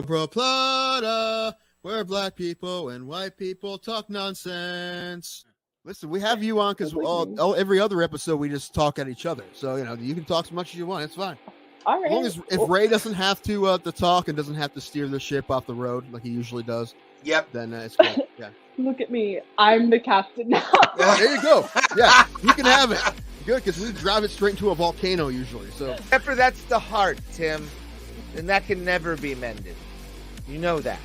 Bro Plata, where black people and white people talk nonsense. Listen, we have you on because every other episode we just talk at each other. So, you can talk as much as you want. It's fine. All right. As long as if Ray doesn't have to talk and doesn't have to steer the ship off the road like he usually does, then it's good. Yeah. Look at me. I'm the captain now. There you go. Yeah, you can have it. Good, because we drive it straight into a volcano usually. So, except for that's the heart, Tim, and that can never be mended. You know that.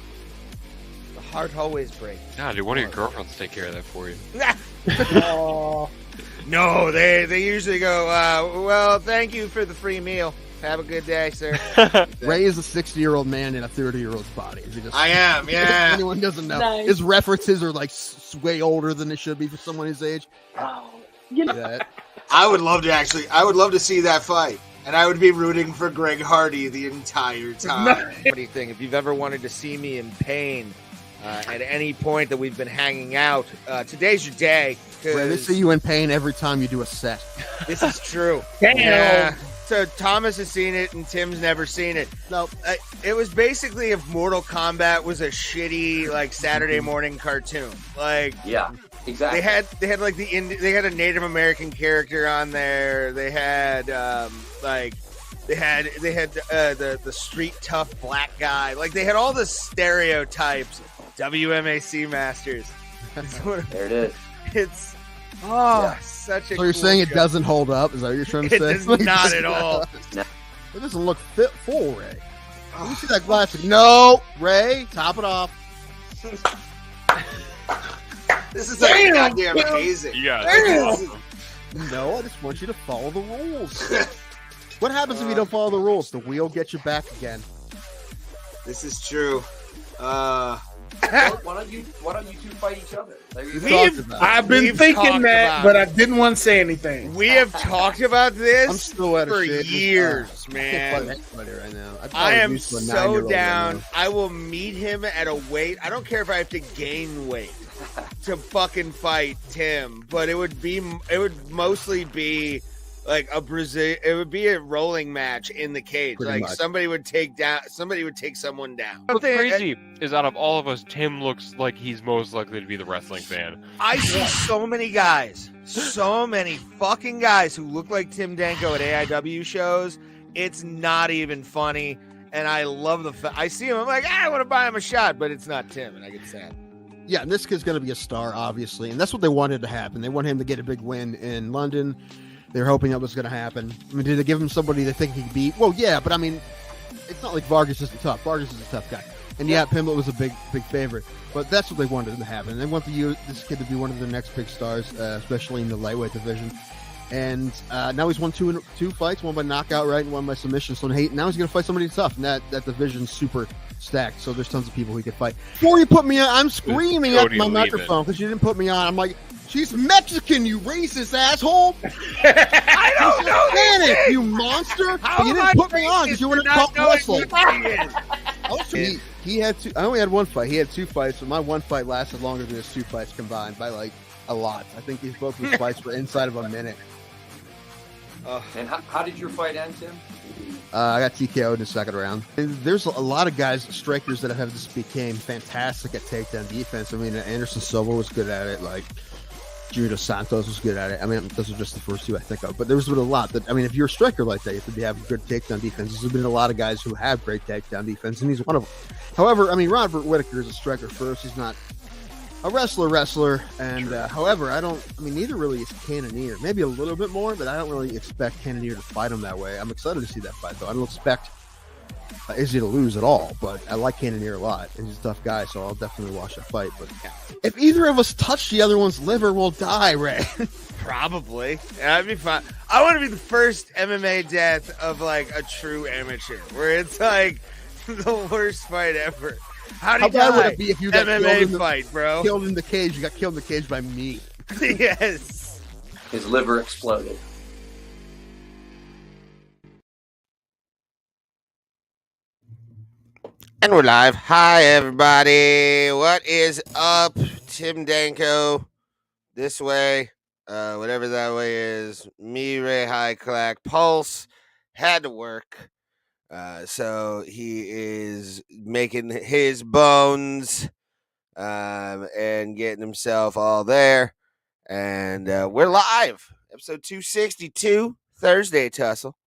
The heart always breaks. Nah, dude, one of your girlfriends take care of that for you. Oh. No, they usually go, well, thank you for the free meal. Have a good day, sir. Ray is a 60-year-old man in a 30-year-old's body. I am, yeah. If anyone doesn't know. Nice. His references are like way older than they should be for someone his age. Oh, I would love to see that fight. And I would be rooting for Greg Hardy the entire time. Funny thing, if you've ever wanted to see me in pain at any point that we've been hanging out, today's your day. Ray, they see you in pain every time you do a set. This is true. Damn. Yeah. So Thomas has seen it and Tim's never seen it. No, it was basically if Mortal Kombat was a shitty Saturday morning cartoon. Yeah, exactly. They had they had a Native American character on there. They had they had the street tough black guy. They had all the stereotypes. WMAC masters. There it is. It's such a. So you're saying it doesn't hold up? Is that what you're trying to say? It does not at all. It doesn't look full, Ray. Let me see that glass. No, Ray, top it off. This is goddamn amazing. Yeah. Awesome. No, I just want you to follow the rules. What happens if you don't follow the rules? The wheel gets you back again. This is true. Why don't you two fight each other? I've been thinking that, but I didn't want to say anything. We have talked about this I'm still out of for shape. years, I man. can't fight anybody right now. I am so down. I will meet him at a weight. I don't care if I have to gain weight to fucking fight Tim, but it would mostly be it would be a rolling match in the cage. Pretty much. Somebody would take someone down. What's crazy is out of all of us, Tim looks like he's most likely to be the wrestling fan. I see so many fucking guys who look like Tim Danko at AIW shows. It's not even funny, and I love I see him, I'm like, I want to buy him a shot, but it's not Tim, and I get sad. Yeah, and this kid's going to be a star, obviously, and that's what they wanted to happen. They want him to get a big win in London. They're hoping that was going to happen. I mean, did they give him somebody they think he could beat? Well, yeah, but I mean, it's not like Vargas isn't tough. Vargas is a tough guy. And yeah, Pimblett was a big favorite. But that's what they wanted to happen. They want this kid to be one of the next big stars, especially in the lightweight division. And now he's won two fights, one by knockout, right, and one by submission. So now he's going to fight somebody tough. And that division's super stacked. So there's tons of people he could fight. Before you put me on, I'm screaming at my microphone because you didn't put me on. I'm like, she's Mexican, you racist asshole. I don't know Spanish, you monster. But you didn't put me on because you wouldn't talk wrestle. He had I only had one fight. He had two fights, but my one fight lasted longer than his two fights combined by a lot. I think both his fights were inside of a minute. And how did your fight end, Tim? I got TKO'd in the second round. And there's a lot of guys, strikers, that have just became fantastic at takedown defense. I mean, Anderson Silva was good at it. Junior Dos Santos was good at it. I mean, those are just the first two I think of. But there's been a lot if you're a striker like that, you have to have good takedown defense. There's been a lot of guys who have great takedown defense, and he's one of them. However, I mean, Robert Whittaker is a striker first. He's not a wrestler. And however, neither really is Cannonier. Maybe a little bit more, but I don't really expect Cannonier to fight him that way. I'm excited to see that fight, though. I don't expect Izzy to lose at all, but I like Cannonier a lot. He's a tough guy, so I'll definitely watch that fight. But if either of us touch the other one's liver, we'll die, Ray. Probably. That'd be fine. I want to be the first MMA death of a true amateur, where it's the worst fight ever. How bad would it be if you got MMA fight, bro? Killed in the cage. You got killed in the cage by me. Yes. His liver exploded. And we're live. Hi, everybody. What is up? Tim Danko. This way. Whatever that way is. Me, Ray Highclack. Pulse. Had to work. So he is making his bones and getting himself all there. And we're live, episode 262, Thursday tussle.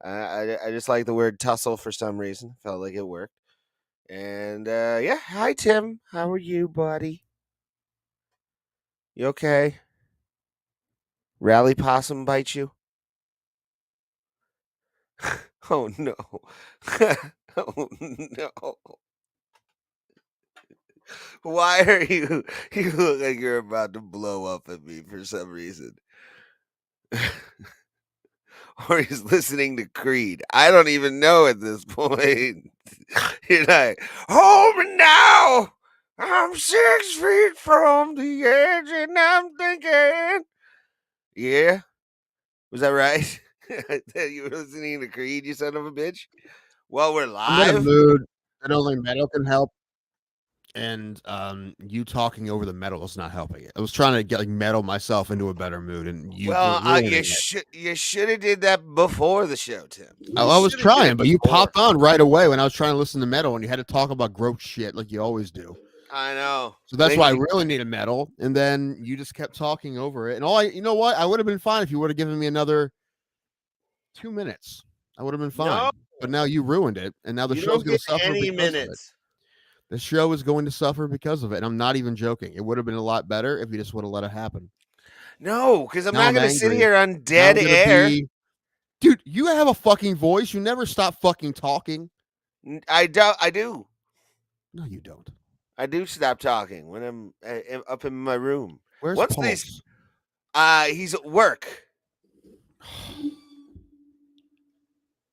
I just like the word tussle for some reason. Felt like it worked. And yeah, hi Tim. How are you, buddy? You okay? Rally possum bite you? Oh no. Oh no. Why are you look like you're about to blow up at me for some reason? Or he's listening to Creed. I don't even know at this point. You're like, hold me now. I'm 6 feet from the edge and I'm thinking. Yeah? Was that right? You were listening to Creed, you son of a bitch? Well, we're I'm in a live. mood that only metal can help. And you talking over the metal is not helping it. I was trying to get metal myself into a better mood, and you you should have did that before the show, Tim. I was trying, but you popped on right away when I was trying to listen to metal, and you had to talk about gross shit like you always do. I know. So that's why I really need a metal, and then you just kept talking over it. And you know what? I would have been fine if you would have given me another 2 minutes. I would have been fine. No. But now you ruined it, and now the show's going to suffer any because minutes. of it. The show is going to suffer because of it. And I'm not even joking. It would have been a lot better if you just would have let it happen. No, because I'm not going to sit here on dead air. Dude, you have a fucking voice. You never stop fucking talking. I do. No, you don't. I do stop talking when I'm up in my room. Where's Pulse? He's at work.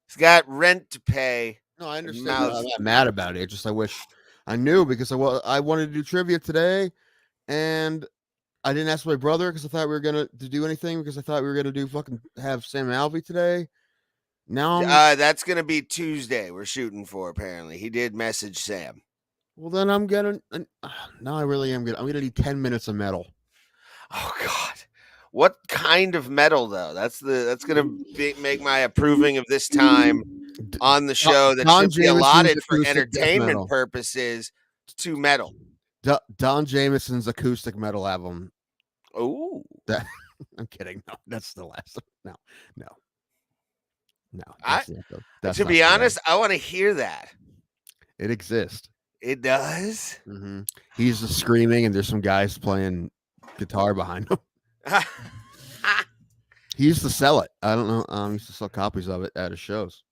He's got rent to pay. No, I understand. I'm not mad about it. I wish I knew, because I wanted to do trivia today, and I didn't ask my brother because I thought we were gonna do anything, because I thought we were gonna do have Sam Alvey today. Now that's gonna be Tuesday. We're shooting for, apparently. He did message Sam. Well, then I'm gonna. No, I really am gonna. I'm gonna need 10 minutes of metal. Oh God, what kind of metal though? That's gonna make my approving of this time on the show that should be allotted for entertainment purposes to metal. Don Jameson's acoustic metal album. Oh, I'm kidding. No, that's the last. No. To be honest, I want to hear that. It exists. It does. Mm-hmm. He's screaming, and there's some guys playing guitar behind him. He used to sell it. I don't know. He used to sell copies of it at his shows.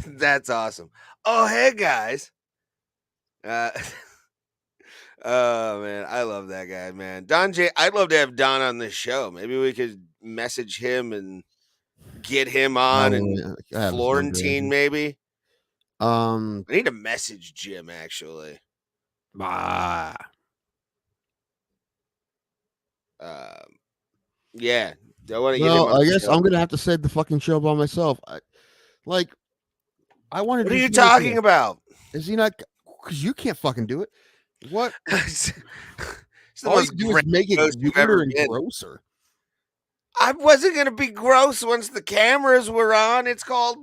That's awesome. Oh, hey guys. Oh man, I love that guy, man. Don J. I'd love to have Don on this show. Maybe we could message him and get him on, and Florentine maybe. I need to message Jim actually. Yeah. I want to get him on. I guess I'm gonna have to save the fucking show by myself. I wanted. What are you talking about? Is he not? Because you can't fucking do it. What? All you do is make it weirder and grosser. I wasn't gonna be gross once the cameras were on. It's called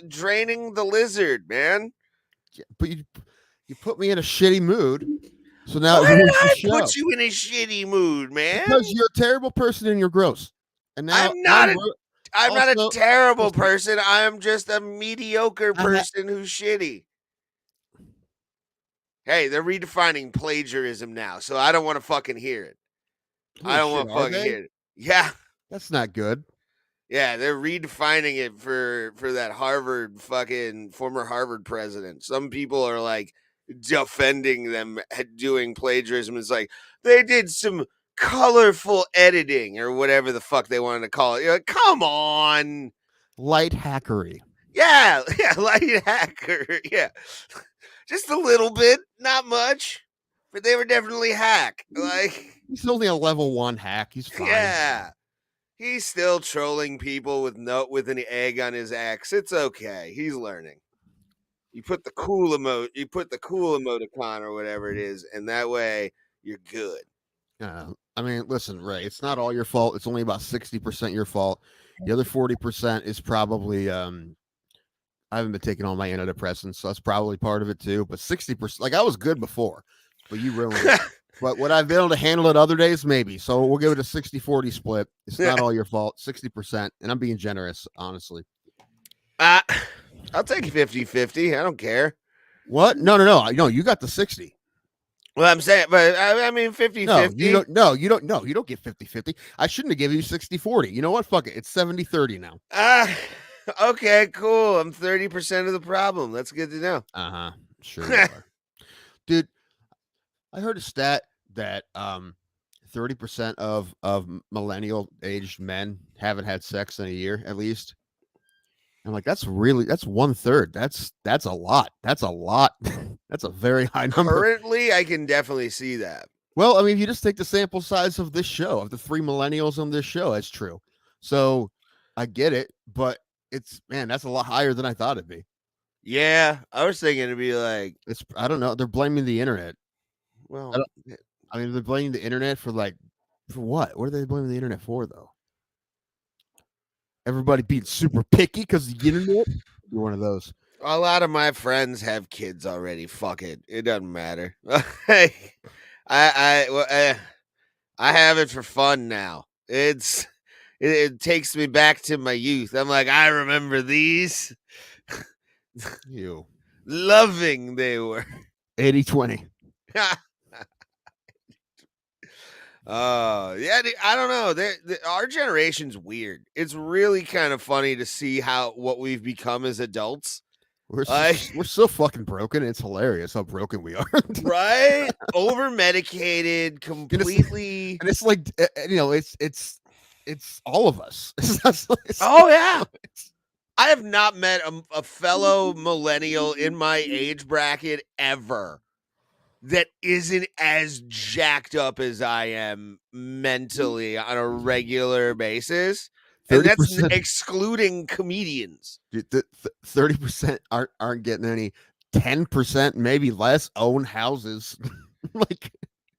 draining the lizard, man. Yeah, but you put me in a shitty mood. So now why did I put you in a shitty mood, man? Because you're a terrible person and you're gross. And now I'm not a terrible person. I'm just a mediocre person who's shitty. Hey, they're redefining plagiarism now, so I don't want to fucking hear it. I don't want to fucking hear it. Yeah. That's not good. Yeah, they're redefining it for that former Harvard president. Some people are like defending them doing plagiarism. It's like they did some colorful editing or whatever the fuck they wanted to call it. You're like, come on. Light hackery. Yeah, light hacker. Yeah. Just a little bit, not much. But they were definitely hack. Like, he's only a level 1 hack. He's fine. Yeah. He's still trolling people with an egg on his X. It's okay. He's learning. You put the cool emoticon or whatever it is, and that way you're good. I mean, listen, Ray, it's not all your fault. It's only about 60% your fault. The other 40% is probably I haven't been taking all my antidepressants, so that's probably part of it too. But 60%, like I was good before, but you ruined it. But would I have been able to handle it other days? Maybe. So we'll give it a 60-40 split. It's not all your fault. 60%. And I'm being generous, honestly. I'll take 50-50. I don't care. What? No. You got the 60. Well, I'm saying, but I mean 50-50. No, you don't get 50-50. I shouldn't have given you 60-40. You know what? Fuck it. It's 70-30 now. Okay, cool. I'm 30% of the problem. That's good to know. Uh-huh. Sure you are. Dude, I heard a stat that 30% of millennial aged men haven't had sex in a year at least. I'm like, that's 1/3. That's a lot. That's a lot. That's a very high number. Currently, I can definitely see that. Well, I mean, if you just take the sample size of this show, of the 3 millennials on this show, that's true. So I get it, but that's a lot higher than I thought it'd be. Yeah, I was thinking it'd be like, I don't know. They're blaming the internet. well, I mean, they're blaming the internet for what? What are they blaming the internet for, though? Everybody being super picky because of the internet? You're one of those. a lot of my friends have kids already. Fuck it. It doesn't matter. I have it for fun now. It takes me back to my youth. I'm like, I remember these. You. Loving they were. 80-20. Yeah, I don't know. Our generation's weird. It's really kind of funny to see what we've become as adults. We're so fucking broken. It's hilarious how broken we are. Right? Over medicated, completely. And it's like, it's all of us. Oh yeah. I have not met a fellow millennial in my age bracket ever that isn't as jacked up as I am mentally on a regular basis. And that's excluding comedians. 30% aren't getting any. 10%, maybe less, own houses.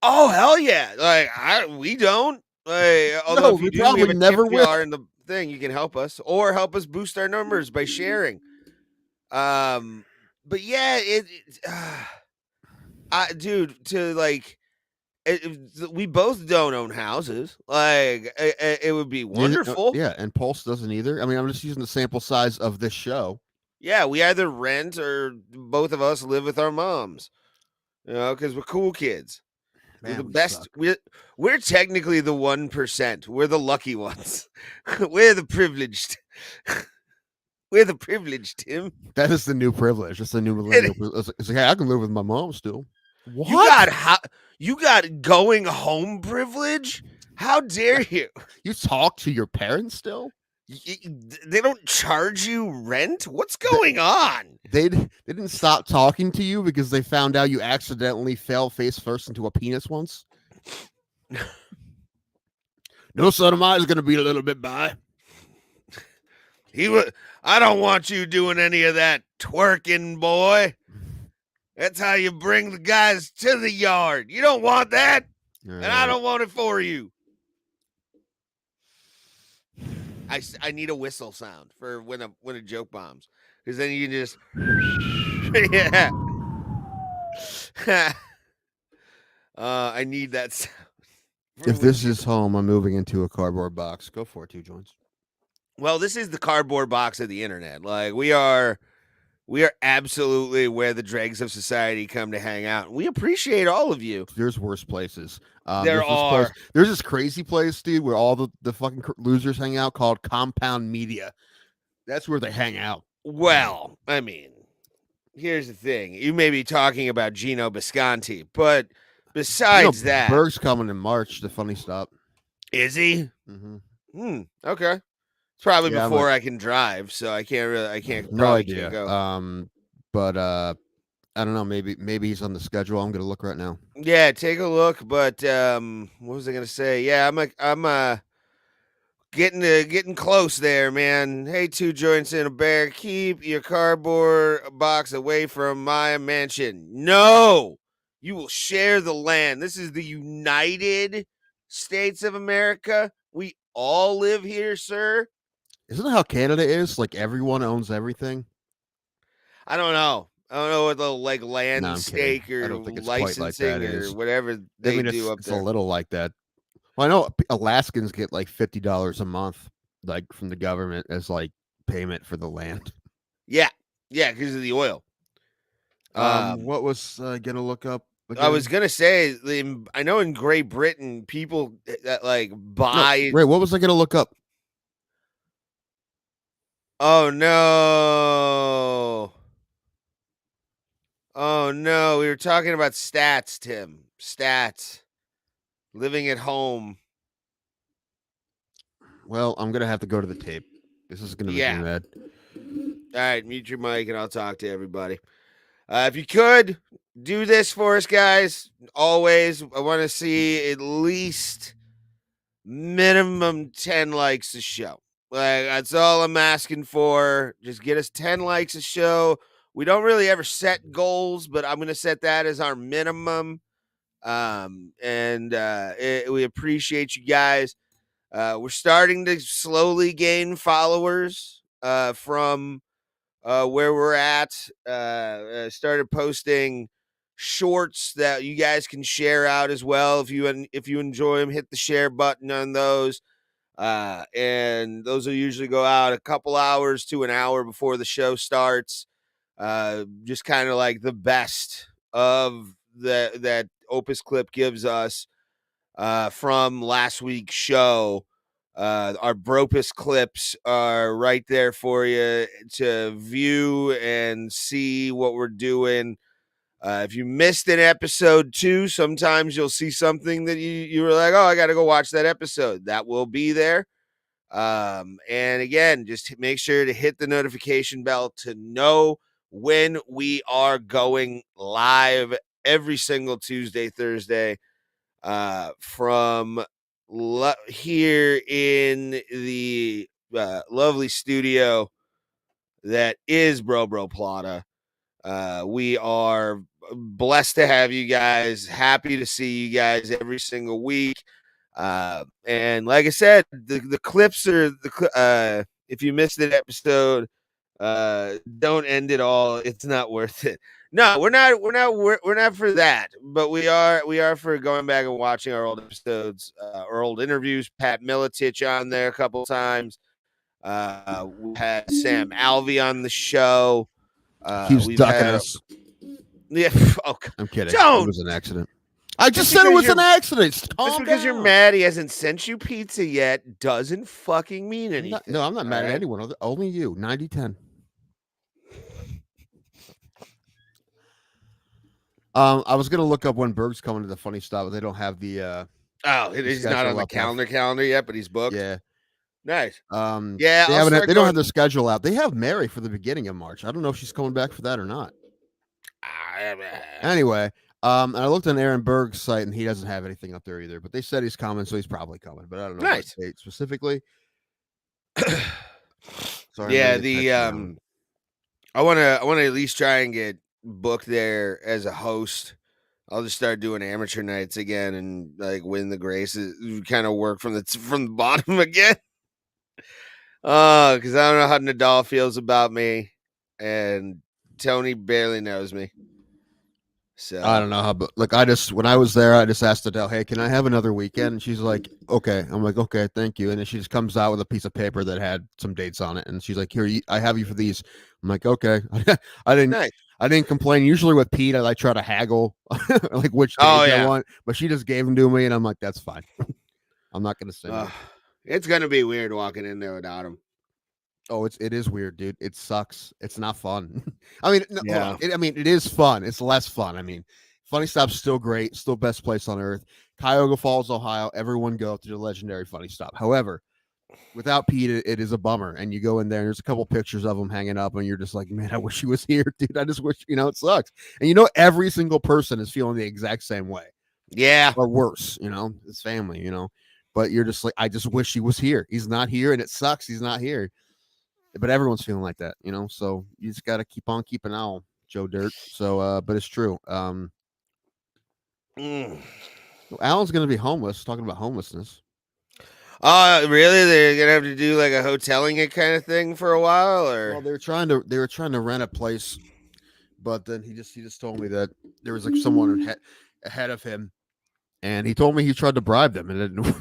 Oh hell yeah! Like we don't. Although if you do, we have a never will. in the thing, you can help us or help us boost our numbers by sharing. But yeah, we both don't own houses. Like it would be wonderful. Yeah, and Pulse doesn't either. I mean, I'm just using the sample size of this show. Yeah, we either rent or both of us live with our moms. Because we're cool kids. Man, we're the best. We're technically the 1%. We're the lucky ones. We're the privileged. We're the privileged, Tim. That is the new privilege. It's the new millennial. It's like, hey, I can live with my mom still. What? You got going home privilege? How dare you? You talk to your parents still? They don't charge you rent? What's going on? They didn't stop talking to you because they found out you accidentally fell face first into a penis once? No son of mine is going to be a little bit by. I don't want you doing any of that twerking, boy. That's how you bring the guys to the yard. You don't want that, and I don't want it for you. I need a whistle sound for when a joke bombs, because then you can just yeah. I need that sound. If this is home, I'm moving into a cardboard box. Go for it, 2 joints. Well, this is the cardboard box of the internet. Like we are absolutely where the dregs of society come to hang out. We appreciate all of you. There's worse places. There's this crazy place, dude, where all the fucking losers hang out called Compound Media. That's where they hang out. Well, I mean, here's the thing. You may be talking about Gino Bisconti, but besides that, Berg's coming in March. The funny stop. Is he? Mm-hmm. Okay. It's probably before I can drive, so I can't. No idea. Go. But I don't know. Maybe he's on the schedule. I'm gonna look right now. Yeah, take a look. But what was I gonna say? Yeah, I'm getting close there, man. Hey, 2 joints in a bear. Keep your cardboard box away from my mansion. No, you will share the land. This is the United States of America. We all live here, sir. Isn't that how Canada is? Like everyone owns everything. I don't know. I don't know what the like land No, I'm kidding. stake I or don't think it's quite like licensing that. or whatever they do up It's a there. little like that. Well, I know Alaskans get like $50 a month, like from the government as like payment for the land. Yeah, because of the oil. What was gonna look up again? I was gonna say, I know in Great Britain, people that like buy. Ray, what was I gonna look up? Oh no! Oh no! We were talking about stats, Tim. Stats. Living at home. Well, I'm gonna have to go to the tape. This is gonna make me mad. All right, mute your mic and I'll talk to everybody. If you could do this for us, guys, always, I want to see at least minimum 10 likes a show. Like, that's all I'm asking for. Just get us 10 likes a show. We don't really ever set goals, but I'm going to set that as our minimum. We appreciate you guys. We're starting to slowly gain followers from where we're at. Started posting shorts that you guys can share out as well. If you enjoy them, hit the share button on those. And those will usually go out a couple hours to an hour before the show starts. Just kind of like the best of that Opus clip gives us from last week's show. Our Bropus clips are right there for you to view and see what we're doing. If you missed an episode 2, sometimes you'll see something that you were like, oh, I got to go watch that episode. That will be there. And again, just make sure to hit the notification bell to know when we are going live every single Tuesday, Thursday, from here in the lovely studio that is Bro Plata. We are blessed to have you guys. Happy to see you guys every single week. And like I said, the clips are if you missed an episode, don't end it all. It's not worth it. No, we're not for that, but we are for going back and watching our old episodes, our old interviews. Pat Militich on there a couple times. We had Sam Alvey on the show. He was ducking us. Yeah, oh, I'm kidding. Don't. It was an accident. I just said it was an accident. Just because you're mad he hasn't sent you pizza yet doesn't fucking mean anything. No, I'm not mad at anyone. Only you. 90-10. I was gonna look up when Berg's coming to the funny stop, but they don't have the he's not on the calendar yet, but he's booked. Yeah. Nice. They don't have their schedule out. They have Mary for the beginning of March. I don't know if she's coming back for that or not. Anyway, and I looked on Aaron Berg's site and he doesn't have anything up there either, but they said he's coming, so he's probably coming, but I don't know what date specifically. Sorry. Yeah, I want to at least try and get booked there as a host. I'll just start doing amateur nights again and like win the graces, kind of work from the bottom again. Because I don't know how Nadal feels about me, and Tony barely knows me. So I don't know how, but like when I was there, I just asked Adele, "Hey, can I have another weekend?" And she's like, "Okay." I'm like, "Okay, thank you." And then she just comes out with a piece of paper that had some dates on it, and she's like, "Here, I have you for these." I'm like, "Okay." I didn't complain. Usually with Pete, I try to haggle like which days I want, but she just gave them to me, and I'm like, "That's fine." I'm not gonna say. It's gonna be weird walking in there without him. Oh, it is weird, dude. It sucks. It's not fun. I mean, it is fun. It's less fun. I mean, Funny Stop's still great, still best place on earth. Cuyahoga Falls, Ohio. Everyone go to the legendary Funny Stop. However, without Pete, it is a bummer. And you go in there, and there's a couple pictures of him hanging up, and you're just like, man, I wish he was here, dude. I just wish, it sucks. And every single person is feeling the exact same way. Yeah, or worse. His family. But you're just like, I just wish he was here. He's not here, and it sucks. He's not here. But everyone's feeling like that, so you just got to keep on keeping on, Joe Dirt. So, but it's true. Alan's going to be homeless, talking about homelessness. Really? They're going to have to do like a hoteling it kind of thing for a while, or? Well, they were trying to rent a place But then he just told me that there was like someone ahead of him, and he told me he tried to bribe them, and it didn't.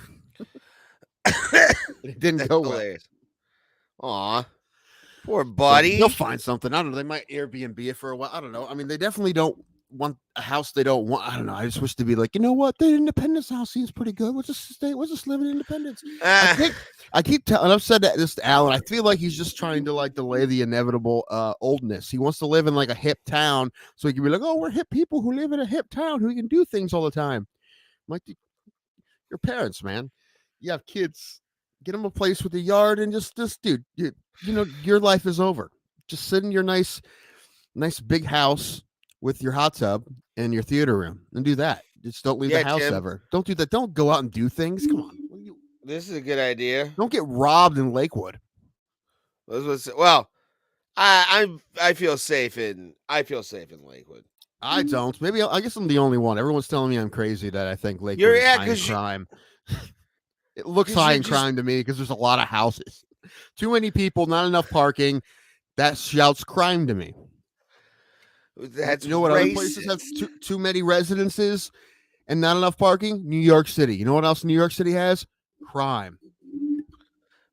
It didn't go well. Aw, poor buddy. So they'll find something. I don't know. They might Airbnb it for a while. I don't know. I mean, they definitely don't want a house they don't want. I don't know. I just wish to be like, you know what? The Independence house seems pretty good. We'll just live in Independence. I keep telling. I've said that this to Alan. I feel like he's just trying to like delay the inevitable oldness. He wants to live in like a hip town, so he can be like, oh, we're hip people who live in a hip town who can do things all the time. I'm like, your parents, man. You have kids. Get them a place with a yard and just dude, you know, your life is over. Just sit in your nice big house with your hot tub and your theater room and do that. Just don't leave the house ever. Don't do that. Don't go out and do things. Come on. This is a good idea. Don't get robbed in Lakewood. Well, I feel safe in Lakewood. I don't. Maybe I guess I'm the only one. Everyone's telling me I'm crazy that I think Lakewood is high in crime. It looks high in crime to me because there's a lot of houses. Too many people, not enough parking. That shouts crime to me. That's you know what racist. Other places have too many residences and not enough parking? New York City. You know what else New York City has? Crime.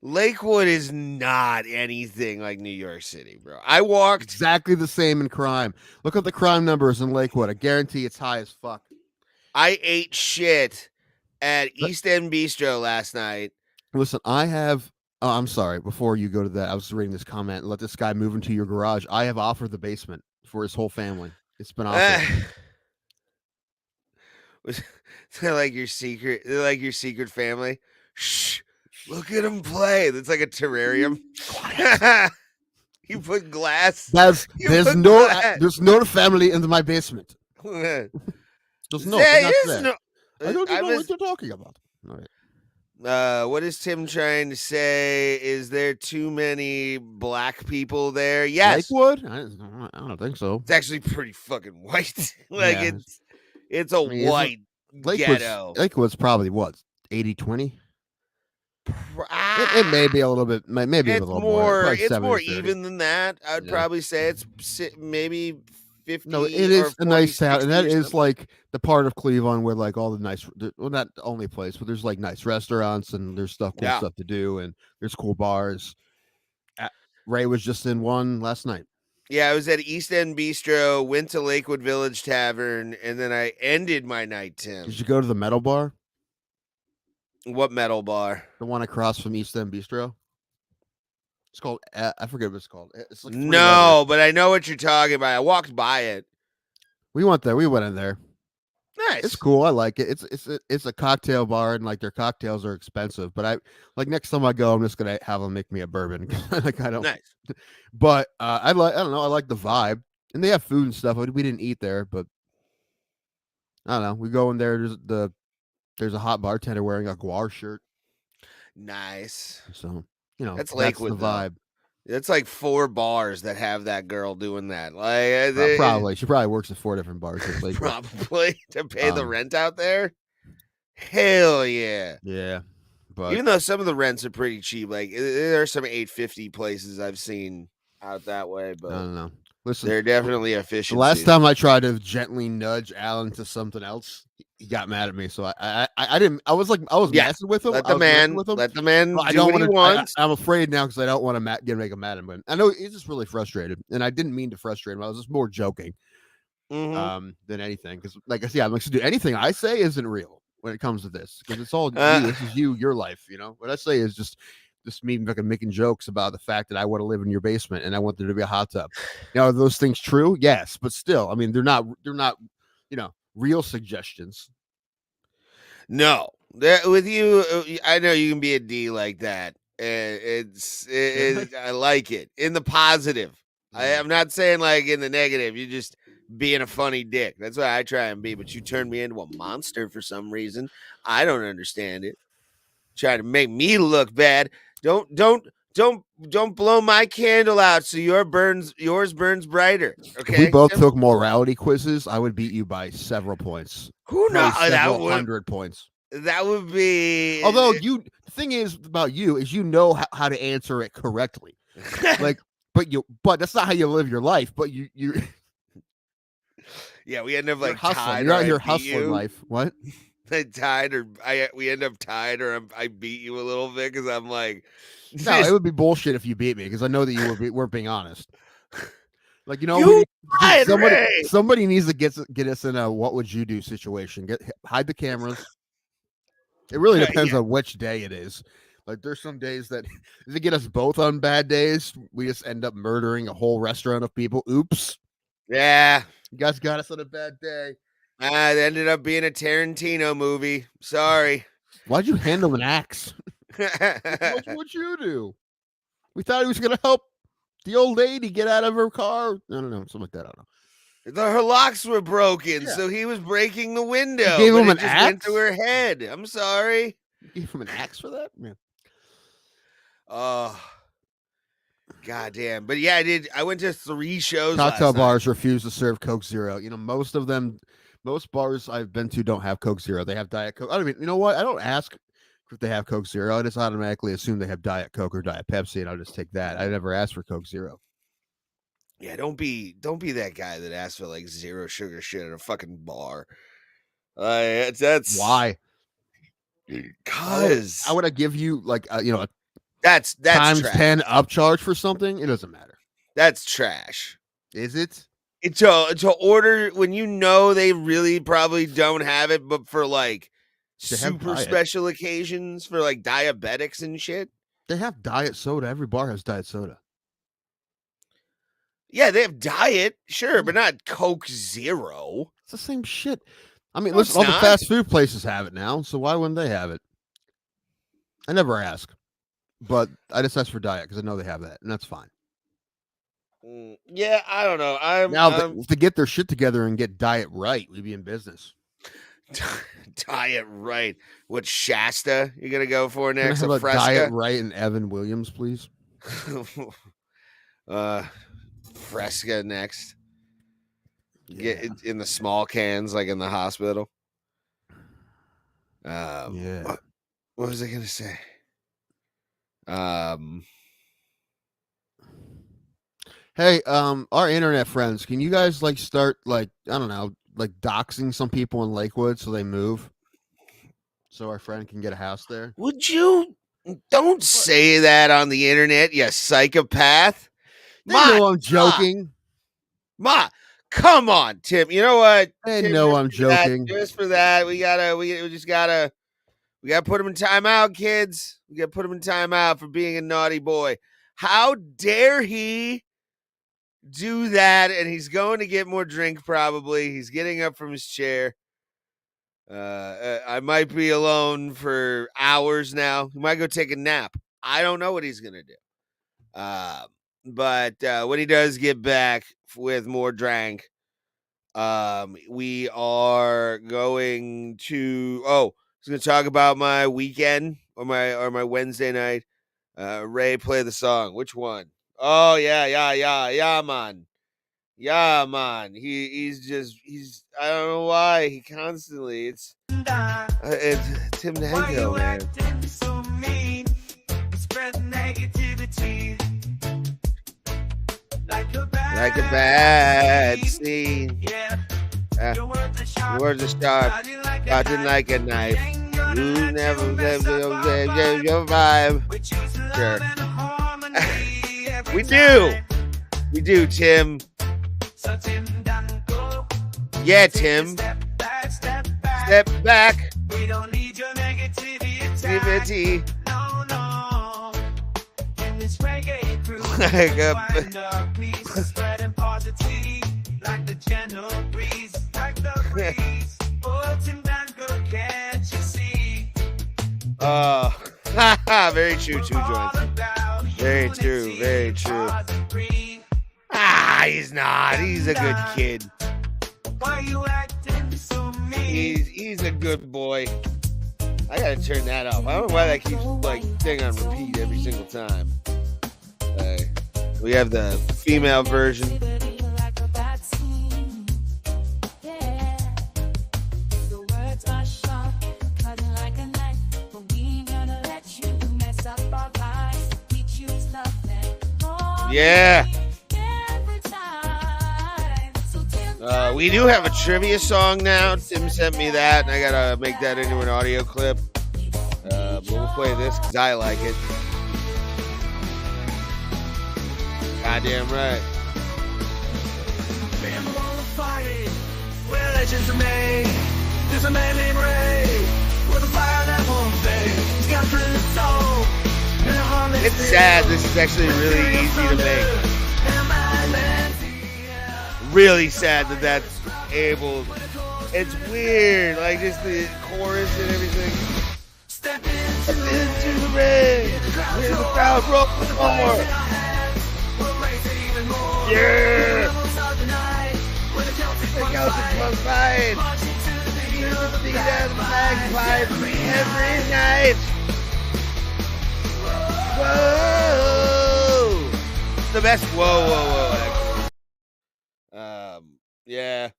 Lakewood is not anything like New York City, bro. I walked exactly the same in crime. Look at the crime numbers in Lakewood. I guarantee it's high as fuck. I ate shit at East End Bistro last night. Listen, I have. Oh, I'm sorry. Before you go to that, I was reading this comment. Let this guy move into your garage. I have offered the basement for his whole family. It's been offered. They're like your secret. They're like your secret family. Shh! Look at him play. That's like a terrarium. You put glass. There's no family in my basement. There's no. I don't know what you're talking about. All right. What is Tim trying to say? Is there too many black people there? Yes. Lakewood? I don't think so. It's actually pretty fucking white. It's a white ghetto. Lakewood's probably what? 80-20? It may be a little bit. Maybe a little more. It's more even than that. I would probably say it's maybe 50. No, it is a nice town, and that is like the part of Cleveland where like all the nice, well, not the only place, but there's like nice restaurants and there's cool stuff to do, and there's cool bars. Ray was just in one last night. Yeah, I was at East End Bistro, went to Lakewood Village Tavern, and then I ended my night, Tim. Did you go to the metal bar? What metal bar? The one across from East End Bistro. It's called. I forget what it's called. It's like no, but I know what you're talking about. I walked by it. We went there. We went in there. Nice. It's cool. I like it. It's a cocktail bar, and like their cocktails are expensive. But I like next time I go, I'm just gonna have them make me a bourbon. Like I don't. Nice. But I don't know. I like the vibe, and they have food and stuff. We didn't eat there, but I don't know. We go in there. There's a hot bartender wearing a Guar shirt. Nice. So, you know, that's Lakewood, the vibe. It's like 4 bars that have that girl doing that. Like probably. She probably works at 4 different bars. Probably to pay the rent out there. Hell yeah. Yeah. But even though some of the rents are pretty cheap, like there are some $8.50 places I've seen out that way, but I don't know. Listen, they're definitely efficient. The last time I tried to gently nudge Alan to something else, he got mad at me. So I didn't. I was messing with him. Let the man do what he wants. I'm afraid now because I don't want to make him mad at him. I know he's just really frustrated, and I didn't mean to frustrate him. I was just more joking than anything. Because like I said, I'm like, dude, anything I say isn't real when it comes to this because it's all you. This is your life. You know what I say is just me fucking making jokes about the fact that I want to live in your basement and I want there to be a hot tub. Now, are those things true? Yes, but still, I mean, they're not, real suggestions. No, with you, I know you can be a D like that. I like it in the positive. I'm not saying like in the negative. You're just being a funny dick. That's what I try and be. But you turned me into a monster for some reason. I don't understand it. Trying to make me look bad. Don't blow my candle out so yours burns brighter. Okay. If we both took morality quizzes, I would beat you by several points. Who knows? Several 100 points. That would be. Although the thing is about you is how to answer it correctly. Like, but that's not how you live your life. But you Yeah, we end up You're like hustling. tied. You're or out I here beat hustling you. life. What? Tied, or we end up tied, or I beat you a little bit because I'm like, No, it would be bullshit if you beat me because I know that you weren't being honest. Like, You lied, Ray! somebody needs to get us in a what would you do situation. Hide the cameras. It really depends on which day it is. Like, there's some days that if they get us both on bad days, we just end up murdering a whole restaurant of people. Oops. Yeah. You guys got us on a bad day. It ended up being a Tarantino movie. Sorry. Why'd you handle an axe? What would you do? We thought he was going to help the old lady get out of her car. I don't know. Something like that. I don't know. Her locks were broken, so he was breaking the window. You gave him an just axe? went to her head. I'm sorry. You gave him an axe for that? Man. Oh, goddamn. But yeah, I did. I went to 3 shows. Cocktail bars refuse to serve Coke Zero. You know, most bars I've been to don't have Coke Zero. They have Diet Coke. I don't mean, you know what? I don't ask if they have Coke Zero. I just automatically assume they have Diet Coke or Diet Pepsi, and I'll just take that. I never ask for Coke Zero. Yeah, don't be that guy that asks for like 0 sugar shit at a fucking bar. That's why. Because I would give you like that's times trash. 10 upcharge for something. It doesn't matter. That's trash. Is it? It's to order when you know they really probably don't have it, but for like super special occasions for like diabetics and shit. They have diet soda. Every bar has diet soda. Yeah, they have diet, sure, but not Coke Zero. It's the same shit. I mean, listen, all the fast food places have it now, so why wouldn't they have it? I never ask, but I just ask for diet because I know they have that, and that's fine. Yeah, I don't know. If they get their shit together and get diet right, we'd be in business. Diet right. What Shasta you gonna go for next? Can I have a diet right and Evan Williams, please. Fresca next. Get it in the small cans, like in the hospital. Yeah. What was I gonna say? Hey, our internet friends, can you guys like start like I don't know, like doxing some people in Lakewood so they move, so our friend can get a house there? Would you? Don't say that on the internet, you psychopath. They know I'm joking. Ma, come on, Tim. You know what? They Tim, know I'm joking. Just for that, we just gotta put him in timeout, kids. We gotta put him in timeout for being a naughty boy. How dare he do that? And he's going to get more drink, probably. He's getting up from his chair. I might be alone for hours now. He might go take a nap. I don't know what he's gonna do. But when he does get back with more drink, we are going to. I was going to talk about my weekend or my Wednesday night. Ray, play the song. Which one? Oh yeah, man. Yeah, man. He's I don't know why he constantly. It's Tim Danko, man. Like a bad scene. Words are sharp, cutting like a knife. You never your vibe. Sure. We do, Tim. Yeah, Tim. Step back. We don't need your negativity. No. In this reggae crew, find a peace, spreading positivity like the gentle breeze, like the breeze. Oh, Tim Danko, can't you see? Very true, 2 joints. Very true. He's not. He's a good kid. Why you acting so mean? He's a good boy. I gotta turn that off. I don't know why that keeps like staying on repeat every single time. We have the female version. Yeah. We do have a trivia song now. Tim sent me that, and I gotta make that into an audio clip. But we'll play this because I like it. Goddamn right. Where legends are made. There's a man named Ray with a fire that won't fade. He's got a prison soul. It's sad. This is actually really easy to make. Really sad that that's able. It's weird, like just the chorus and everything. Step into the ring, where the crowd broke the floor. Yeah. The Celtics will fight. Here's the beat and magpie every night. Whoa! The best whoa, actually. Yeah.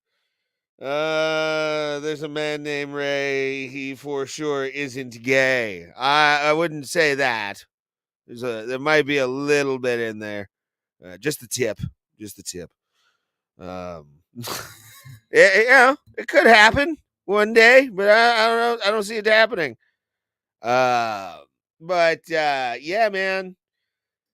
There's a man named Ray. He for sure isn't gay. I wouldn't say that. There might be a little bit in there. Just the tip. It could happen one day, but I don't know. I don't see it happening. But yeah, man.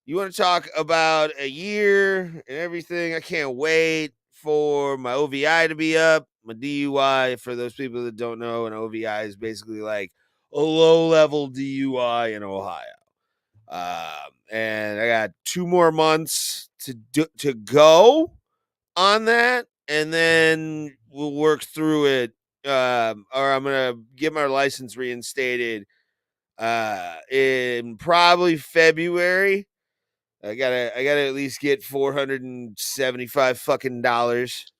You want to talk about a year and everything? I can't wait for my OVI to be up. My DUI, for those people that don't know, an OVI is basically like a low-level DUI in Ohio. And I got 2 more months to go on that, and then we'll work through it. Or I'm gonna get my license reinstated in probably February. I gotta at least get $475 fucking dollars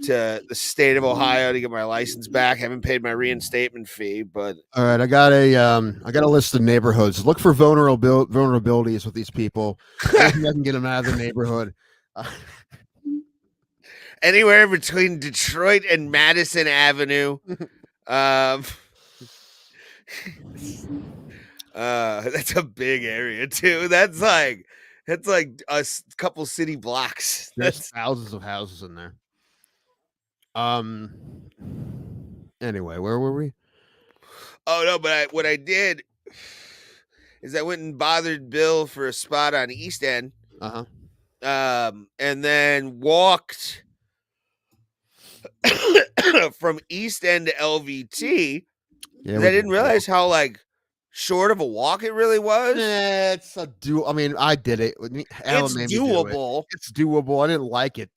to the state of Ohio to get my license back. I haven't paid my reinstatement fee, but all right, I got a list of neighborhoods. Look for vulnerabilities with these people. I can get them out of the neighborhood. Anywhere between Detroit and Madison Avenue. That's a big area too. That's like a couple city blocks. There's thousands of houses in there. Anyway, where were we? Oh no, but what I did is I went and bothered Bill for a spot on East End. And then walked from East End to LVT. Yeah, I didn't realize how like short of a walk it really was. It's a I mean, I did it. It's doable. It's doable. I didn't like it.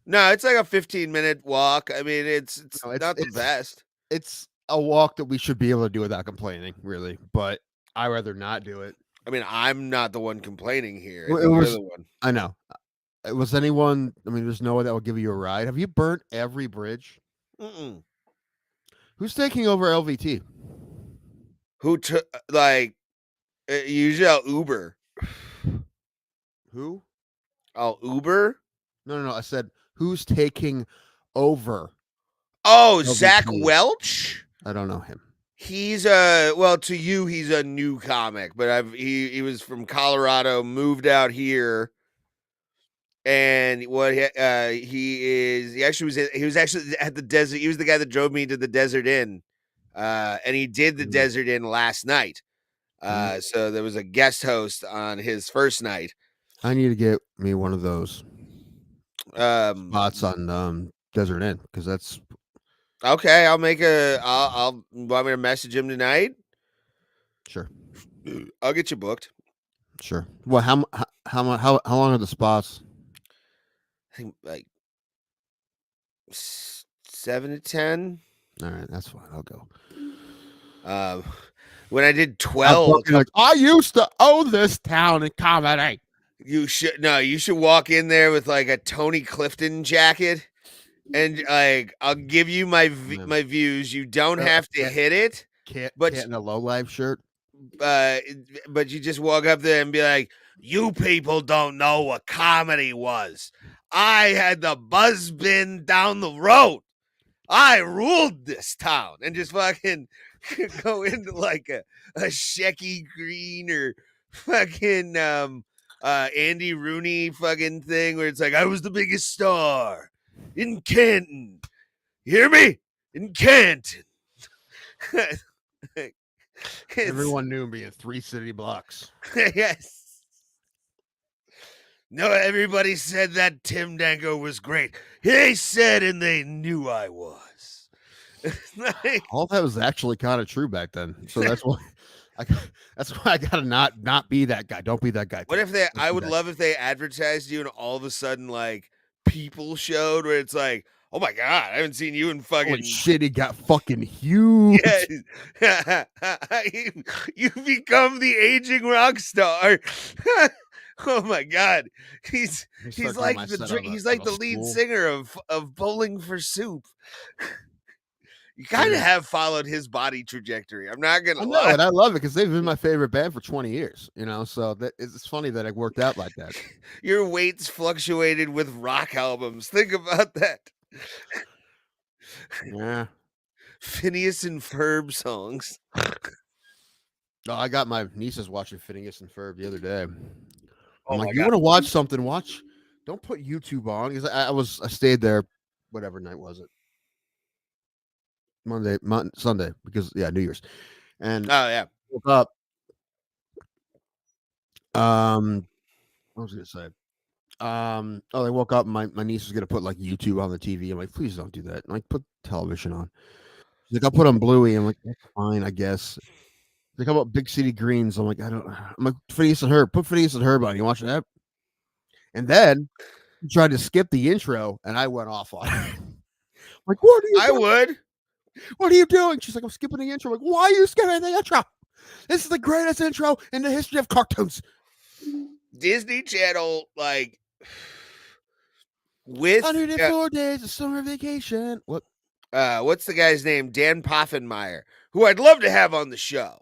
No, it's like a 15-minute walk. I mean, it's not the best. It's a walk that we should be able to do without complaining, really. But I'd rather not do it. I mean, I'm not the one complaining here. I know. Was anyone? I mean, there's no one that will give you a ride. Have you burnt every bridge? Mm-mm. Who's taking over LVT? Who took like usually I'll Uber. Who? I'll Uber? No. I said who's taking over? Oh, LVT? Zach Welch? I don't know him. He's to you he's a new comic, but he was from Colorado, moved out here. And what he was actually at the desert. He was the guy that drove me to the Desert Inn. And he did the Desert Inn last night. So there was a guest host on his first night. I need to get me one of those spots on Desert Inn because that's okay. I'll want me to message him tonight. Sure, I'll get you booked. Sure. Well, how long are the spots? I think like 7 to 10. All right, that's fine. I'll go. When I did 12, I used to own this town in comedy. You should walk in there with like a Tony Clifton jacket, and like I'll give you my views. You don't have to hit it. Can't in a low life shirt. But you just walk up there and be like, "You people don't know what comedy was. I had the buzz bin down the road. I ruled this town," and just fucking go into like a Shecky Green or fucking Andy Rooney fucking thing where it's like, I was the biggest star in Canton. You hear me? In Canton. Everyone knew me in 3 city blocks. Yes. No, everybody said that Tim Dango was great. They said and they knew I was. Like, All that was actually kind of true back then. So that's why that's why I gotta not be that guy. Don't be that guy. what if they? Don't I be would that love if they advertised you, and all of a sudden, like people showed where it's like, oh my god, I haven't seen you in guy. fucking. Holy shit, he got fucking huge. Yeah. you become the aging rock star. Oh my god, he's like the lead singer of Bowling for Soup. You kind of have followed his body trajectory. I'm not gonna I know, lie. and I love it because they've been my favorite band for 20 years. You know, so that it's funny that it worked out like that. Your weights fluctuated with rock albums. Think about that. Yeah. Phineas and Ferb songs. No, I got my nieces watching Phineas and Ferb the other day. Oh I'm my like, you God. want to watch something? Watch. Don't put YouTube on because I stayed there. Whatever night was it? Sunday because New Year's, and Oh yeah. woke up. What was I gonna say? They woke up and my niece was gonna put like YouTube on the TV. I'm like, please don't do that. I'm like, put television on. She's like, I'll put on Bluey. I'm like, that's fine, I guess. They come up Big City Greens. I'm like, I'm like, Phineas and Herb. Put Phineas and Herb on. You watching that? And then he tried to skip the intro, and I went off on it. Like, what are you doing? would. What are you doing? She's like, I'm skipping the intro. I'm like, why are you skipping the intro? This is the greatest intro in the history of cartoons. Disney Channel, like with 104 days of summer vacation. What? What's the guy's name? Dan Poffenmeyer, who I'd love to have on the show.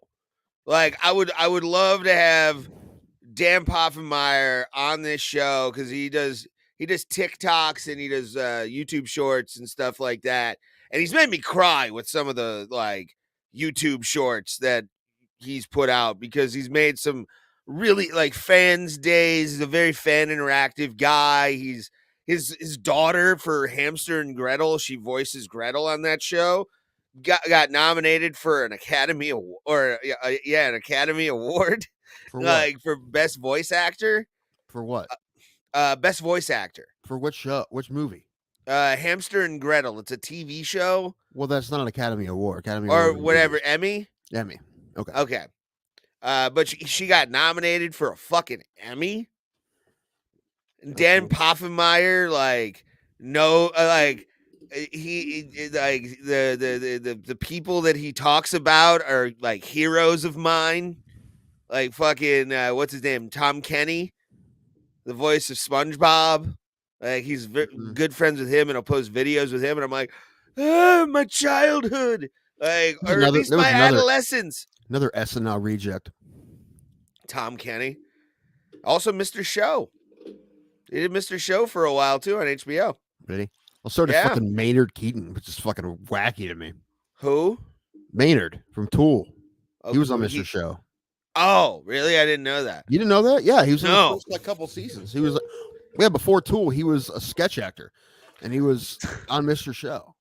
Like I would love to have Dan Poffenmeyer on this show because he does TikToks and he does YouTube shorts and stuff like that. And he's made me cry with some of the like YouTube shorts that he's put out because he's made some really like fans days. He's a very fan interactive guy. He's his daughter for Hamster and Gretel. She voices Gretel on that show. Got nominated for an Academy Award or an Academy Award For like for best voice actor. For what? Best voice actor. For which show? Which movie? Hamster and Gretel. It's a TV show. Well, that's not an Academy Award. Academy or Award whatever. Emmy. Emmy. Okay. Okay. But she got nominated for a fucking Emmy. And Dan Poffenmeyer, like, no, like he like the people that he talks about are like heroes of mine. Like fucking what's his name? Tom Kenny, the voice of SpongeBob. Like he's good friends with him, and I'll post videos with him, and I'm like, my childhood, like, or at least my adolescence. Another SNL reject. Tom Kenny, also Mr. Show. He did Mr. Show for a while too on HBO. Really? Well, so did fucking Maynard Keaton, which is fucking wacky to me. Who? Maynard from Tool. Oh, he was on Mr. Show. Oh, really? I didn't know that. You didn't know that? Yeah, he was in the first like couple seasons. He was before Tool, he was a sketch actor, and he was on Mr. Show.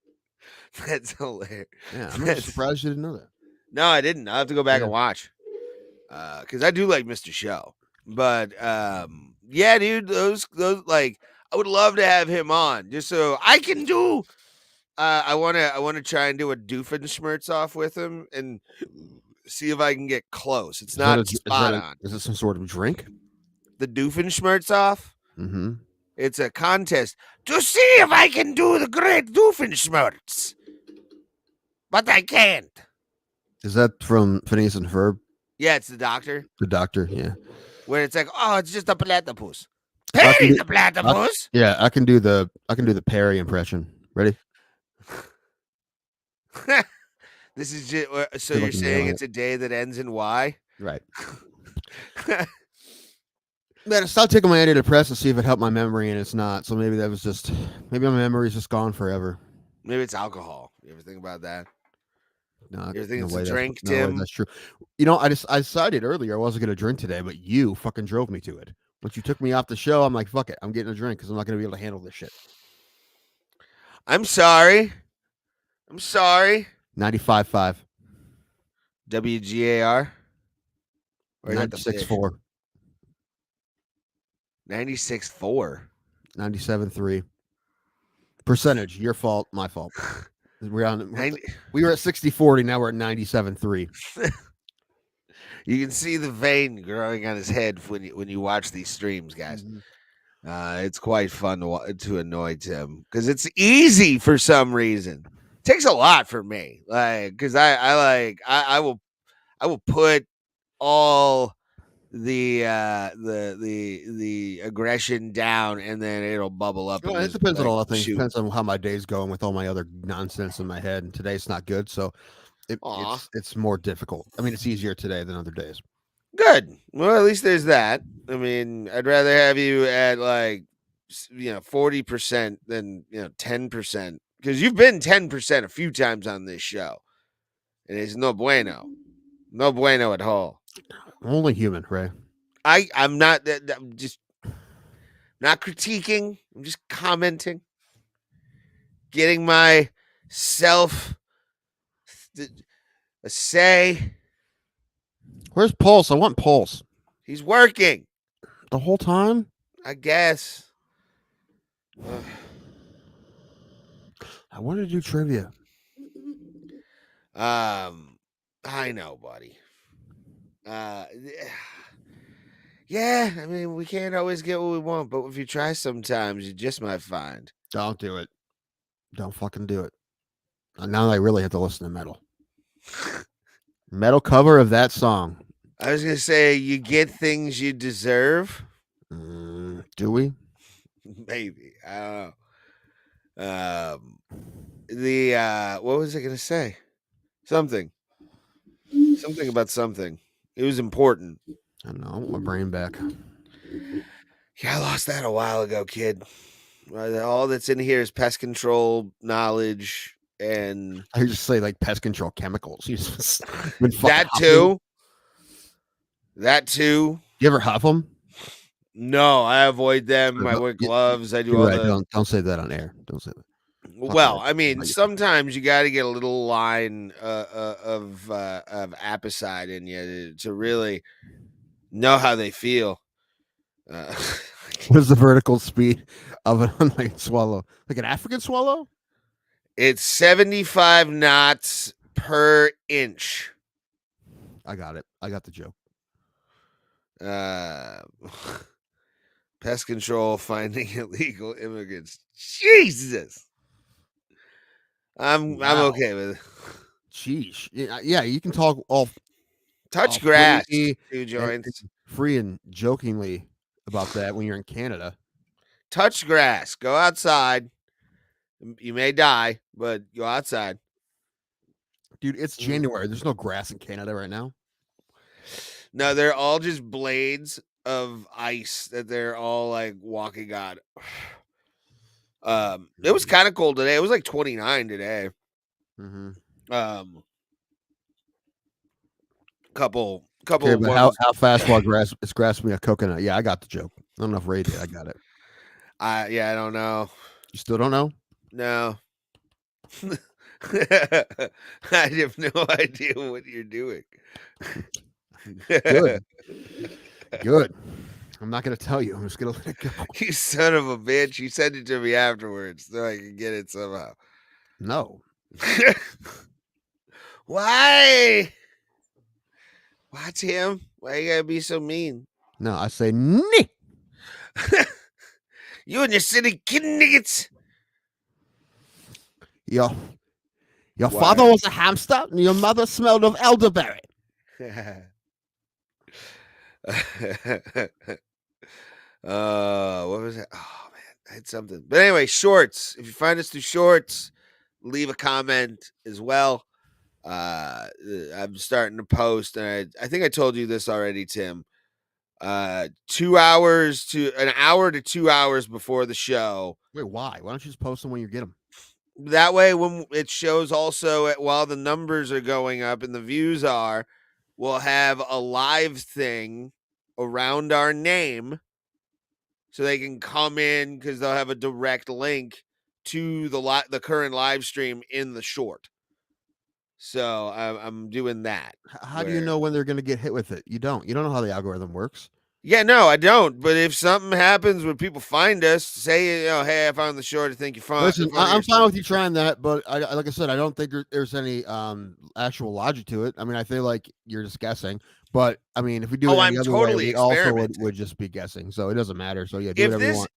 That's hilarious. Yeah, I'm really surprised you didn't know that. No, I didn't. I'll have to go back and watch. Because I do like Mr. Show. But yeah, dude, those like I would love to have him on just so I can do. I wanna try and do a Doofenshmirtz off with him and see if I can get close. It's not spot on. Is it some sort of drink? The Doofenshmirtz off? Mm-hmm. It's a contest to see if I can do the great Doofenshmirtz. But I can't. Is that from Phineas and Ferb? Yeah, it's the doctor. The doctor, yeah. Where it's like, oh, it's just a platypus. Perry the platypus. I can do the Perry impression. Ready? This is just so you're saying it's a day that ends in Y? Right. Man, I started taking my antidepressant to see if it helped my memory, and it's not. So maybe maybe my memory's just gone forever. Maybe it's alcohol. You ever think about that? No, you ever think it's a drink, Tim? No, that's true. You know, I decided earlier I wasn't going to drink today, but you fucking drove me to it. Once you took me off the show, I'm like, fuck it. I'm getting a drink because I'm not going to be able to handle this shit. I'm sorry. 95.5. WGAR. Or is that the 96.4. 96.4. 97.3. Percentage. Your fault. My fault. We were at 60-40. Now we're at 97.3. You can see the vein growing on his head when you watch these streams, guys. It's quite fun to annoy Tim because it's easy for some reason. It takes a lot for me, because I will put all the aggression down, and then it'll bubble up. Well, it depends on a lot of things. It depends on how my day's going with all my other nonsense in my head. And today's not good, so it's more difficult. I mean, it's easier today than other days. Good. Well, at least there's that. I mean, I'd rather have you at 40% than 10%, because you've been 10% a few times on this show, and it's no bueno at all. I'm only human, Ray. I'm not. I'm just not critiquing. I'm just commenting, getting myself a say. Where's Pulse? I want Pulse. He's working the whole time, I guess. I wanted to do trivia. I know, buddy. Yeah, I mean, we can't always get what we want, but if you try sometimes, you just might find. Don't do it. Don't fucking do it. Now I really have to listen to metal. Metal cover of that song. I was gonna say, you get things you deserve. Do we? Maybe. I don't know. What was I gonna say? Something about something. It was important. I don't know. I want my brain back. Yeah, I lost that a while ago, kid. All that's in here is pest control knowledge, and I just say like pest control chemicals. That too. You ever huff them? No, I avoid them. I wear gloves. I do all the. Don't say that on air. Don't say that. Well, I mean, sometimes you got to get a little line of apicide in you to really know how they feel. What is the vertical speed of an unlike swallow? Like an African swallow? It's 75 knots per inch. I got it. I got the joke. Pest control finding illegal immigrants. Jesus. I'm okay with it. Sheesh. Yeah, you can talk all touch grass. 2 joints. Free and jokingly about that when you're in Canada. Touch grass. Go outside. You may die, but go outside. Dude, it's January. There's no grass in Canada right now. No, they're all just blades of ice that they're all like walking on. It was kind of cold today. It was like 29 today. Couple. Okay, but how fast while grass is grasping a coconut? Yeah, I got the joke. I don't know if Ray did. I got it. I don't know. You still don't know? No. I have no idea what you're doing. Good. I'm not going to tell you. I'm just going to let it go. You son of a bitch. You sent it to me afterwards so I can get it somehow. No. Why? Why, Tim? Why you gotta be so mean? No, I say nee. You and your city kid niggas. Your father was a hamster and your mother smelled of elderberry. What was that? Oh man, I had something. But anyway, shorts. If you find us through shorts, leave a comment as well. I'm starting to post, and I think I told you this already, Tim. 2 hours to an hour to 2 hours before the show. Wait, why? Why don't you just post them when you get them? That way, when it shows also while the numbers are going up and the views are, we'll have a live thing around our name so they can come in because they'll have a direct link to the current live stream in the short. So I'm doing that. How do you know when they're going to get hit with it? You don't know how the algorithm works. Yeah, no, I don't. But if something happens when people find us, say, hey, I found the short. I think you're fine. Listen, I'm fine with you trying that, but like I said, I don't think there's any actual logic to it. I mean, I feel like you're just guessing. But I mean, if we do it any other way, we also would just be guessing. So it doesn't matter. So yeah, do whatever you want.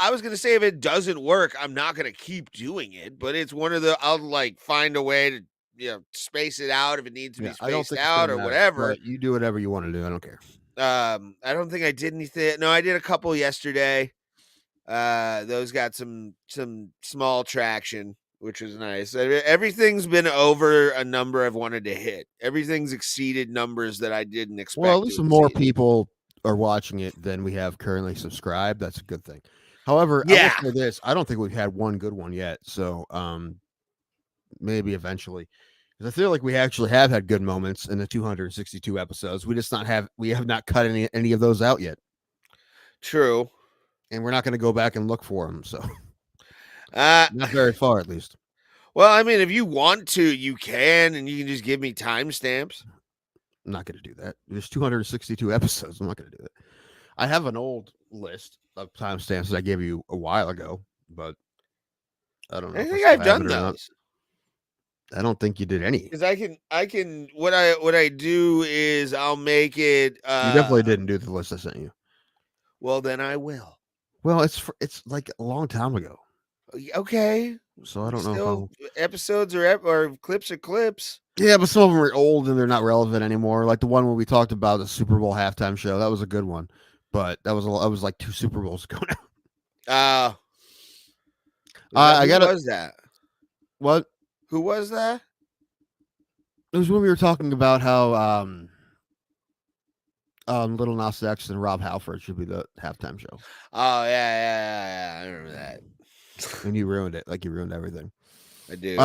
I was gonna say if it doesn't work, I'm not gonna keep doing it. But it's one of the I'll like find a way to space it out if it needs to be spaced out or whatever. But you do whatever you want to do. I don't care. I don't think I did anything. No, I did a couple yesterday. Those got some small traction, which was nice. Everything's been over a number I've wanted to hit. Everything's exceeded numbers that I didn't expect. Well, at least more people are watching it than we have currently subscribed. That's a good thing. However, I will say this: I don't think we've had one good one yet. So, maybe eventually. Because I feel like we actually have had good moments in the 262 episodes. We have not cut any of those out yet. True. And we're not going to go back and look for them. So not very far, at least. Well, I mean, if you want to, you can, and you can just give me timestamps. I'm not going to do that. There's 262 episodes. I'm not going to do that. I have an old list of timestamps that I gave you a while ago, but I don't know. I think I've done those. I don't think you did any. Because I can. What I do is I'll make it. You definitely didn't do the list I sent you. Well, then I will. Well, it's like a long time ago. Okay. So I don't know. Episodes or clips are clips. Yeah, but some of them are old and they're not relevant anymore. Like the one where we talked about the Super Bowl halftime show. That was a good one, but that was like 2 Super Bowls ago now. I got. Who was that? What? Who was that? It was when we were talking about how Little Nas X and Rob Halford should be the halftime show. Oh yeah. I remember that. And you ruined it. Like you ruined everything. I do.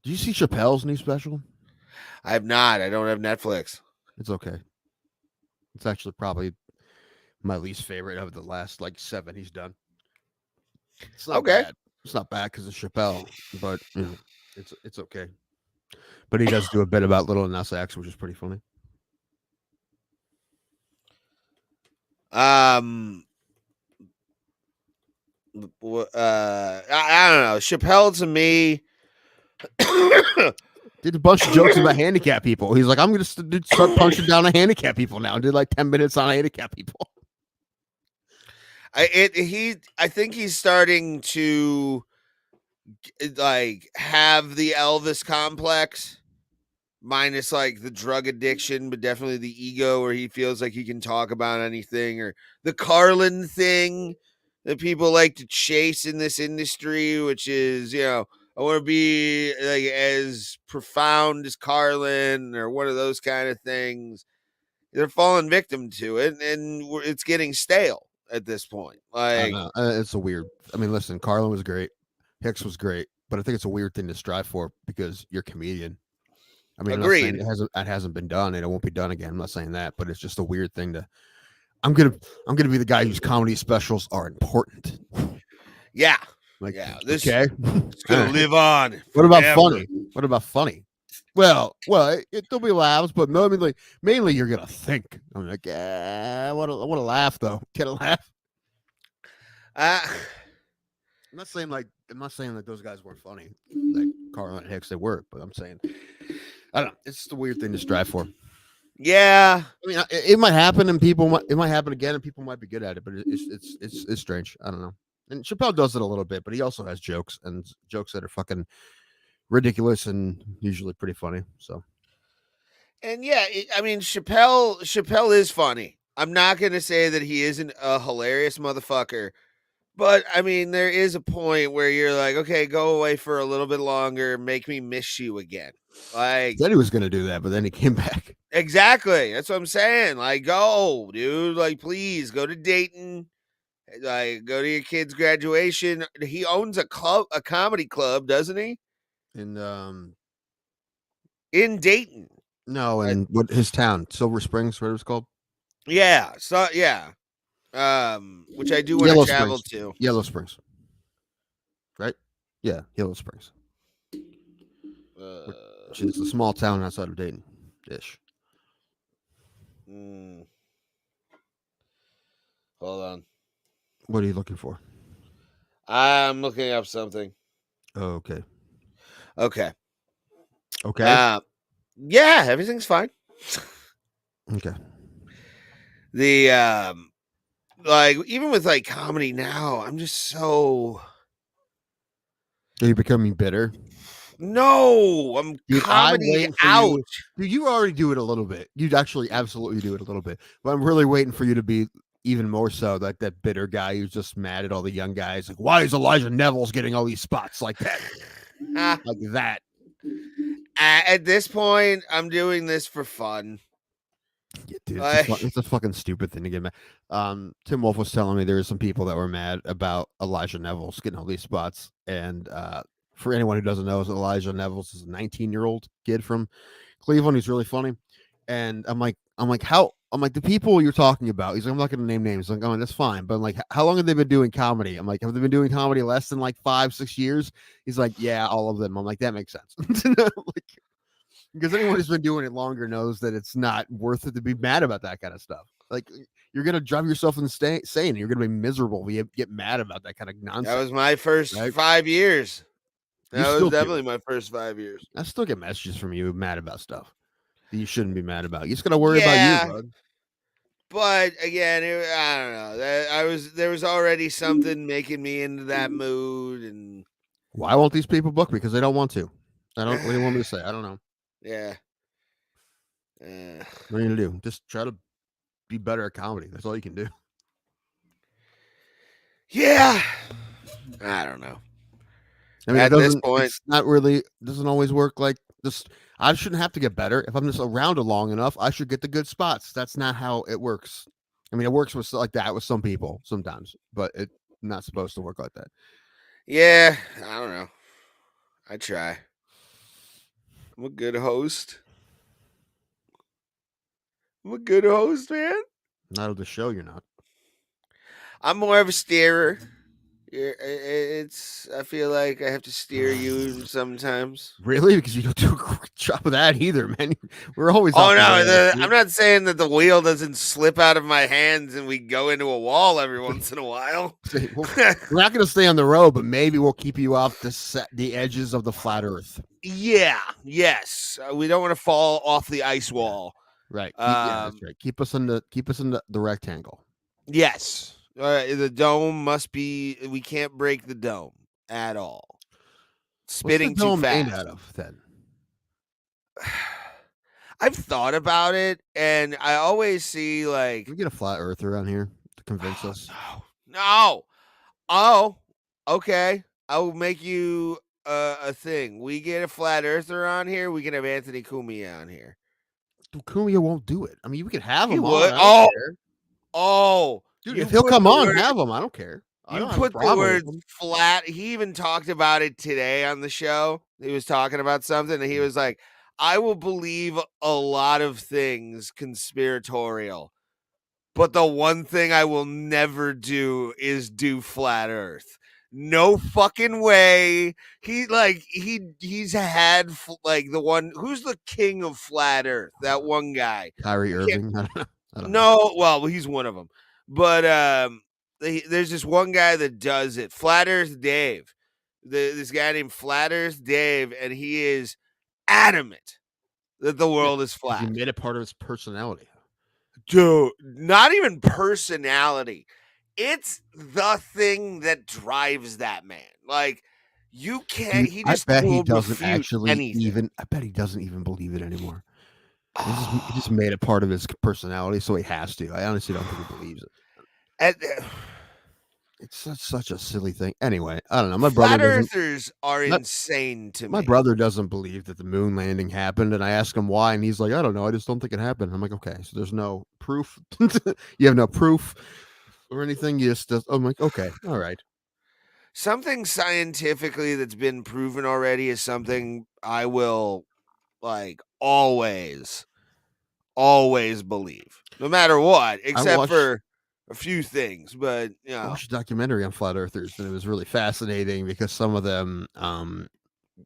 Did you see Chappelle's new special? I have not. I don't have Netflix. It's okay. It's actually probably my least favorite of the last 7 he's done. It's not okay. Bad. It's not bad because it's Chappelle, but it's okay. But he does do a bit about Little Nas X, which is pretty funny. I don't know. Chappelle to me did a bunch of jokes about handicapped people. He's like, I'm going to start punching down on handicapped people now. Did 10 minutes on handicapped people. I think he's starting to have the Elvis complex minus the drug addiction, but definitely the ego where he feels like he can talk about anything, or the Carlin thing that people like to chase in this industry, which is, I want to be as profound as Carlin or one of those kind of things. They're falling victim to it, and it's getting stale at this point. It's a weird. I mean, listen, Carlin was great, Hicks was great, but I think it's a weird thing to strive for because you're a comedian. I mean, agreed. It hasn't been done, and it won't be done again. I'm not saying that, but it's just a weird thing to. I'm gonna be the guy whose comedy specials are important. Yeah, this it's gonna live on. What about funny? What about funny? Well, there'll be laughs, but mainly you're gonna think. I'm like, I want to laugh though. Get a laugh. I'm not saying that those guys weren't funny, like Carlin and Hicks. They were, but I'm saying, I don't know. It's just a weird thing to strive for. Yeah, I mean, it might happen, and it might happen again, and people might be good at it, but it's strange. I don't know. And Chappelle does it a little bit, but he also has jokes that are fucking ridiculous and usually pretty funny. So, and yeah, I mean, Chappelle is funny. I'm not gonna say that he isn't a hilarious motherfucker, but I mean, there is a point where you're like, okay, go away for a little bit longer, make me miss you again. He said he was gonna do that, but then he came back. Exactly, that's what I'm saying. Go, dude. Please go to Dayton. Go to your kid's graduation. He owns a comedy club, doesn't he? In Dayton. No, in his town, Silver Springs, what it was called. Yeah. So yeah. which I do want Yellow to travel Springs. to. Yellow Springs. Right? Yeah, Yellow Springs. Which is a small town outside of Dayton. Ish. Hold on. What are you looking for? I'm looking up something. Oh, okay. Okay. Okay. Yeah, everything's fine. Okay. The like even with like comedy now, I'm just so Are you becoming bitter? no. I'm Dude, comedy waiting for out. you. Dude, you already do it a little bit. You'd actually absolutely do it a little bit. But I'm really waiting for you to be even more so like that bitter guy who's just mad at all the young guys. Like, why is Elijah Neville's getting all these spots like that? Like that. At this point, I'm doing this for fun. Yeah, dude, it's a fucking stupid thing to get mad. Tim Wolf was telling me there were some people that were mad about Elijah Neville's getting all these spots. And for anyone who doesn't know, Elijah Neville's is a 19-year-old kid from Cleveland. He's really funny. And I'm like, the people you're talking about. He's like, I'm not going to name names. I'm like, oh, that's fine. But I'm like, how long have they been doing comedy? I'm like, have they been doing comedy less than like 5-6 years? He's like, yeah, all of them. I'm like, that makes sense. Like, because anyone who's been doing it longer knows that it's not worth it to be mad about that kind of stuff. Like, you're going to drive yourself insane. You're going to be miserable if you get mad about that kind of nonsense. That was my first 5 years. That was definitely my first 5 years. I still get messages from you mad about stuff that you shouldn't be mad about. You just got to worry about you, bud. But again, I don't know. There was already something making me into that mood. And why won't these people book me? Because they don't want to. What do you want me to say? I don't know. Yeah. What are you gonna do? Just try to be better at comedy. That's all you can do. Yeah. I don't know. I mean, at this point, it's not really doesn't always work like this. I shouldn't have to get better. If I'm just around it long enough, I should get the good spots. That's not how it works. I mean, it works with like that with some people sometimes, but it's not supposed to work like that. Yeah, I don't know. I try. I'm a good host. I'm a good host, man. Not of the show, you're not. I'm more of a steerer. I feel like I have to steer you sometimes. Really? Because you don't do a great job of that either, man. We're always. Oh no, I'm not saying that the wheel doesn't slip out of my hands and we go into a wall every once in a while. We're not going to stay on the road, but maybe we'll keep you off the edges of the flat Earth. Yeah. Yes. We don't want to fall off the ice wall. Right. Yeah, that's right. Keep us in the rectangle. Yes. The dome must be. We can't break the dome at all. Spinning What's the dome too fast. made out of then? I've thought about it, and I always see like. Can we get a flat earther around here to convince us? No. Oh, okay. I will make you a thing. We get a flat earther on here. We can have Anthony Cumia on here. Cumia won't do it. I mean, we could have him on. Oh. Dude, if he'll come on, have him. I don't care. You put the word flat. He even talked about it today on the show. He was talking about something, and he was like, I will believe a lot of things conspiratorial, but the one thing I will never do is do flat earth. No fucking way. He's had like the one who's the king of flat earth, that one guy. Kyrie Irving. I don't know. No, well, he's one of them. But there's this one guy that does it. Flat Earth Dave. This guy named Flat Earth Dave, and he is adamant that the world is flat. He made it part of his personality. Dude, not even personality. It's the thing that drives that man. Like, you can't. He just I bet he doesn't actually anything. I bet he doesn't even believe it anymore. He just made it part of his personality, so he has to. I honestly don't think he believes it. It's such a silly thing. Anyway, I don't know. My Flat brother earthers are insane to me. My brother doesn't believe that the moon landing happened, and I ask him why, and he's like, I don't know. I just don't think it happened. I'm like, okay, so there's no proof. You have no proof or anything. You just I'm like, okay, all right. Something scientifically that's been proven already is something I will always believe, no matter what, except for a few things, but you I know, watched a documentary on flat earthers, and it was really fascinating because some of them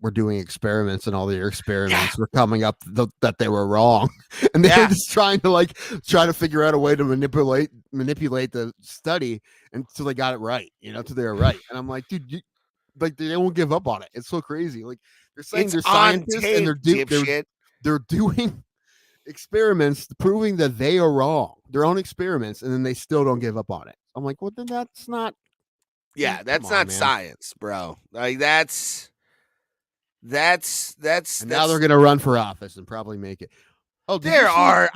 were doing experiments, and all their experiments were coming up that they were wrong, and they were just trying to figure out a way to manipulate the study until they got it right, until they were right. And I'm like, dude, they won't give up on it. It's so crazy. Like they're saying they're scientists and they're doing experiments proving that they are wrong, their own experiments, and then they still don't give up on it. I'm like, well, then that's not. Yeah, that's not science, bro. Like that's. And now they're gonna run for office and probably make it. Oh, you were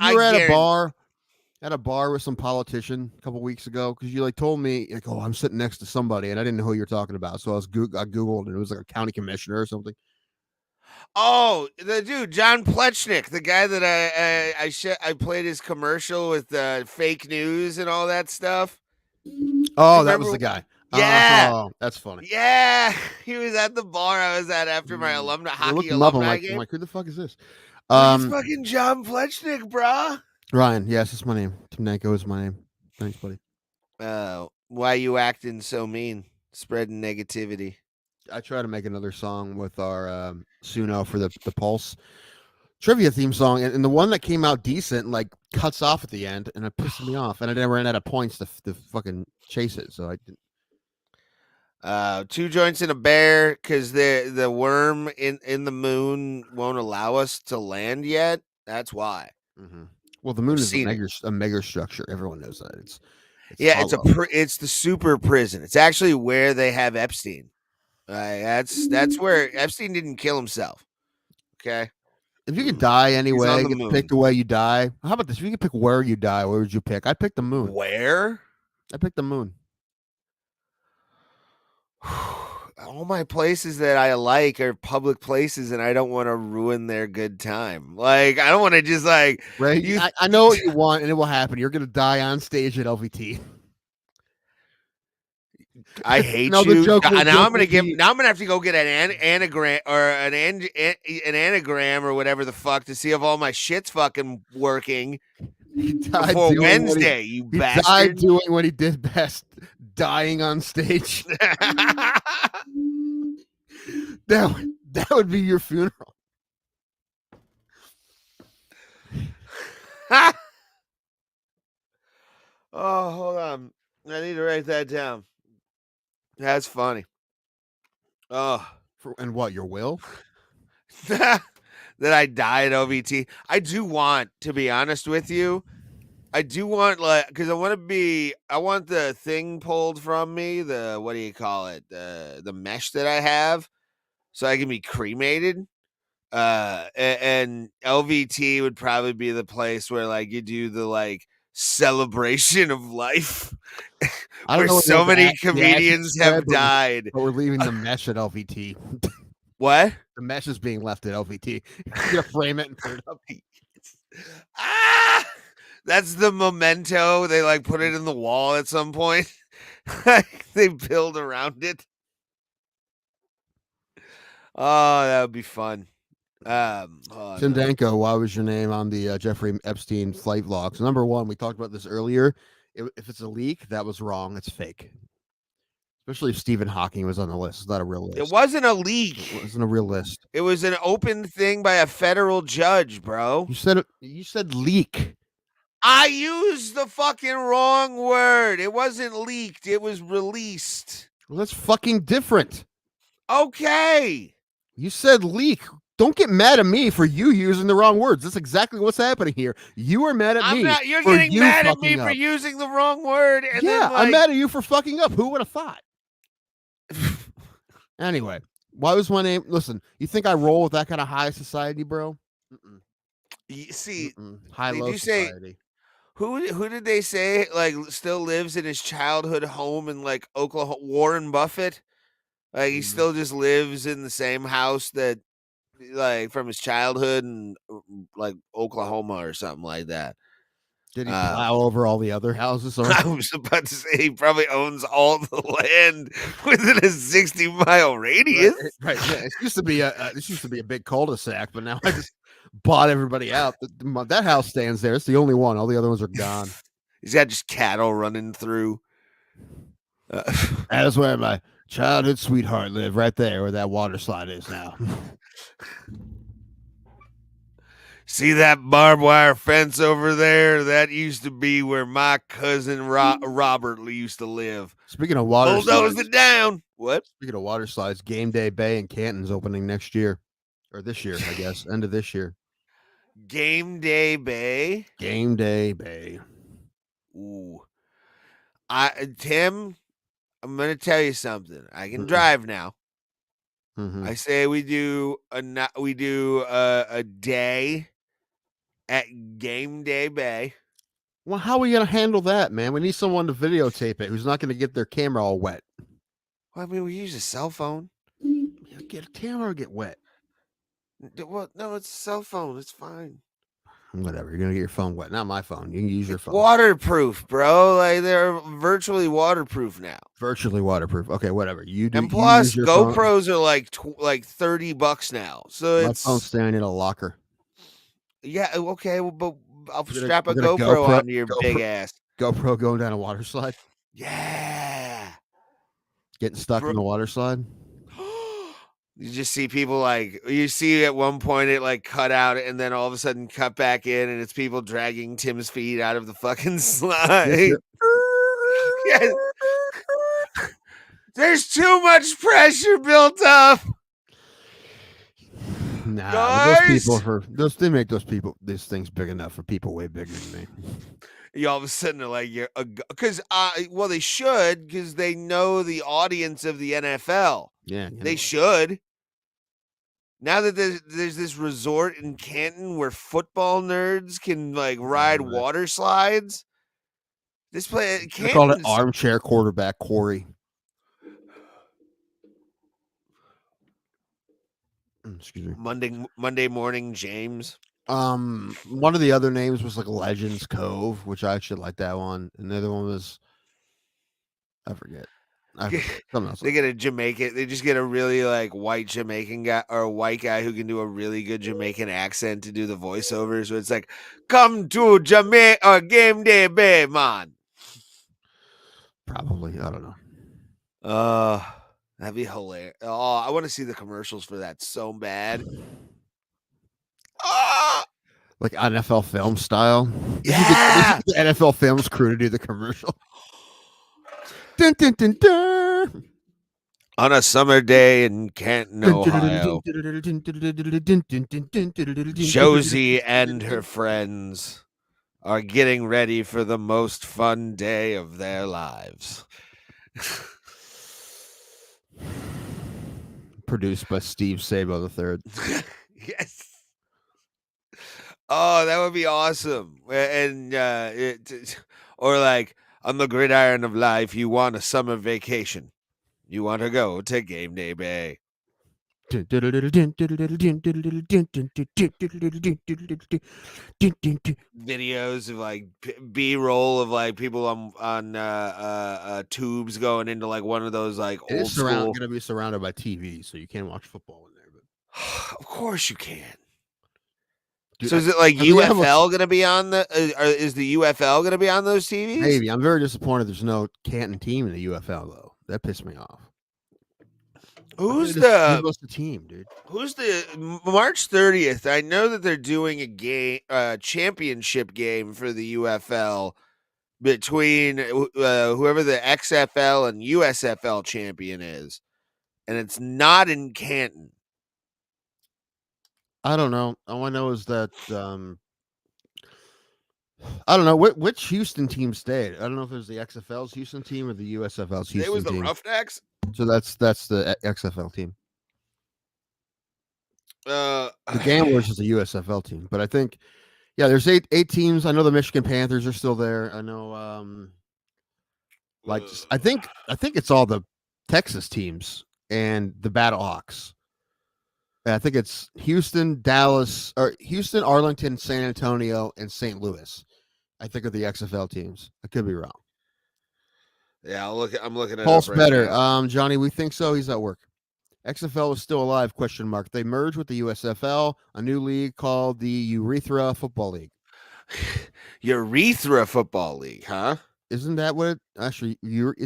at a bar with some politician a couple weeks ago because you told me oh, I'm sitting next to somebody and I didn't know who you're talking about, so I googled and it was like a county commissioner or something. Oh, the dude John Plechnik, the guy that I played his commercial with fake news and all that stuff. Oh, that was the guy. Yeah, that's funny. Yeah, he was at the bar I was at after my hockey alumni game. I'm like, who the fuck is this? It's fucking John Plechnik, brah. Ryan, yes, it's my name. Timnenko is my name. Thanks, buddy. Why you acting so mean? Spreading negativity. I try to make another song with our Suno for the Pulse trivia theme song, and the one that came out decent cuts off at the end, and it pissed me off, and I never ran out of points to fucking chase it, so I didn't. 2 joints in a bear because the worm in the moon won't allow us to land yet. That's why. Mm-hmm. Well, the moon is a mega structure. Everyone knows that. It's it's the super prison. It's actually where they have Epstein. That's where Epstein didn't kill himself. Okay. If you could die anyway, you get pick the way you die. How about this? If you could pick where you die, where would you pick? I picked the moon. Where? I picked the moon. All my places that I like are public places, and I don't want to ruin their good time. I don't want to just right. I know what you want, and it will happen. You're gonna die on stage at LVT. I hate you. Now I'm gonna have to go get an anagram or an anagram or whatever the fuck to see if all my shit's fucking working before Wednesday. You bastard! He died doing what he did best, dying on stage. that would be your funeral. Oh, hold on. I need to write that down. That's funny. Oh. And what, your will? That I die at OVT. I do want, to be honest with you, because I want the thing pulled from me, what do you call it? The mesh that I have, so I can be cremated. And LVT would probably be the place where you do the celebration of life. Where so many comedians have died. But we're leaving the mesh at LVT. What? The mesh is being left at LVT. You're gonna frame it and put it up. That's the memento. They put it in the wall at some point. They build around it. Oh, that would be fun. Timnenko, why was your name on the Jeffrey Epstein flight vlogs? Number one, we talked about this earlier. If it's a leak, that was wrong. It's fake. Especially if Stephen Hawking was on the list. It's not a real list. It wasn't a leak. It wasn't a real list. It was an open thing by a federal judge, bro. You said leak. I used the fucking wrong word. It wasn't leaked. It was released. Well, that's fucking different. Okay. You said leak. Don't get mad at me for you using the wrong words. That's exactly what's happening here. You are mad at me. You're getting mad at me for using the wrong word. And then, I'm mad at you for fucking up. Who would have thought? Anyway, why was my name? Listen, you think I roll with that kind of high society, bro? You see, high-low society. Who did they say still lives in his childhood home in Oklahoma? Warren Buffett. He still just lives in the same house that from his childhood in Oklahoma or something like that. Did he plow over all the other houses? I was about to say he probably owns all the land within a 60-mile radius. Right. Yeah. This used to be a big cul-de-sac, but now I just bought everybody out. That house stands there. It's the only one. All the other ones are gone. He's got just cattle running through. That is where my childhood sweetheart lived, right there where that water slide is now. See that barbed wire fence over there? That used to be where my cousin Robert used to live. Speaking of water Bulldoze slides, it down. What? speaking of water slides, Game Day Bay in Canton's opening next year. Or this year, I guess. End of this year. Game Day Bay. Game Day Bay. Ooh. Tim, I'm gonna tell you something. I can drive now. Mm-hmm. I say we do a day at Game Day Bay. Well, how are we going to handle that, man? We need someone to videotape it who's not going to get their camera all wet. Well, I mean, we use a cell phone. Yeah, get a camera or get wet. Well, no, it's a cell phone. It's fine. Whatever. You're going to get your phone wet. Not my phone. You can use your phone. Waterproof, bro. Like they're virtually waterproof now. Virtually waterproof. Okay, whatever. You do. And plus, you use your GoPros are like $30 now. So my it's phone's staying in a locker. yeah. Okay, well, but I'll We're strap a gonna GoPro onto your big ass. GoPro going down a water slide. Yeah. Getting stuck in the water slide. You just see people like you see at one point it like cut out and then all of a sudden cut back in and it's people dragging Tim's feet out of the fucking slide. Yes. There's too much pressure built up. Nah, Guys! they make these things big enough for people way bigger than me. You all of a sudden are like you're because well they should because they know the audience of the NFL. Yeah, They should. Now that there's this resort in Canton where football nerds can like ride water slides. This place they call it armchair quarterback Corey. Excuse me. Monday morning James. One of the other names was like Legends Cove, which I actually like that one. And the other one was I forget. Something else. They get a Jamaican. They just get a really like white Jamaican guy or a white guy who can do a really good Jamaican accent to do the voiceovers. So it's like, "Come to Jamaica Game Day Bay, man." Probably, I don't know. That'd be hilarious. Oh, I want to see the commercials for that so bad. Like NFL film style. Yeah. The NFL Films crew to do the commercial. Dun, dun, dun, dun. On a summer day in Canton, Ohio, Josie and her friends are getting ready for the most fun day of their lives. Produced by Steve Sabo III. Yes. Oh, that would be awesome. And or like on the gridiron of life, you want a summer vacation. You want to go to Game Day Bay. Videos of like B-roll of like people on tubes going into like one of those like old school. It's going to be surrounded by TV, so you can't watch football in there. But of course you can. Dude, so is it like UFL going to be on the? Is the UFL going to be on those TVs? Maybe. I'm very disappointed. There's no Canton team in the UFL though. That pissed me off. Who's the team, dude? Who's the March 30th? I know that they're doing a game, championship game for the UFL between whoever the XFL and USFL champion is, and it's not in Canton. I don't know. All I know is that I don't know which Houston team stayed. I don't know if it was the XFL's Houston team or the USFL's Houston team. It was the Roughnecks. So that's the XFL team. The Gamblers is a USFL team, but I think, yeah, there's eight teams. I know the Michigan Panthers are still there. I know, I think it's all the Texas teams and the Battlehawks. And I think it's Houston, Dallas, or Houston, Arlington, San Antonio, and St. Louis. I think are the XFL teams. I could be wrong. Yeah, I'm looking at Pulse it right better. now. Johnny, we think so. He's at work. XFL is still alive, ? They merged with the USFL, a new league called the Urethra Football League. Urethra Football League, huh? Isn't that what it actually?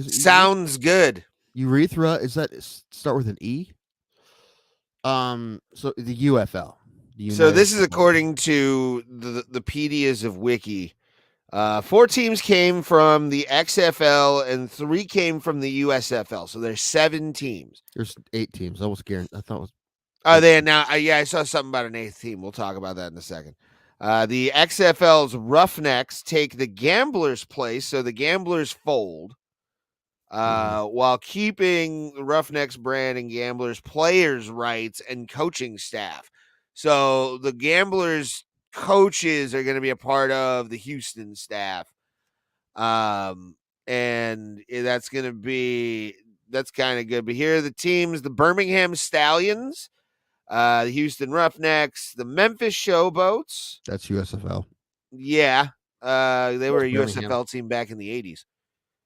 Sounds good. Urethra, is that start with an E? So the UFL. So this is according to the pedias of Wiki. 4 teams came from the XFL and 3 came from the USFL. So there's 7 teams. There's 8 teams. I was guaranteed. I thought it was. Oh, they now. Yeah, I saw something about an 8th team. We'll talk about that in a second. The XFL's Roughnecks take the Gamblers' place, so the Gamblers fold, while keeping the Roughnecks brand and Gamblers players' rights and coaching staff. So the Gamblers coaches are going to be a part of the Houston staff, and that's going to be kind of good. But here are the teams: the Birmingham Stallions, the Houston Roughnecks, the Memphis Showboats. That's USFL. Yeah, they were a Birmingham. USFL team back in the 80s.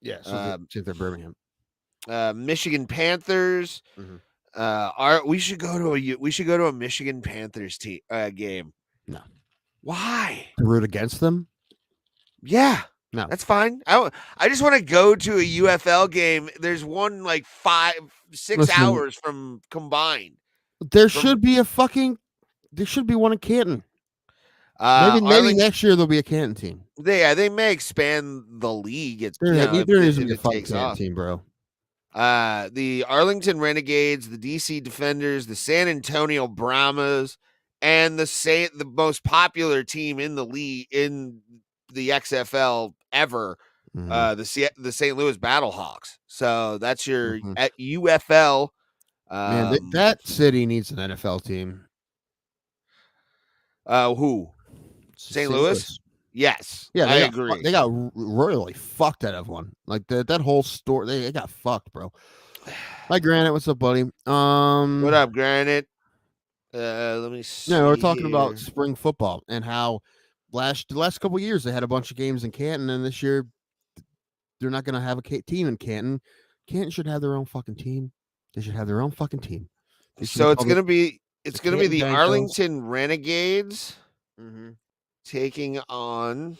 Yeah, so they're Birmingham. Michigan Panthers. We should go to a Michigan Panthers game. No. Why? To root against them? Yeah. No. That's fine. I just want to go to a UFL game. There's one like 5-6 hours from combined. There should be one in Canton. Maybe next year there'll be a Canton team. They may expand the league. There needs to be a fucking Canton team, bro. The Arlington Renegades, the DC Defenders, the San Antonio Brahmas, and the most popular team in the league in the XFL ever, the St. Louis Battlehawks. So that's your at UFL. Man, that city needs an NFL team. Who? St. Louis? Yes. Yeah, I agree. They got royally fucked out of one. Like that whole store, they got fucked, bro. Hi, Granite. What's up, buddy? What up, Granite? Let me see. No, we're talking about spring football and how the last couple of years they had a bunch of games in Canton, and this year they're not going to have a team in Canton. Canton should have their own fucking team. They should have their own fucking team. So it's going to be the Arlington Renegades taking on.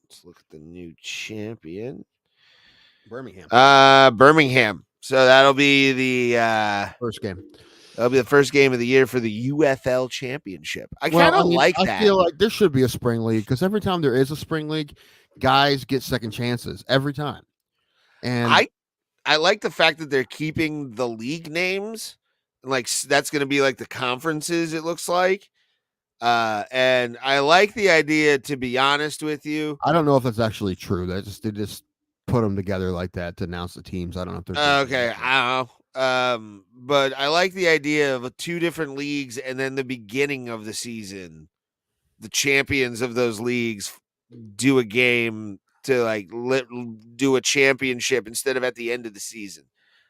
Let's look at the new champion, Birmingham. Birmingham. So that'll be the first game. That'll be the first game of the year for the UFL championship. I feel like there should be a spring league because every time there is a spring league, guys get second chances every time. And I like the fact that they're keeping the league names. Like that's going to be like the conferences. It looks like. And I like the idea, to be honest with you. I don't know if that's actually true. They just put them together like that to announce the teams. I don't know if they're okay. I don't know. But I like the idea of 2 different leagues, and then the beginning of the season, the champions of those leagues do a game to like do a championship instead of at the end of the season.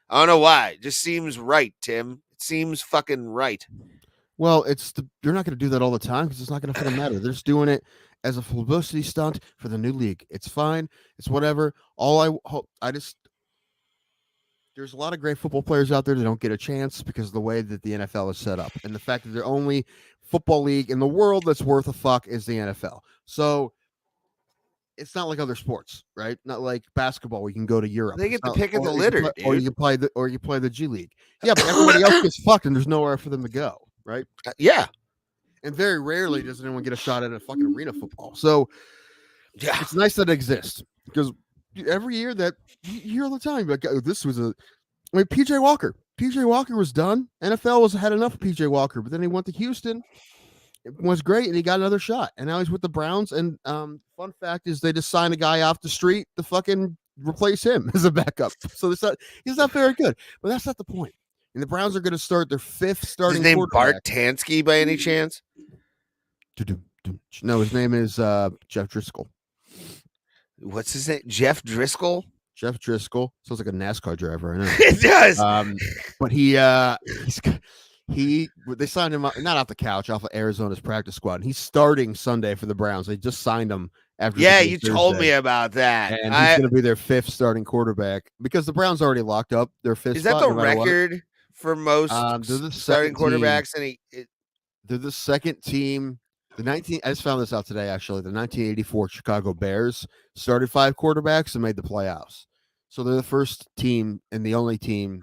I don't know why. It just seems right, Tim. It seems fucking right. Well, they're not going to do that all the time because it's not going to fucking matter. They're just doing it as a publicity stunt for the new league. It's fine. It's whatever. There's a lot of great football players out there that don't get a chance because of the way that the NFL is set up. And the fact that the only football league in the world that's worth a fuck is the NFL. So it's not like other sports, right? Not like basketball. We can go to Europe. They get the pick of the litter, or you play the G League. Yeah, but everybody else gets fucked and there's nowhere for them to go, right? Yeah. And very rarely does anyone get a shot at a fucking arena football. So yeah, it's nice that it exists because every year that you hear all the time, like PJ Walker. PJ Walker was done. NFL had enough of PJ Walker, but then he went to Houston. It was great, and he got another shot. And now he's with the Browns. And fun fact is they just signed a guy off the street to fucking replace him as a backup. So he's not very good. But that's not the point. And the Browns are going to start their 5th starting quarterback. His name Bart Tansky by any chance? No, his name is Jeff Driscoll. What's his name? Jeff Driscoll? Jeff Driscoll. Sounds like a NASCAR driver. I know. It does. But they signed him up, not off the couch, off of Arizona's practice squad. And he's starting Sunday for the Browns. They just signed him after. Yeah, you told me about that. And he's going to be their 5th starting quarterback because the Browns already locked up their 5th. Is that the record for most they're the starting quarterbacks? They're the second team I just found this out today. Actually, the 1984 Chicago Bears started 5 quarterbacks and made the playoffs. So they're the first team and the only team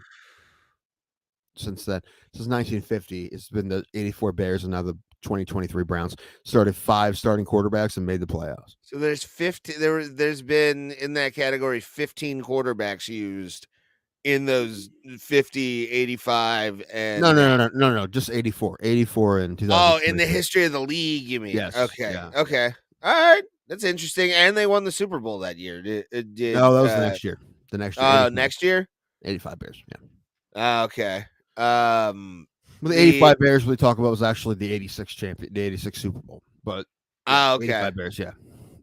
since 1950. It's been the 84 Bears and now the 2023 Browns started 5 starting quarterbacks and made the playoffs. So there's 50. There's been in that category 15 quarterbacks used in those 50, 85, and no, just 84 and 2000. Oh, in the history of the league, you mean? Yes. Okay. Yeah. Okay. All right. That's interesting. And they won the Super Bowl that year. No, that was the next year. The next year. Oh, next year? 85 Bears. Yeah. Okay. Well, the 85 Bears we talk about was actually the 86 champion, the 86 Super Bowl. But okay. 85 Bears, yeah.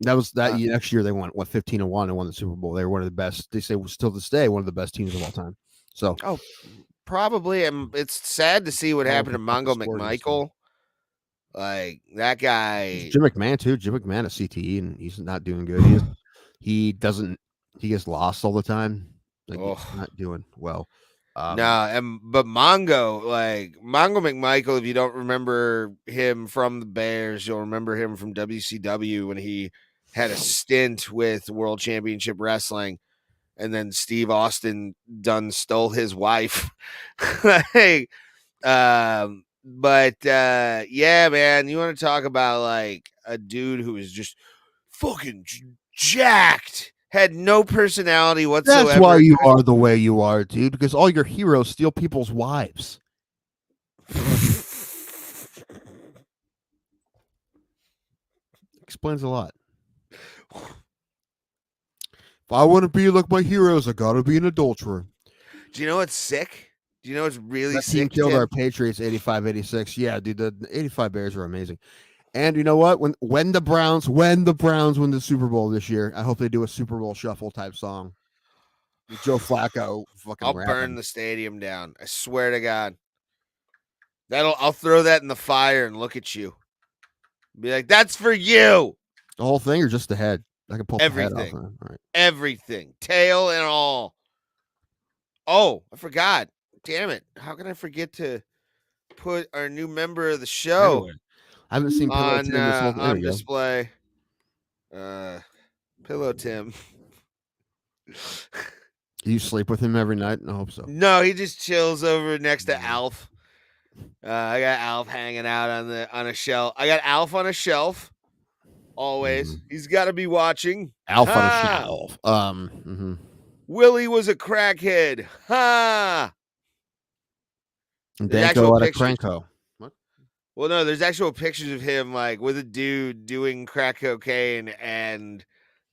That was that next year they won 15-1 and won the Super Bowl. They were one of the best. They say still to this day one of the best teams of all time. So probably. It's sad to see what happened to Mongo McMichael. Like that guy, Jim McMahon too. Jim McMahon at CTE, and he's not doing good. He gets lost all the time. Like he's not doing well. But Mongo McMichael, if you don't remember him from the Bears, you'll remember him from WCW when he had a stint with World Championship Wrestling, and then Steve Austin stole his wife. Yeah, man, you want to talk about like a dude who is just fucking jacked. Had no personality whatsoever. That's why you are the way you are, dude, because all your heroes steal people's wives. Explains a lot. If I want to be like my heroes, I gotta be an adulterer. Do you know what's sick? Do you know what's really that sick? Team killed our Patriots 85-86. Yeah, dude, the 85 Bears are amazing. And you know what? When the Browns win the Super Bowl this year, I hope they do a Super Bowl shuffle type song. With Joe Flacco fucking I'll rapping. burn the stadium down. I swear to God. I'll throw that in the fire and look at you. Be like, that's for you. The whole thing or just the head? I can pull everything. The head off. All right. Everything. Tail and all. Oh, I forgot. Damn it. How can I forget to put our new member of the show anyway, I haven't seen Pillow Tim this whole on display. Pillow Tim. Do you sleep with him every night? I hope so. No, he just chills over next to Alf. I got Alf hanging out on a shelf. I got Alf on a shelf. Always. He's got to be watching. Alf on a shelf. Willie was a crackhead. Ha! And Danko at a Cranko. What? Well, no, there's actual pictures of him like with a dude doing crack cocaine and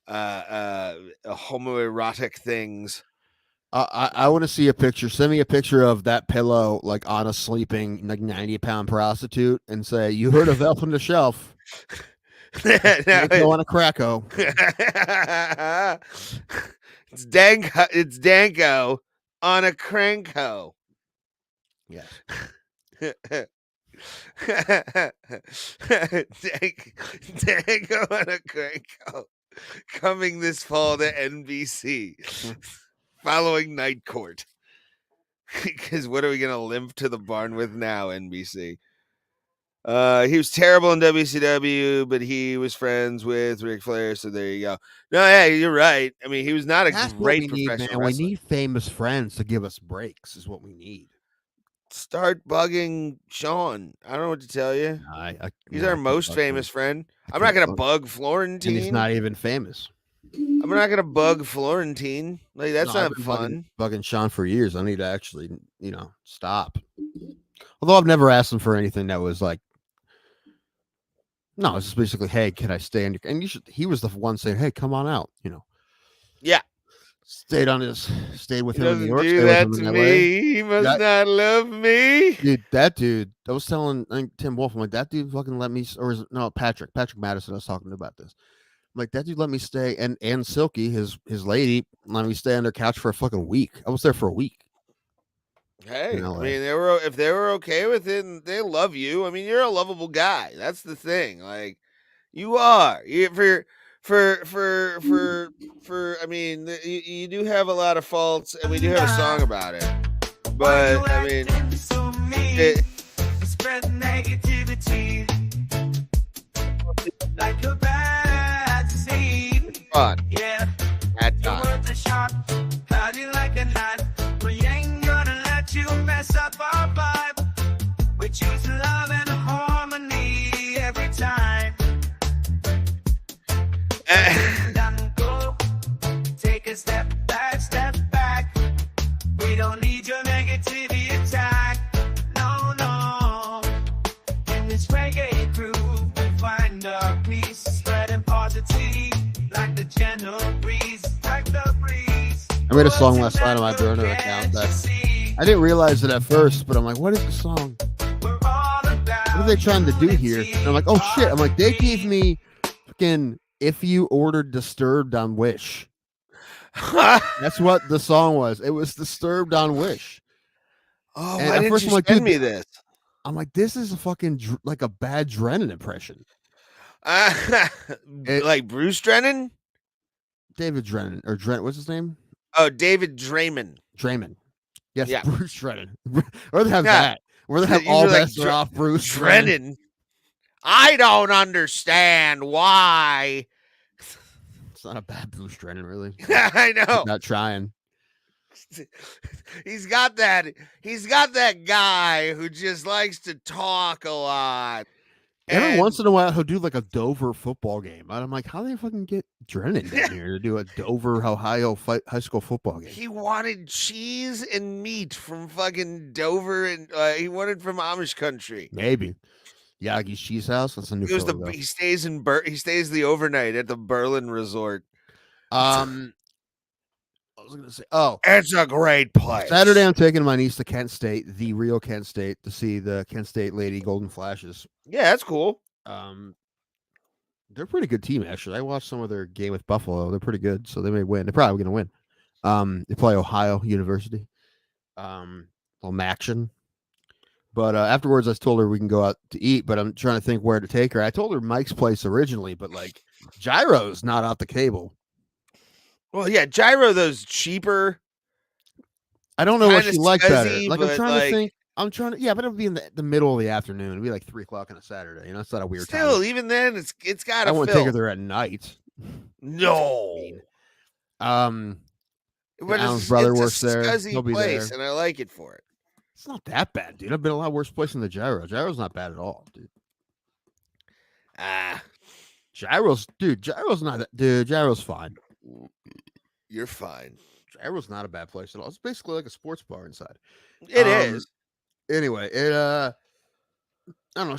homoerotic things. I want to see a picture. Send me a picture of that pillow, like on a sleeping, like 90-pound prostitute, and say, "You heard of Elf on the Shelf?" Danko on a Craco. It's Danko on a Cranko. Yeah. Dango on a Cranko. Coming this fall to NBC. Following Night Court. Because what are we going to limp to the barn with now, NBC? He was terrible in WCW, but he was friends with Ric Flair, so there you go. No, yeah, you're right. I mean, he was not a great professional wrestler. We need famous friends to give us breaks is what we need. Start bugging Sean. I don't know what to tell you. He's our most famous friend. I'm not going to bug Florentine. And he's not even famous. I'm not going to bug Florentine. Like, that's not fun. Bugging Sean for years. I need to actually, stop. Although I've never asked him for anything that was like, no, it's just basically, hey, can I stay in your, and he was the one saying, hey, come on out, Yeah. Stayed with him in New York. Do that to me. He must not love me. Dude, that dude, I was telling Tim Wolf, I'm like, that dude fucking let me, or is it, no, Patrick Madison, I was talking about this. I'm like, that dude let me stay, and Silky, his lady, let me stay on their couch for a fucking week. I was there for a week. Hey, I mean, if they were okay with it, and they love you. I mean, you're a lovable guy. That's the thing. Like, you are. I mean, you do have a lot of faults, and we do have a song about it. But I mean, spread negativity. fun. Yeah, Had you're fun. worth a shot. How do you like a night? We ain't gonna let you mess up our vibe. We choose love and harmony every time. Down, go. Take a step back. We don't need your negativity attack. No, no. In this reggae groove, we find our peace, spreading positivity like the gentle breeze, like the breeze. I made a song last night on my burner account that I didn't realize it at first, but I'm like, what is the song? We're all about What are they trying to do here? unity. And I'm like, oh shit. I'm like, they gave me fucking If You Ordered Disturbed on Wish. That's what the song was. It was Disturbed on Wish. Oh, And why at didn't first you I'm like, send dude, me this? I'm like, this is a fucking like a bad Drennan impression. Like Bruce Drennan? David Drennan or Drennan, what's his name? Oh, David Draymond. Draymond. Yes, Yeah. Bruce Drennan. Where they have Yeah. that? Where they have You all were like, bets are off Bruce Drennan. Drennan. I don't understand why. It's not a bad Bruce Drennan, really. I know. Not trying. He's got that guy who just likes to talk a lot. Every And once in a while, he'll do like a Dover football game. And I'm like, how do they fucking get Drennan down here to do a Dover, Ohio high school football game? he wanted cheese and meat from fucking Dover, and he wanted from Amish country. Maybe. Yagi's Cheese House. That's a new He photo. he stays the overnight at the Berlin Resort. I was gonna say, oh, It's a great place. Saturday I'm taking my niece to Kent State, the real Kent State, to see the Kent State Lady Golden Flashes. Yeah, that's cool. They're a pretty good team, actually. I watched some of their game with Buffalo. They're pretty good, so they may win. They're probably gonna win. They play Ohio University. Maction. But afterwards, I told her we can go out to eat, but I'm trying to think where to take her. I told her Mike's place originally, but like Gyro's not out the cable. Well, yeah, Gyro, those cheaper. I don't know what Kinda she liked better. scuzzy, Like I'm but, trying like- to think. I'm trying to, yeah, but it'll be in the middle of the afternoon. It'll be like 3:00 on a Saturday. You know, it's not a weird Still, time. even then, it's got I to won't take her there at night. No. But Alan's brother it's works a there. scuzzy He'll be place, there. and I like it for it. It's not that bad, dude. I've been a lot worse place than the Gyro. Gyro's not bad at all, dude. Gyro's not that, dude. Gyro's fine. You're fine. Gyro's not a bad place at all. It's basically like a sports bar inside. It is. Anyway, I don't know.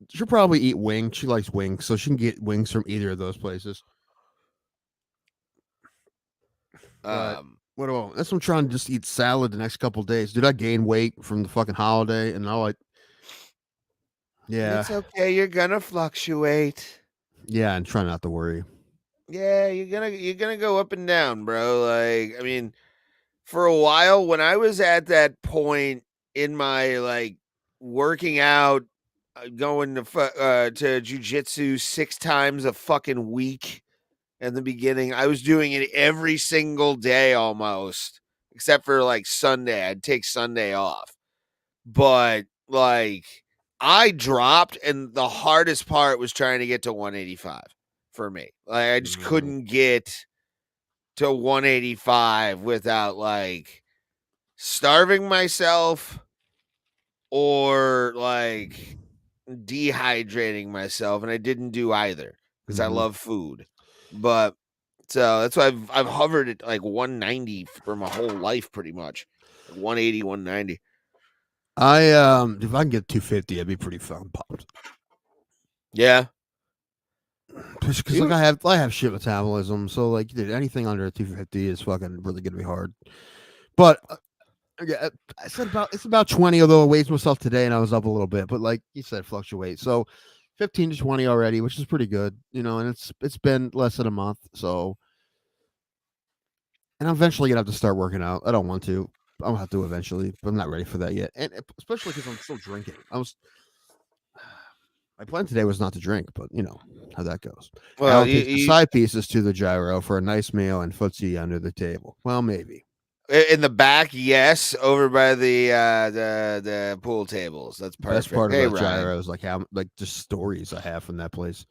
She'll probably eat wings. She likes wings, so she can get wings from either of those places. What about? That's what I'm trying to just eat salad the next couple of days. Dude, I gained weight from the fucking holiday, and now yeah, It's okay. You're gonna fluctuate. yeah, and try not to worry. Yeah, you're gonna go up and down, bro. Like, I mean, for a while when I was at that point in my like working out, going to jujitsu 6 times a fucking week in the beginning, I was doing it every single day almost, except for like Sunday. I'd take Sunday off, but like I dropped, and the hardest part was trying to get to 185 for me. Like I just couldn't get to 185 without like starving myself or like dehydrating myself, and I didn't do either because I love food. But so that's why I've hovered at like 190 for my whole life, pretty much. 180, 190. If I can get 250, I'd be pretty fucking pumped. Yeah. Because like I have shit metabolism, so like dude, anything under 250 is fucking really gonna be hard. But yeah, I said it's about 20, although I weighed myself today and I was up a little bit. But like you said, fluctuate. So 15 to 20 already, which is pretty good, you know. And it's been less than a month, so. And I'm eventually gonna have to start working out. I don't want to. I'll have to eventually, but I'm not ready for that yet. And especially because I'm still drinking. My plan today was not to drink, but you know how that goes. Well, I'll take the side pieces to the Gyro for a nice meal and footsie under the table. Well, maybe. In the back, yes. Over by the pool tables. That's perfect. Best part Hey, about Ryan. Gyro is like how just stories I have from that place.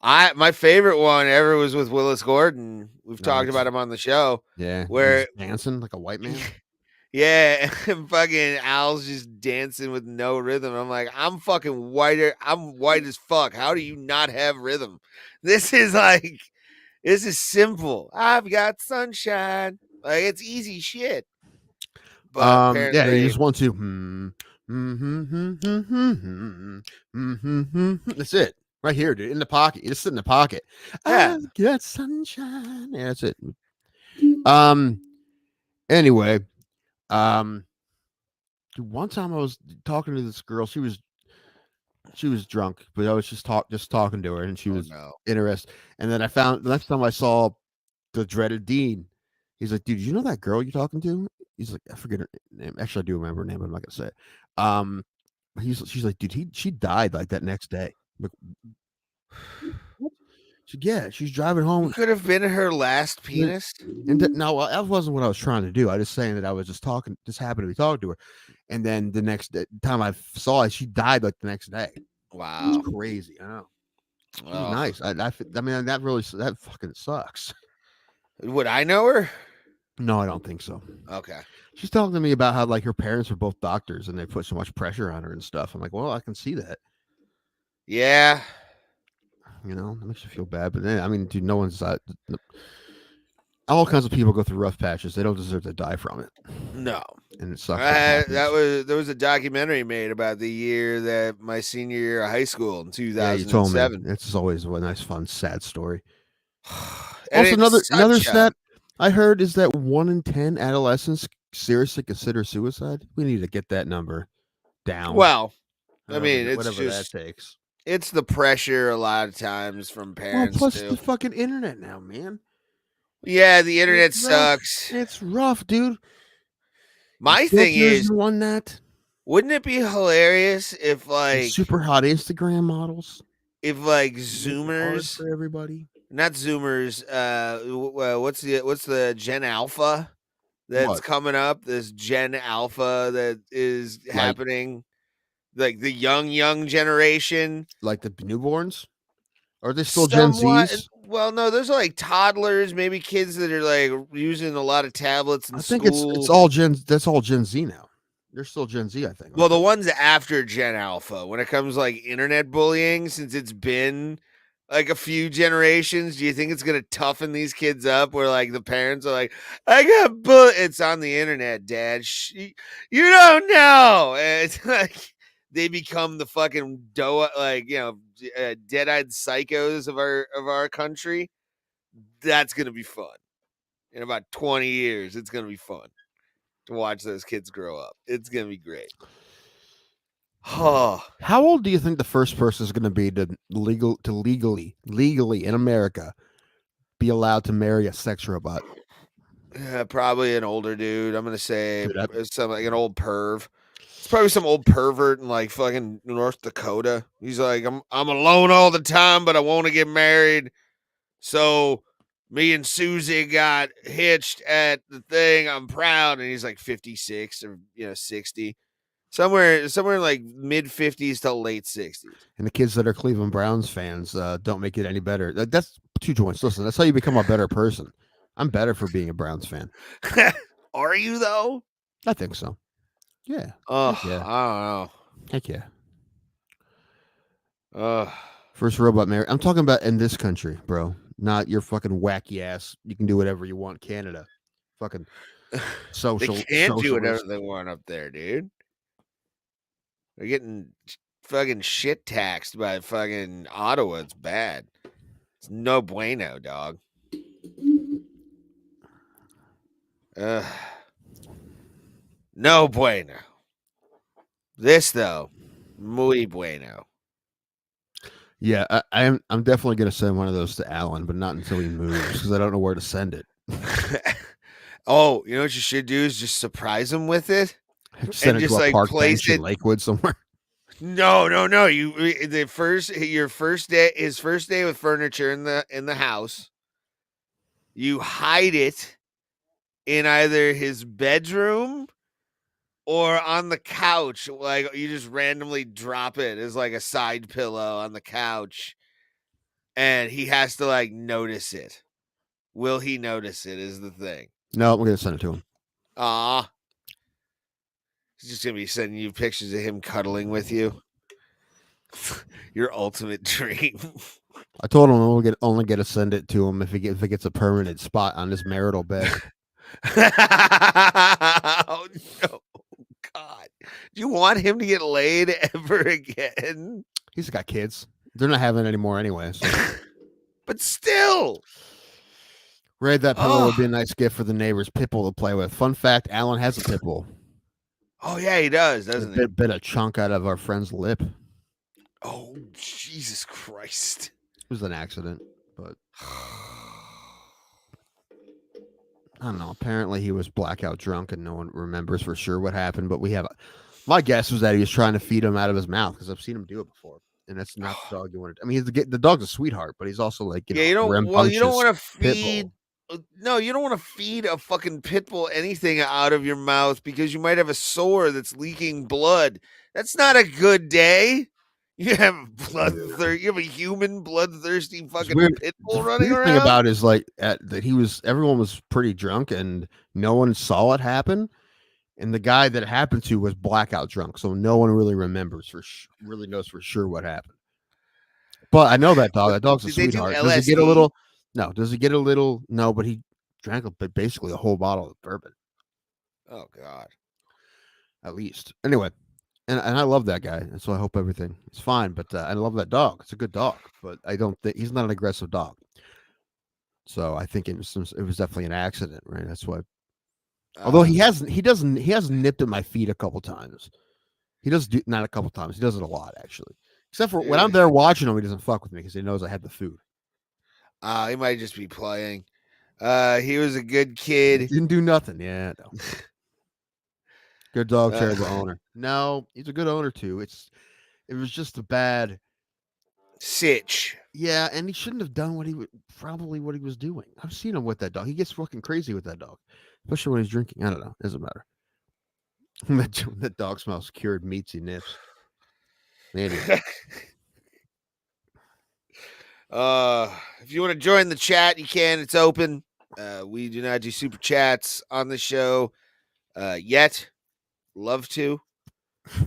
My favorite one ever was with Willis Gordon. We've talked Nice. about him on the show. Yeah, Where he's dancing like a white man. yeah, and fucking Al's just dancing with no rhythm. I'm like, I'm fucking whiter. I'm white as fuck. How do you not have rhythm? This is simple. I've got sunshine. Like it's easy shit. But Yeah, apparently, you just want to. That's it, right here, dude. In the pocket, you just sit in the pocket. Yeah. I've got sunshine. Yeah, that's it. Anyway, dude, one time I was talking to this girl. She was drunk, but I was just talking to her, and she was interested. And then I found the next time I saw the dreaded Dean, he's like, "Dude, you know that girl you're talking to?" He's like, "I forget her name. Actually, I do remember her name, but I'm not gonna say it." She's like, "Dude, she died like that next day." I'm like, what? Yeah, she's driving home. Could have been her last penis. And no, that wasn't what I was trying to do. I was just saying that I was just happened to be talking to her. And then the next time I saw her, she died like the next day. Wow. It's crazy. I know. She's nice. I mean, that fucking sucks. Would I know her? No, I don't think so. Okay. She's talking to me about how like her parents are both doctors and they put so much pressure on her and stuff. I'm like, well, I can see that. Yeah. You know, it makes you feel bad. But then, I mean, dude, no one's all kinds of people go through rough patches. They don't deserve to die from it. No. And it sucks. There was a documentary made about the year that my senior year of high school in 2007. Yeah, you told me. It's always a nice, fun, sad story. Also, another stat I heard is that 1 in 10 adolescents seriously consider suicide. We need to get that number down. Well, I mean, it's whatever just, that takes. It's the pressure a lot of times from parents. Well, plus the fucking internet now, man. Yeah, the internet sucks. It's rough, dude. My thing is, wouldn't it be hilarious if like super hot Instagram models, if like Zoomers for everybody, not Zoomers. What's the Gen Alpha that's coming up? This Gen Alpha that is happening, like the young generation, like the newborns. Are they still Gen Zs? Well, no, those are like toddlers, maybe kids that are like using a lot of tablets in school. I think it's all Gen. That's all Gen Z now. They're still Gen Z, I think. Well, the ones after Gen Alpha, when it comes to like internet bullying, since it's been like a few generations, do you think it's gonna toughen these kids up? Where like the parents are like, "I got bullied." It's on the internet, Dad. You don't know. And it's like they become the fucking dead-eyed psychos of our country. That's gonna be fun. In about 20 years, it's gonna be fun to watch those kids grow up. It's gonna be great. How old do you think the first person is gonna be to legally in America be allowed to marry a sex robot? Probably an older dude. I'm gonna say something like an old perv. It's probably some old pervert in like fucking North Dakota. He's like, I'm alone all the time, but I want to get married. So me and Susie got hitched at the thing. I'm proud. And he's like 56 or 60. Somewhere in like mid 50s to late 60s. And the kids that are Cleveland Browns fans don't make it any better. That's two joints. Listen, that's how you become a better person. I'm better for being a Browns fan. Are you though? I think so. Yeah. Oh, yeah. I don't know. Heck yeah. First robot marriage. I'm talking about in this country, bro. Not your fucking wacky ass. You can do whatever you want, Canada. Fucking social. They can't do whatever they want up there, dude. They're getting fucking shit taxed by fucking Ottawa. It's bad. It's no bueno, dog. No bueno. This though, muy bueno. Yeah, I'm definitely gonna send one of those to Alan, but not until he moves because I don't know where to send it. Oh, you know what you should do is just surprise him with it, send and it just to a like park place bench it in Lakewood somewhere. No. His first day with furniture in the house. You hide it in either his bedroom or on the couch. Like you just randomly drop it as like a side pillow on the couch. and he has to like notice it. Will he notice it? Is the thing. No, we're gonna send it to him. Ah, he's just gonna be sending you pictures of him cuddling with you. Your ultimate dream. I told him we'll only get to send it to him if it gets a permanent spot on his marital bed. Oh no, God! Do you want him to get laid ever again? He's got kids. They're not having any more anyway. So. But still, Red, that pillow would be a nice gift for the neighbor's pit bull to play with. Fun fact: Alan has a pit bull. Oh yeah, he does, doesn't he? Bit a chunk out of our friend's lip. Oh Jesus Christ! It was an accident, but I don't know. Apparently, he was blackout drunk, and no one remembers for sure what happened. But my guess was that he was trying to feed him out of his mouth because I've seen him do it before, and that's not the dog you wanted. I mean, the dog's a sweetheart, but he's also like you don't want to feed. No, you don't want to feed a fucking pit bull anything out of your mouth because you might have a sore that's leaking blood. That's not a good day. You have you have a human bloodthirsty fucking pit bull running around. The thing about is like that everyone was pretty drunk and no one saw it happen, and the guy that it happened to was blackout drunk, so no one really remembers really knows for sure what happened. But I know that dog. That dog's a sweetheart. Does he get a little? No. Does he get a little? No, but he drank basically a whole bottle of bourbon. Oh God. At least. Anyway. And I love that guy, and so I hope everything is fine. But I love that dog; it's a good dog. But I don't think he's not an aggressive dog. So I think it was definitely an accident, right? That's why. Although he hasn't nipped at my feet a couple times. He does not a couple times. He does it a lot actually. Except for when I'm there watching him, he doesn't fuck with me because he knows I have the food. He might just be playing. He was a good kid. He didn't do nothing. Yeah. No. Good dog, terrible owner. No, he's a good owner too. It was just a bad sitch. Yeah, and he shouldn't have done what he was doing. I've seen him with that dog. He gets fucking crazy with that dog, especially when he's drinking. I don't know. Doesn't matter. That dog smells cured meats he nips. Anyway. If you want to join the chat, you can. It's open. We do not do super chats on the show yet. Love to.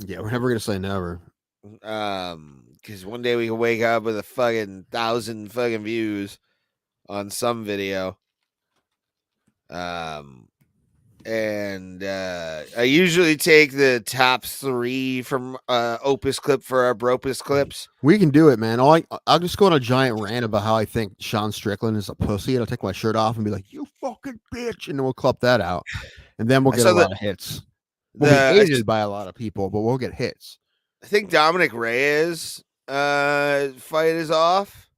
Yeah, we're never gonna say never. Because one day we can wake up with 1,000 fucking views on some video. And I usually take the top 3 from Opus Clip for our Bropus clips. We can do it, man. I'll just go on a giant rant about how I think Sean Strickland is a pussy, and I'll take my shirt off and be like, "You fucking bitch," and then we'll clip that out, and then we'll get a lot of hits. We'll be hated by a lot of people, but we'll get hits. I think Dominic Reyes fight is off.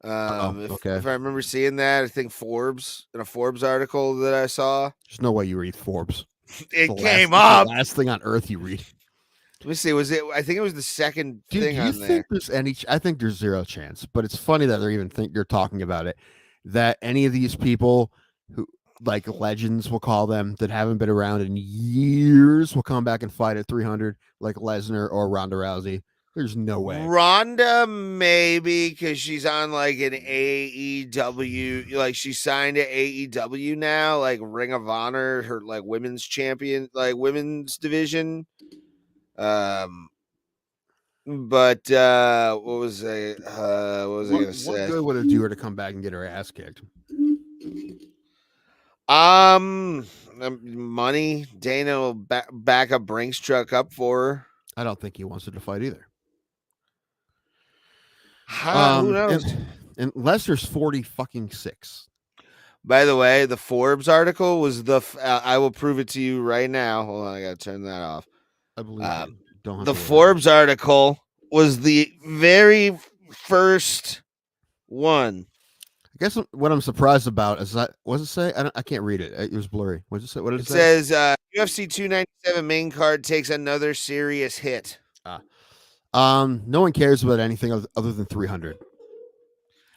If I remember seeing that, I think in a Forbes article that I saw. There's no way you read Forbes. It came up. The last thing on earth you read. Let me see. Was it? I think it was the second thing on there. Think there's I think there's zero chance, but it's funny that they're even you're talking about it. That any of these people who like legends, we'll call them, that haven't been around in years will come back and fight at 300, like Lesnar or Ronda Rousey. There's no way. Ronda, maybe, because she's on like an AEW, like she signed to AEW now, like Ring of Honor, her like women's champion, like women's division. But what was I gonna say? What good would it do her to come back and get her ass kicked? Money. Dana will back a Brinks truck up for her. I don't think he wants her to fight either. Who knows? And Lesnar's 46. By the way, the Forbes article was I will prove it to you right now. Hold on, I gotta turn that off. I believe you. The Forbes article was the very first one. I guess what I'm surprised about is what does it say? I can't read it. It was blurry. What does it say? What did it say? It says UFC 297 main card takes another serious hit. No one cares about anything other than 300.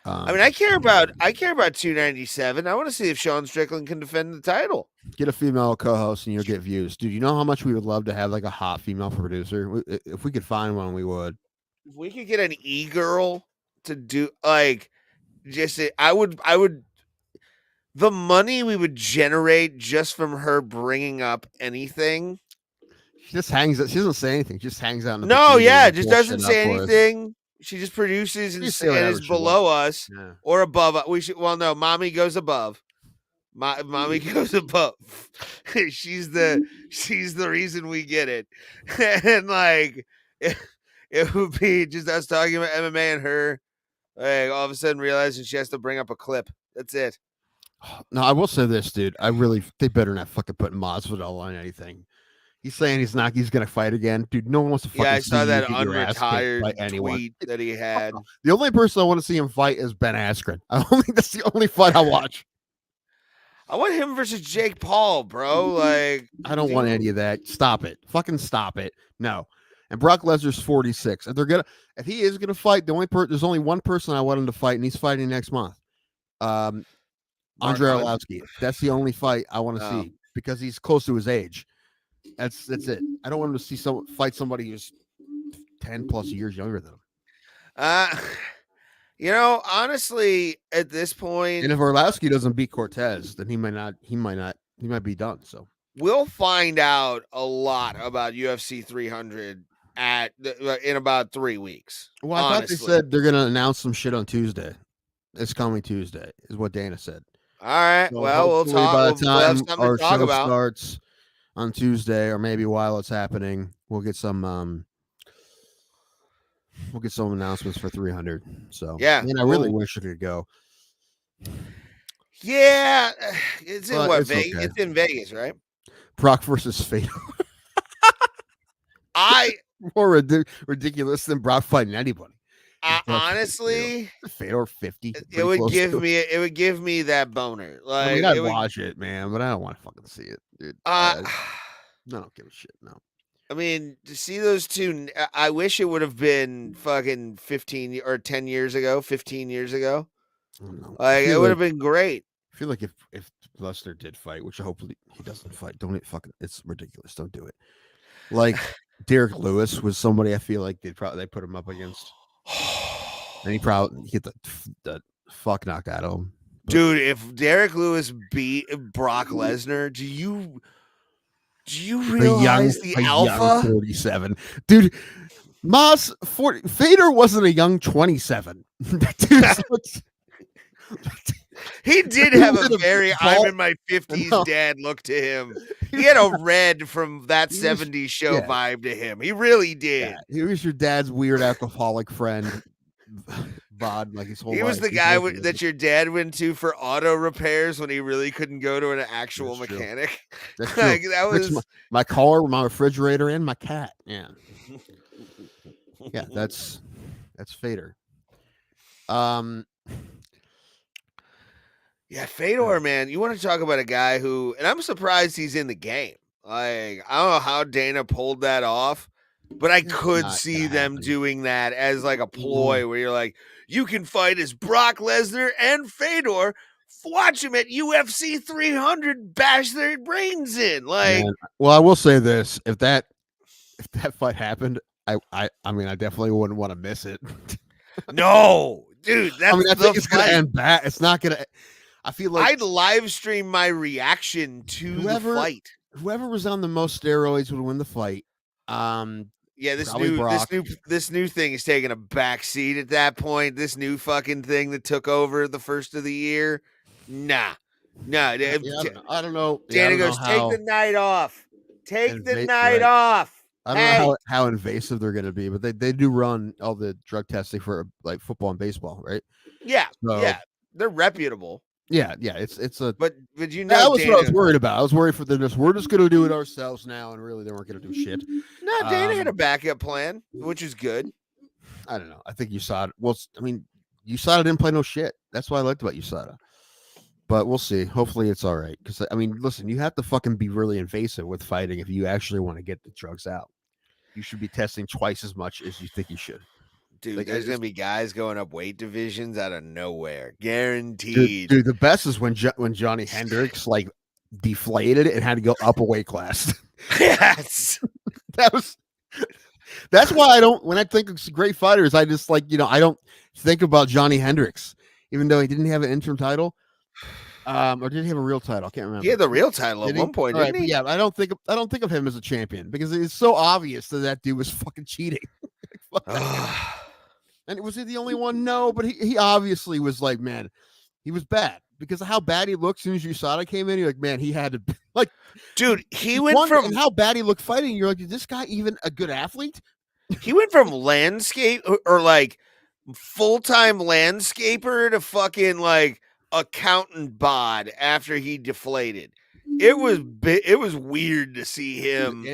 I mean, I care about 297. I want to see if Sean Strickland can defend the title. Get a female co-host and you'll get views. Dude, you know how much we would love to have like a hot female producer? If we could find one, we would. If we could get an e-girl to do I would the money we would generate just from her bringing up anything. She just hangs out. She doesn't say anything. She just hangs out in the No, bikini yeah, and just pulls doesn't shit say up for us. anything. She just produces and, She say and whatever is she below wants. us Yeah. or above us. We should. Well, no, mommy goes above. Mommy goes above. she's the reason we get it, and like it would be just us talking about MMA and her. Like, all of a sudden realizing she has to bring up a clip. That's it. No, I will say this, dude. They better not fucking put Masvidal on anything. He's saying he's going to fight again. Dude, no one wants to fucking Yeah, I see saw you that get your ass kicked by unretired anyone. tweet that he had. The only person I want to see him fight is Ben Askren. I don't think that's the only fight I watch. I want him versus Jake Paul, bro. Like, I don't want any of that. Stop it. Fucking stop it. No. And Brock Lesnar's 46. If he is gonna fight, there's only one person I want him to fight, and he's fighting next month. Andre Arlovsky. That's the only fight I want to see because he's close to his age. That's it. I don't want him to see fight somebody who's 10 plus years younger than him. Honestly, at this point, and if Arlovsky doesn't beat Cortez, then he might be done. So we'll find out a lot about UFC 300 in about 3 weeks. Well, I thought they said they're gonna announce some shit on Tuesday. It's coming Tuesday, is what Dana said. All right. So well, we'll talk. By the time our show starts on Tuesday, or maybe while it's happening, we'll get some announcements for 300. So yeah, I really wish it could go. Yeah, it's in Vegas. Okay. It's in Vegas, right? Brock versus Fedor. More ridiculous than Brock fighting anybody. Honestly, Fedor 50. It would give me that boner. Like, I'd watch it, man, but I don't want to fucking see it, dude. I don't give a shit. No. I mean, to see those two, I wish it would have been fucking 15 or 10 years ago, 15 years ago. Like, it would have been great. I feel like if Lesnar did fight, which hopefully he doesn't fight, it's ridiculous. Don't do it. Like Derek Lewis was somebody I feel like they put him up against. And he probably hit the fuck knocked out of him. Dude, if Derek Lewis beat Brock Lesnar, do you realize the alpha? 47. Dude, Fedor wasn't a young 27. He did have a very I'm in my 50s dad look to him. He had a red from that 70s show vibe to him. He really did. Yeah, he was your dad's weird alcoholic friend. Bod, like his whole he was the guy that your dad went to for auto repairs when he really couldn't go to an actual mechanic. That's like, that was my car, my refrigerator, and my cat. Yeah. Yeah, that's Fedor. Yeah, Fedor, man. You want to talk about a guy who, and I'm surprised he's in the game. Like, I don't know how Dana pulled that off, but I could see them doing that as like a ploy where you're like, you can fight as Brock Lesnar and Fedor. Watch him at UFC 300 bash their brains in. Like, well, I will say this: if that fight happened, I mean, I definitely wouldn't want to miss it. No, dude. That's I think it's gonna end bad. It's not gonna. I feel like I'd live stream my reaction to the fight. Whoever was on the most steroids would win the fight. Yeah, this new thing is taking a back seat at that point. This new fucking thing that took over the first of the year. Nah. I don't know. Dana goes, take the night off. Take the night off. I don't know how invasive they're going to be, but they do run all the drug testing for like football and baseball, right? Yeah, they're reputable. Yeah, it's a. But you know, that was what I was worried about. I was worried we're just going to do it ourselves now, and really they weren't going to do shit. No, Dana had a backup plan, which is good. I don't know. I think USADA. Well, I mean, USADA didn't play no shit. That's what I liked about USADA. But we'll see. Hopefully it's all right. Because, I mean, listen, you have to fucking be really invasive with fighting if you actually want to get the drugs out. You should be testing twice as much as you think you should. Dude, like, there's going to be guys going up weight divisions out of nowhere. Guaranteed. Dude, the best is when Johnny Hendricks, like, deflated it and had to go up a weight class. Yes. That was... That's why I don't. When I think of great fighters, I just like I don't think about Johnny Hendricks, even though he didn't have an interim title, or did he have a real title? I can't remember. He had the real title at Did he? one point, All didn't right, but he? yeah, I don't think of him as a champion because it's so obvious that dude was fucking cheating. Fuck that guy. And was he the only one? No, but he obviously was like, man, he was bad because of how bad he looked. As soon as USADA came in, you're like, man, he had to be like, Dude, he went from and how bad he looked fighting. You're like, is this guy even a good athlete? he went from landscape or like full-time landscaper to fucking like accountant bod after he deflated. It was weird to see him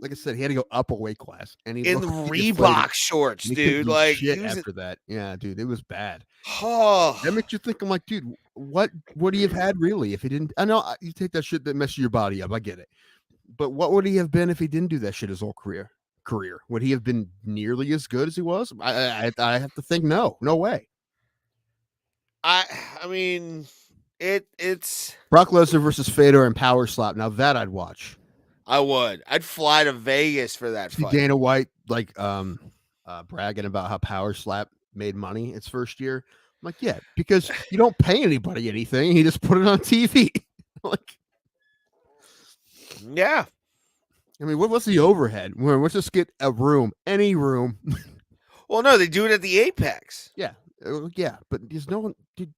like I said, he had to go up a weight class, and he in the looked like he Reebok deflated. shorts, And he couldn't dude. do Like shit he was after that, yeah, dude, it was bad. oh, That makes you think. I'm like, dude, what would he have had really if he didn't? I know you take that shit that messes your body up. I get it, but what would he have been if he didn't do that shit his whole career? Would he have been nearly as good as he was? I have to think no way. I mean, it's Brock Lesnar versus Fedor and Power Slap. Now that I'd watch. I'd fly to Vegas for that See fight. Dana White like bragging about how Power Slap made money its first year. I'm like, yeah, because you don't pay anybody anything. You just put it on TV. Like, Yeah. I mean, what's the overhead? Let's just get a room, any room. Well, no, they do it at the Apex. Yeah, but there's no one. Dude,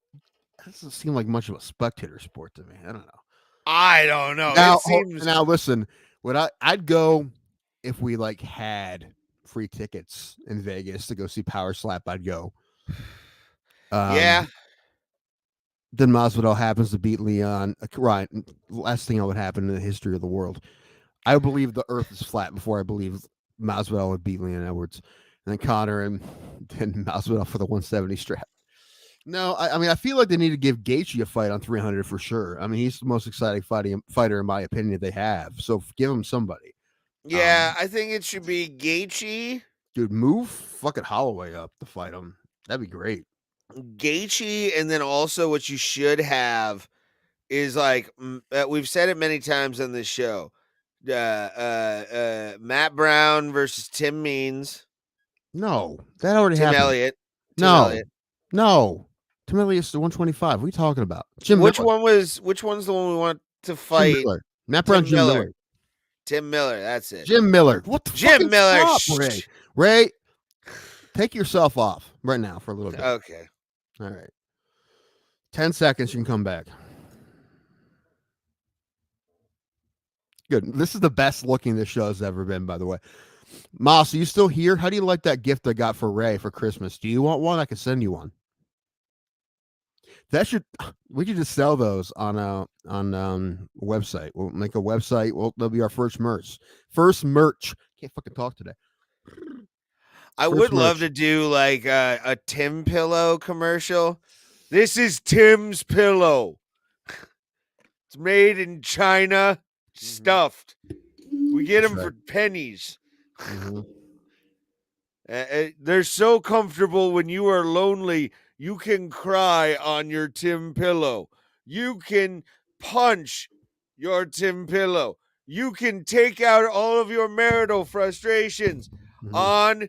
that doesn't seem like much of a spectator sport to me. I don't know. I don't know. Now listen, I'd go if we like had free tickets in Vegas to go see Power Slap. I'd go. Yeah. Then Masvidal happens to beat Leon. Right, last thing that would happen in the history of the world. I believe the Earth is flat before I believe Masvidal would beat Leon Edwards, and then Connor and then Masvidal for the 170 strap. No, I mean I feel like they need to give Gaethje a fight on 300 for sure. I mean he's the most exciting fighter in my opinion that they have. So give him somebody. Yeah, I think it should be Gaethje. Dude, move fucking Holloway up to fight him. That'd be great. Gaethje, and then also what you should have is like we've said it many times on this show. Matt Brown versus Tim Means. No, that already Tim happened. Elliott. No. Tim Elliott's the 125. What are you talking about? Which one's the one we want to fight? Jim Miller. Matt Brown, Jim Miller. Tim Miller, that's it. Jim Miller. What the Jim Miller. Stop, Ray. Ray, take yourself off right now for a little bit. Okay. All right. 10 seconds, you can come back. Good. This is the best looking this show has ever been, by the way. Moss, are you still here? How do you like that gift I got for Ray for Christmas? Do you want one? I can send you one. We could just sell those on a website. We'll make a website. That'll be our first merch. Can't fucking talk today. I would love to do like a Tim Pillow commercial. This is Tim's Pillow. It's made in China, stuffed. We get them for pennies. Mm-hmm. They're so comfortable when you are lonely. You can cry on your Tim Pillow. You can punch your Tim Pillow. You can take out all of your marital frustrations on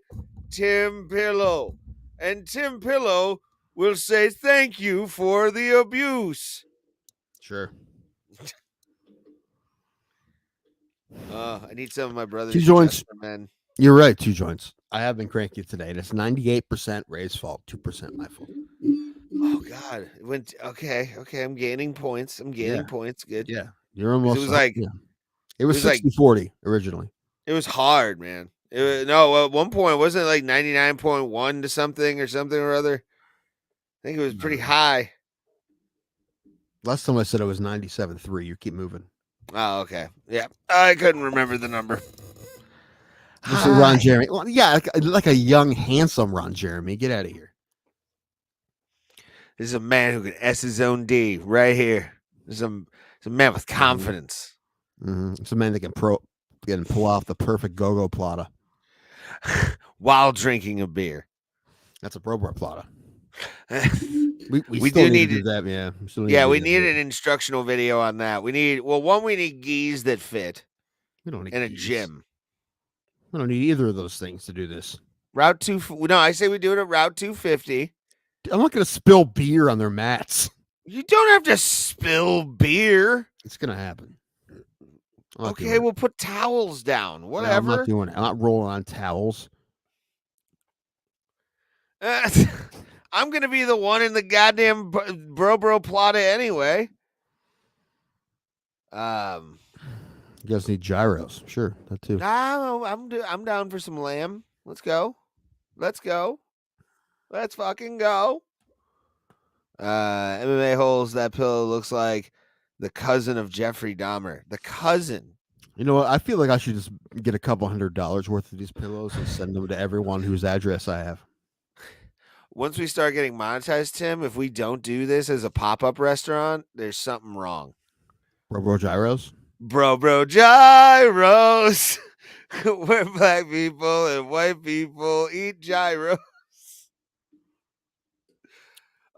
Tim Pillow. And Tim Pillow will say thank you for the abuse. Sure. I need some of my brother's 2 joints. Men. You're right, 2 joints. I have been cranky today. That's 98% Ray's fault, 2% my fault. Oh God! It went okay. I'm gaining points. Points. Good. Yeah, you're almost. It was like it was 60-40 originally. It was hard, man. No, at one point wasn't it like 99.1 to something or other. I think it was pretty high. Last time I said it was 97.3. You keep moving. Oh, okay. Yeah, I couldn't remember the number. This is Ron Jeremy. Well, yeah, like a young, handsome Ron Jeremy. Get out of here. This is a man who can S his own D right here. This is a man with confidence. Mm-hmm. It's a man that can pull off the perfect go-go plata while drinking a beer. That's a Pro Bar plata. We do still need to do that. Yeah, we need an instructional video on that. We need geese that fit. We don't need in a geese. gym. I don't need either of those things to do this. Route 2. No, I say we do it at Route 250. I'm not going to spill beer on their mats. You don't have to spill beer. It's going to happen. Okay, we'll put towels down. Whatever. No, I'm not doing it. I'm not rolling on towels. I'm going to be the one in the goddamn bro plata anyway. You guys need gyros. Sure, that too. I'm down for some lamb. Let's go. Let's fucking go. MMA Holes, that pillow looks like the cousin of Jeffrey Dahmer. The cousin. You know what? I feel like I should just get a couple $100 worth of these pillows and send them to everyone whose address I have. Once we start getting monetized, Tim, if we don't do this as a pop-up restaurant, there's something wrong. Bro gyros? Bro gyros. Where black people and white people eat gyros.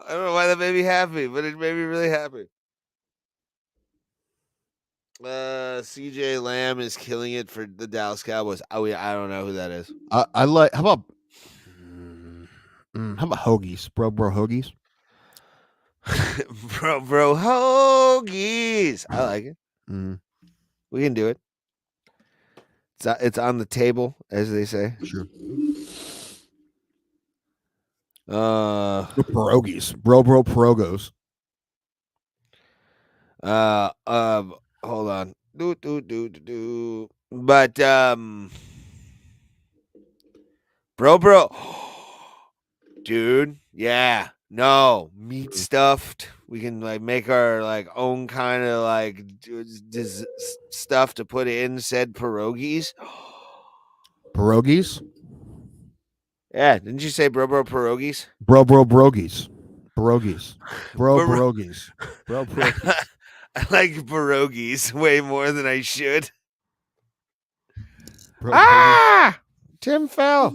I don't know why that made me happy, but it made me really happy. CJ Lamb is killing it for the Dallas Cowboys. Oh yeah, I don't know who that is. I like. How about hoagies, bro hoagies? bro hoagies. I like it. We can do it. It's on the table, as they say. Sure. Pierogies. Bro pierogos. Hold on. But bro. Dude, yeah. No, meat stuffed. We can like make our like own kind of like stuff to put in said pierogies. Pierogies? Yeah, didn't you say bro pierogies? Bro brogies. Pierogies. Bro pierogies. Bro pierogies. I like pierogies way more than I should. Tim fell.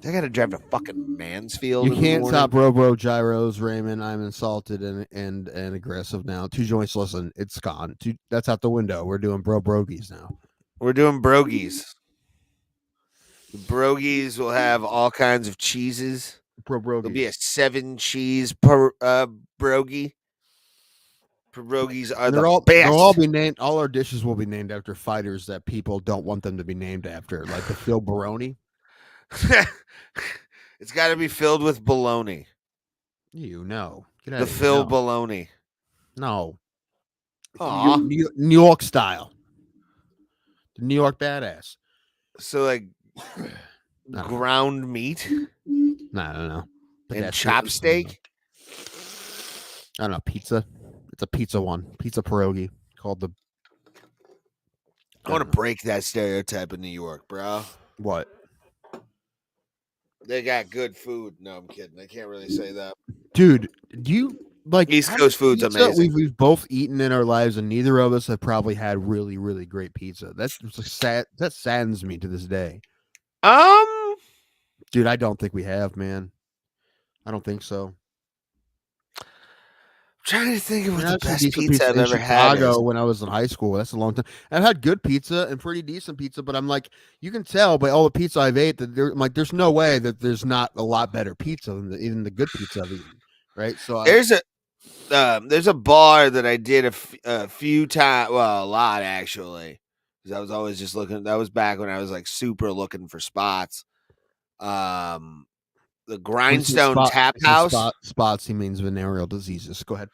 I gotta drive to fucking Mansfield. You can't stop bro gyros, Raymond. I'm insulted and aggressive now. 2 joints, listen, it's gone. That's out the window. We're doing brogies now. We're doing brogies. The brogies will have all kinds of cheeses. Brogies. It'll be a 7-cheese brogie. Pierogies are the best. They'll all be named. All our dishes will be named after fighters that people don't want them to be named after, like the Phil Baroni. It's got to be filled with bologna. You know. The Phil bologna. No. New York style. The New York badass. So like ground meat? No, I don't know. And chopsteak? I don't know. Pizza. It's a pizza one. Pizza pierogi called the. I want to break that stereotype in New York, bro. What? They got good food. No, I'm kidding. I can't really say that. Dude, do you like East Coast food's amazing? We've both eaten in our lives, and neither of us have probably had really, really great pizza. That's sad. That saddens me to this day. Dude, I don't think we have, man. I don't think so. I'm trying to think of what the best pizza I've ever had. When I was in high school, that's a long time. I've had good pizza and pretty decent pizza, but I'm like, you can tell by all the pizza I've ate that there's no way that there's not a lot better pizza than even the good pizza I've eaten, right? So there's a bar that I did a few times, well, a lot actually, because I was always just looking. That was back when I was like super looking for spots. The Grindstone Tap House. Spots, he means venereal diseases. Go ahead.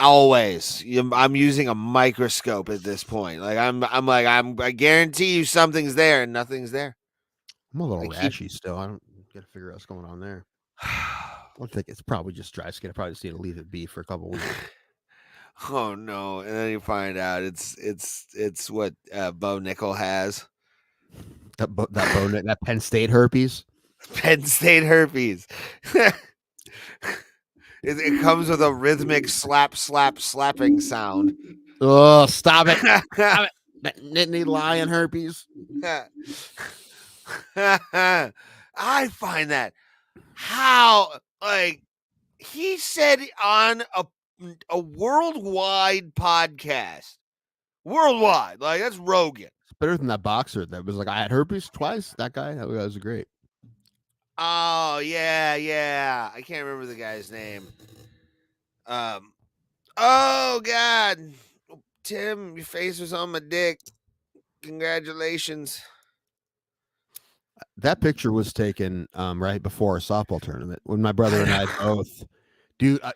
Always. I'm using a microscope at this point. Like I guarantee you something's there and nothing's there. I'm a little rashy still. I don't get to figure out what's going on there. I don't think it's probably just dry skin. I probably just need to leave it be for a couple weeks. Oh no. And then you find out it's what Bo Nickel has. That Penn State herpes. Penn State herpes. It comes with a rhythmic slapping sound. Oh, stop it. Stop it. Nittany lion herpes. I find that how, like, he said on a worldwide podcast, worldwide, like that's Rogan, It's better than that boxer that was like, I had herpes twice. That guy, that was great. Oh yeah. I can't remember the guy's name. Oh God, Tim, your face was on my dick. Congratulations. That picture was taken right before a softball tournament when my brother and I both. Dude, I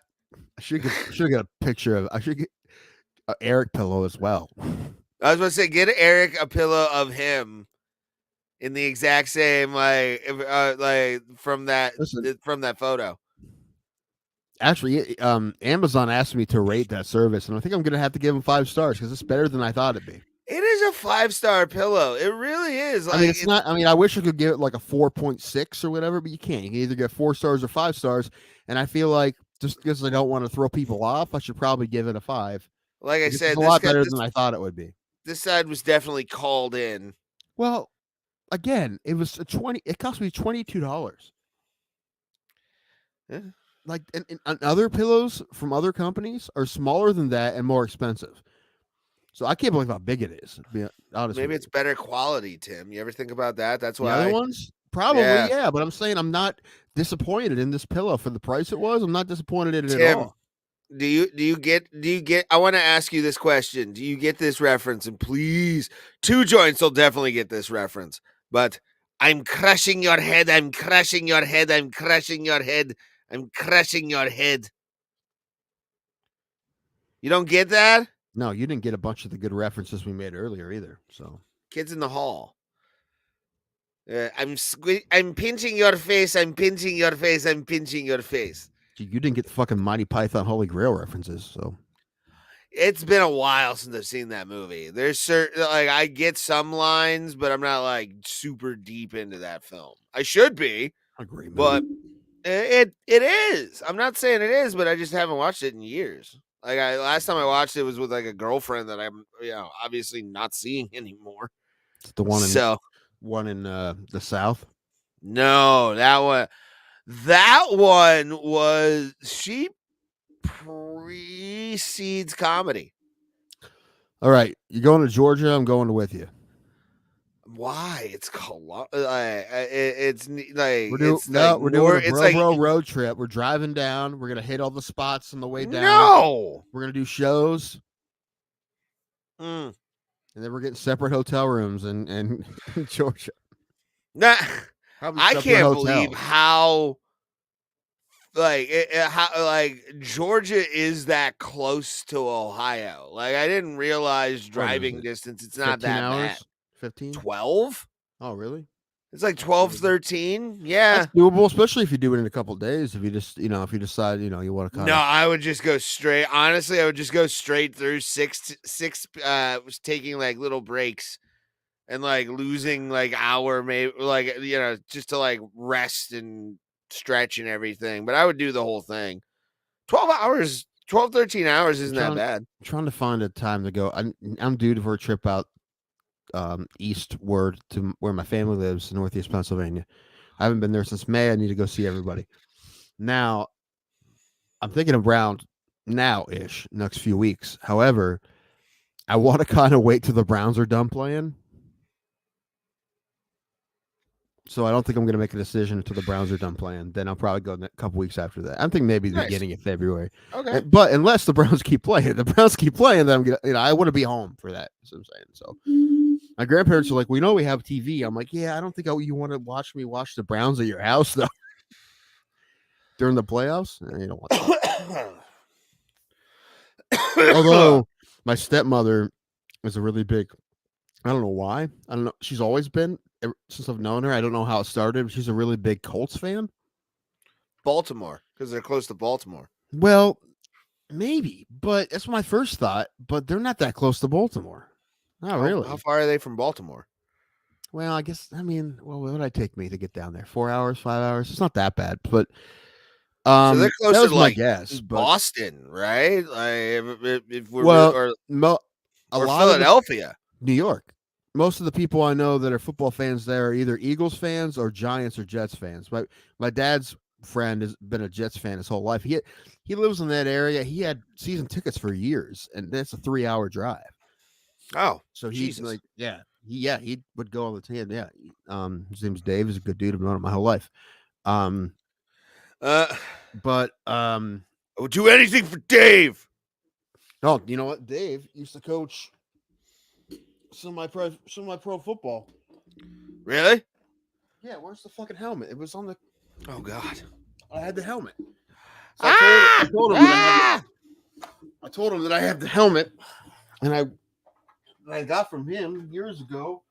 should get a picture of. I should get Eric pillow as well. I was going to say, get Eric a pillow of him in the exact same like from that photo. Actually, Amazon asked me to rate that service, and I think I'm going to have to give them 5 stars because it's better than I thought it'd be. It is a 5-star pillow. It really is. Like, I mean, it's not. I mean, I wish I could give it like a 4.6 or whatever, but you can't. You can either get 4 stars or 5 stars, and I feel like just because I don't want to throw people off, I should probably give it a 5. Like I said, it's a lot better than I thought it would be. This side was definitely called in. Well, again, it was It cost me $22. Yeah. Like, and other pillows from other companies are smaller than that and more expensive. So I can't believe how big it is. To be honest, Maybe it's better quality, Tim. You ever think about that? That's why the other ones probably, yeah. But I'm saying I'm not disappointed in this pillow for the price it was. I'm not disappointed in it Tim, at all. Do you get? I want to ask you this question. Do you get this reference? And please, 2 joints will definitely get this reference. But I'm crushing your head. I'm crushing your head. I'm crushing your head. I'm crushing your head. You don't get that? No, you didn't get a bunch of the good references we made earlier either. So, Kids in the Hall. I'm pinching your face. I'm pinching your face. I'm pinching your face. you didn't get the fucking Mighty Python Holy Grail references. So, it's been a while since I've seen that movie. There's certain I get some lines, but I'm not like super deep into that film. I should be, but it is. I'm not saying it is, but I just haven't watched it in years. Like last time I watched it was with like a girlfriend that I'm obviously not seeing anymore. It's the one in the South. No, that one was she precedes comedy. All right, you're going to Georgia. I'm going with you. Why? It's called it's like we're doing a road trip. We're driving down. We're gonna hit all the spots on the way down. No, we're gonna do shows, and then we're getting separate hotel rooms in Georgia. Nah, I can't believe how Georgia is that close to Ohio. Like I didn't realize driving distance. It's not that bad. 15? 12? Oh, really? It's like 12, 13. Yeah. That's doable, especially if you do it in a couple of days. If you just, if you decide, you want to kind of. No, I would just go straight. Honestly, I would just go straight through six, was taking like little breaks and like losing like hour, maybe like, just to like rest and stretch and everything. But I would do the whole thing. 12 hours, 12, 13 hours isn't that bad. I'm trying to find a time to go. I'm due for a trip out eastward to where my family lives in Northeast Pennsylvania. I haven't been there since May. I need to go see everybody. Now, I'm thinking around now-ish, next few weeks. However, I want to kind of wait till the Browns are done playing. So I don't think I'm going to make a decision until the Browns are done playing. Then I'll probably go a couple weeks after that. I'm thinking maybe the beginning of February. Okay. But unless the Browns keep playing, then I'm going to, I want to be home for that. That's what I'm saying. So my grandparents are like, we know we have TV. I'm like, yeah, I don't think you want to watch me watch the Browns at your house, though. During the playoffs? You don't want that. Although my stepmother is a really big, I don't know why. I don't know. She's always been, since I've known her. I don't know how it started, but she's a really big Colts fan. Baltimore, because they're close to Baltimore. Well, maybe, but that's my first thought. But they're not that close to Baltimore. Not really. How far are they from Baltimore? Well, I guess, what would it take me to get down there? 4 hours, 5 hours? It's not that bad, but so they're close to like guess, Boston, right? Like if we're or Philadelphia, New York. Most of the people I know that are football fans there are either Eagles fans or Giants or Jets fans. My dad's friend has been a Jets fan his whole life. He lives in that area. He had season tickets for years, and that's a 3-hour drive. Oh, so he's he would go all the time. Yeah. His name's Dave. He's a good dude. I've known him my whole life. But I would do anything for Dave. oh, you know what? Dave used to coach semi-pro football. Really? Yeah, where's the fucking helmet? It was on the. Oh God! I had the helmet. So I told him that I have the helmet, and I got from him years ago.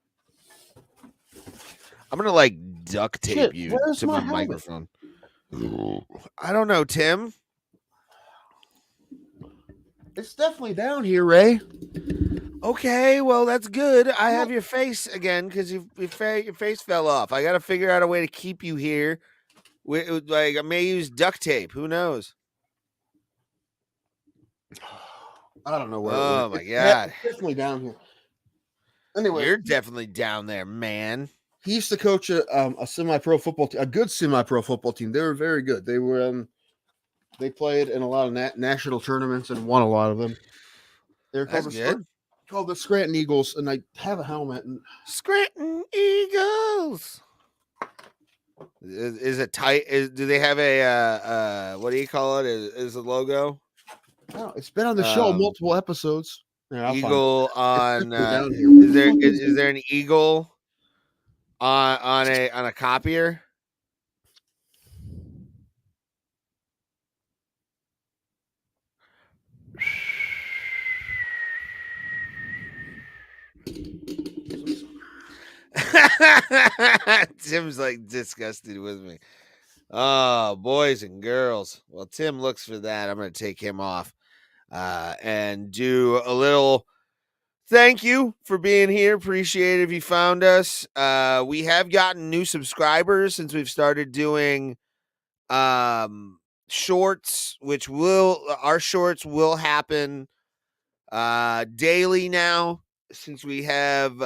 I'm gonna like duct tape Shit, you where's to my my helmet? microphone. I don't know, Tim. It's definitely down here, Ray. Okay, well that's good. I have your face again because your face fell off. I got to figure out a way to keep you here. Like I may use duct tape. Who knows? I don't know where. Oh my It's God! definitely down here. Anyway, You're definitely down there, man. he used to coach a semi-pro football team, a good semi-pro football team. They were very good. They were they played in a lot of national tournaments and won a lot of them. They're called the Scranton Eagles, and I have a helmet. And Scranton Eagles. Is it tight? Do they have a what do you call it? Is the logo? oh, it's been on the show multiple episodes. Yeah, Eagle on. down here. Is there an eagle on a copier? Tim's like disgusted with me. Oh, boys and girls. Well, Tim looks for that. I'm going to take him off and do a little thank you for being here. Appreciate it if you found us. We have gotten new subscribers since we've started doing shorts, which our shorts will happen daily now. Since we have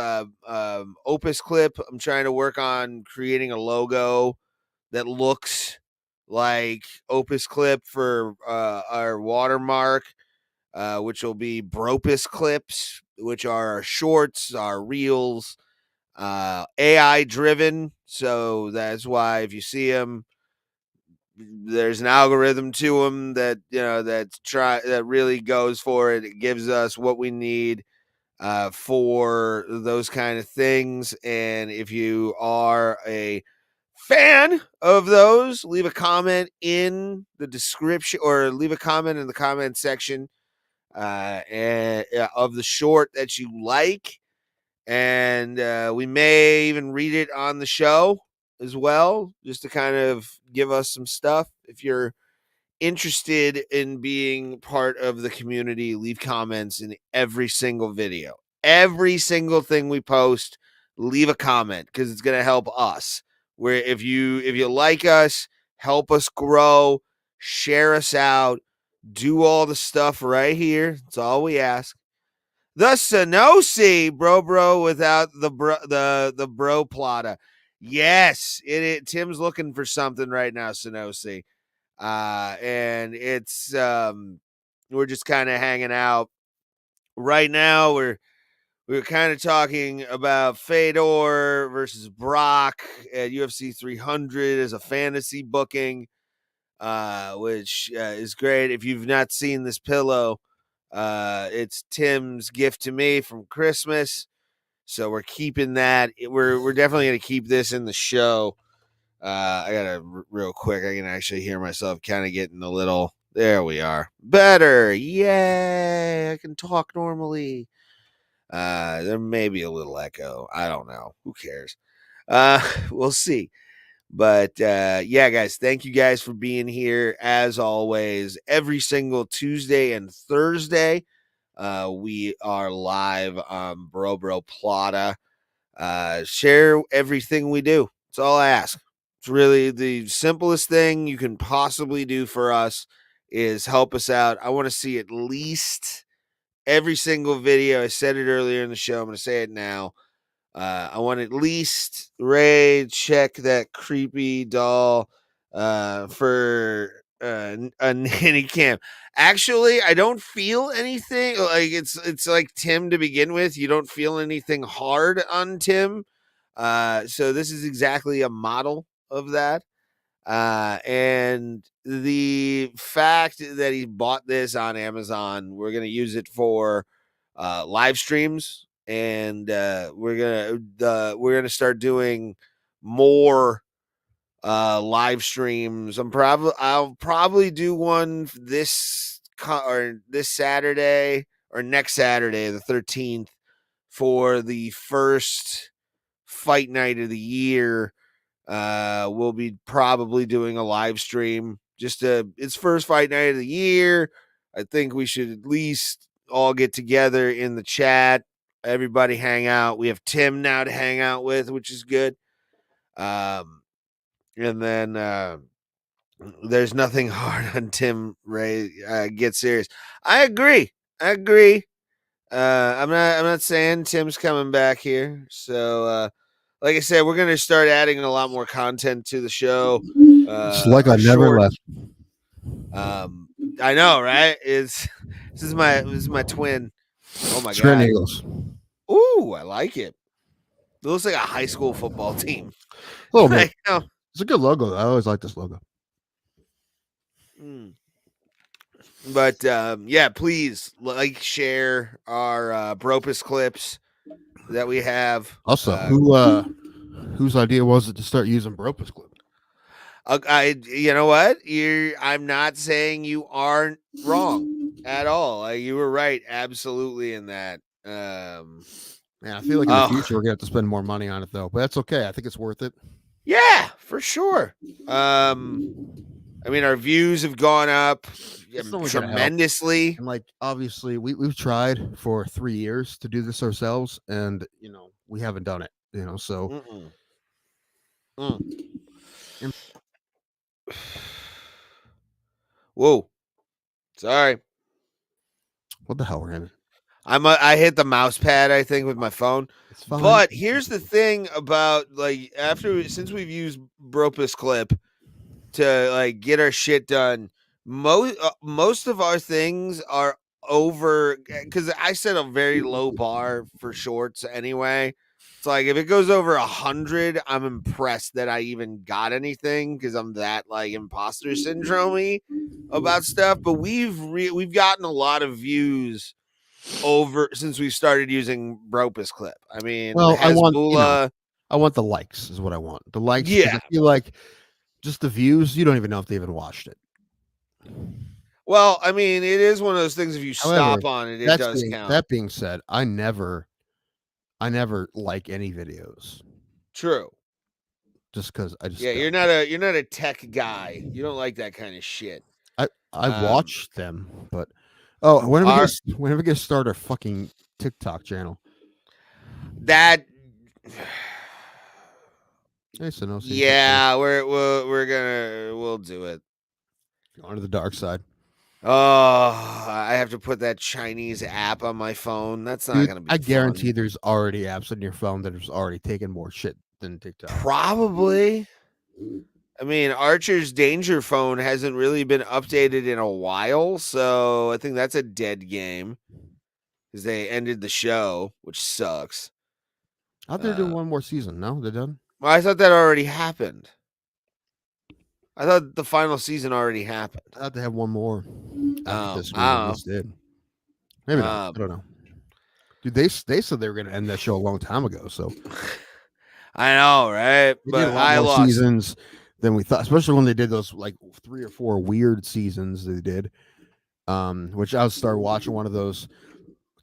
Opus Clip, I'm trying to work on creating a logo that looks like Opus Clip for our watermark, which will be Bropus Clips, which are our shorts, our reels, AI driven. So that's why if you see them, there's an algorithm to them that that really goes for it. It gives us what we need for those kind of things. And if you are a fan of those, leave a comment in the description or leave a comment in the comment section of the short that you like. And we may even read it on the show as well, just to kind of give us some stuff. If you're interested in being part of the community, leave comments in every single video. Every single thing we post, leave a comment because it's going to help us. Where if you like us, help us grow, share us out, do all the stuff right here. That's all we ask. The Sonosi, bro, without the bro plotta. Yes, Tim's looking for something right now, Sonosi. And it's we're just kind of hanging out right now. We're kind of talking about Fedor versus Brock at UFC 300 as a fantasy booking, which is great. If you've not seen this pillow, it's Tim's gift to me from Christmas, so we're keeping that. We're definitely going to keep this in the show. I gotta real quick. I can actually hear myself kind of getting a little. There we are. Better. Yay! I can talk normally. There may be a little echo. I don't know. Who cares? We'll see. But yeah, guys, thank you guys for being here as always. Every single Tuesday and Thursday, we are live on Bro Plata. Share everything we do. That's all I ask. It's really the simplest thing you can possibly do for us is help us out. I want to see at least every single video. I said it earlier in the show. I'm going to say it now. I want at least Ray check that creepy doll for a nanny cam. Actually, I don't feel anything. Like it's like Tim to begin with. You don't feel anything hard on Tim. So this is exactly a model of that. And the fact that he bought this on Amazon, we're gonna use it for live streams, and we're gonna start doing more live streams. I'll probably do one this Saturday or next Saturday, the 13th, for the first fight night of the year. We'll be probably doing a live stream. It's first fight night of the year. I think we should at least all get together in the chat. Everybody hang out. We have Tim now to hang out with, which is good. And then there's nothing hard on Tim Ray. Get serious. I agree. I'm not saying Tim's coming back here. So like I said, we're gonna start adding a lot more content to the show. It's like I never left. I know, right? This is my twin. Oh my Trent god. Eagles. Ooh, I like it. It looks like a high school football team. A little bit. Like, It's a good logo. I always like this logo. But yeah, please like, share our Bropus clips that we have. Also, whose idea was it to start using Bropus clip? You know what? I'm not saying you aren't wrong at all. You were right, absolutely, in that. Man, I feel like in the future we're gonna have to spend more money on it though, but that's okay. I think it's worth it. Yeah, for sure. I mean, our views have gone up tremendously. And like, obviously, we've tried for 3 years to do this ourselves, and we haven't done it. So. Whoa, sorry. What the hell, Randy? I hit the mouse pad, I think, with my phone. It's fine. But here's the thing about, like, since we've used Bropus clip to like get our shit done, most of our things are over, because I set a very low bar for shorts anyway. It's like if it goes over 100, I'm impressed that I even got anything, because I'm that like imposter syndrome-y about stuff. But we've gotten a lot of views over since we started using Bropus clip. I mean, well, I want the likes is what I want. The likes. Yeah. I feel like just the views, you don't even know if they even watched it. Well, I mean, it is one of those things. If you stop on it, it does count. That being said, I never like any videos. True. Just because I just you're not a tech guy. You don't like that kind of shit. I watch them, but when are we gonna start our fucking TikTok channel? That. Yeah, we'll do it. On to the dark side. Oh, I have to put that Chinese app on my phone. That's not gonna be. I guarantee there's already apps on your phone that have already taken more shit than TikTok. Probably. I mean, Archer's Danger Phone hasn't really been updated in a while, so I think that's a dead game because they ended the show, which sucks. I thought they're doing one more season. No, they're done. Well, I thought that already happened. I thought the final season already happened. I thought they had one more. I don't know. Maybe not. I don't know. Dude, they said they were going to end that show a long time ago. So I know, right? But I lost seasons than we thought, especially when they did those like 3 or 4 weird seasons they did. Which I'll start watching one of those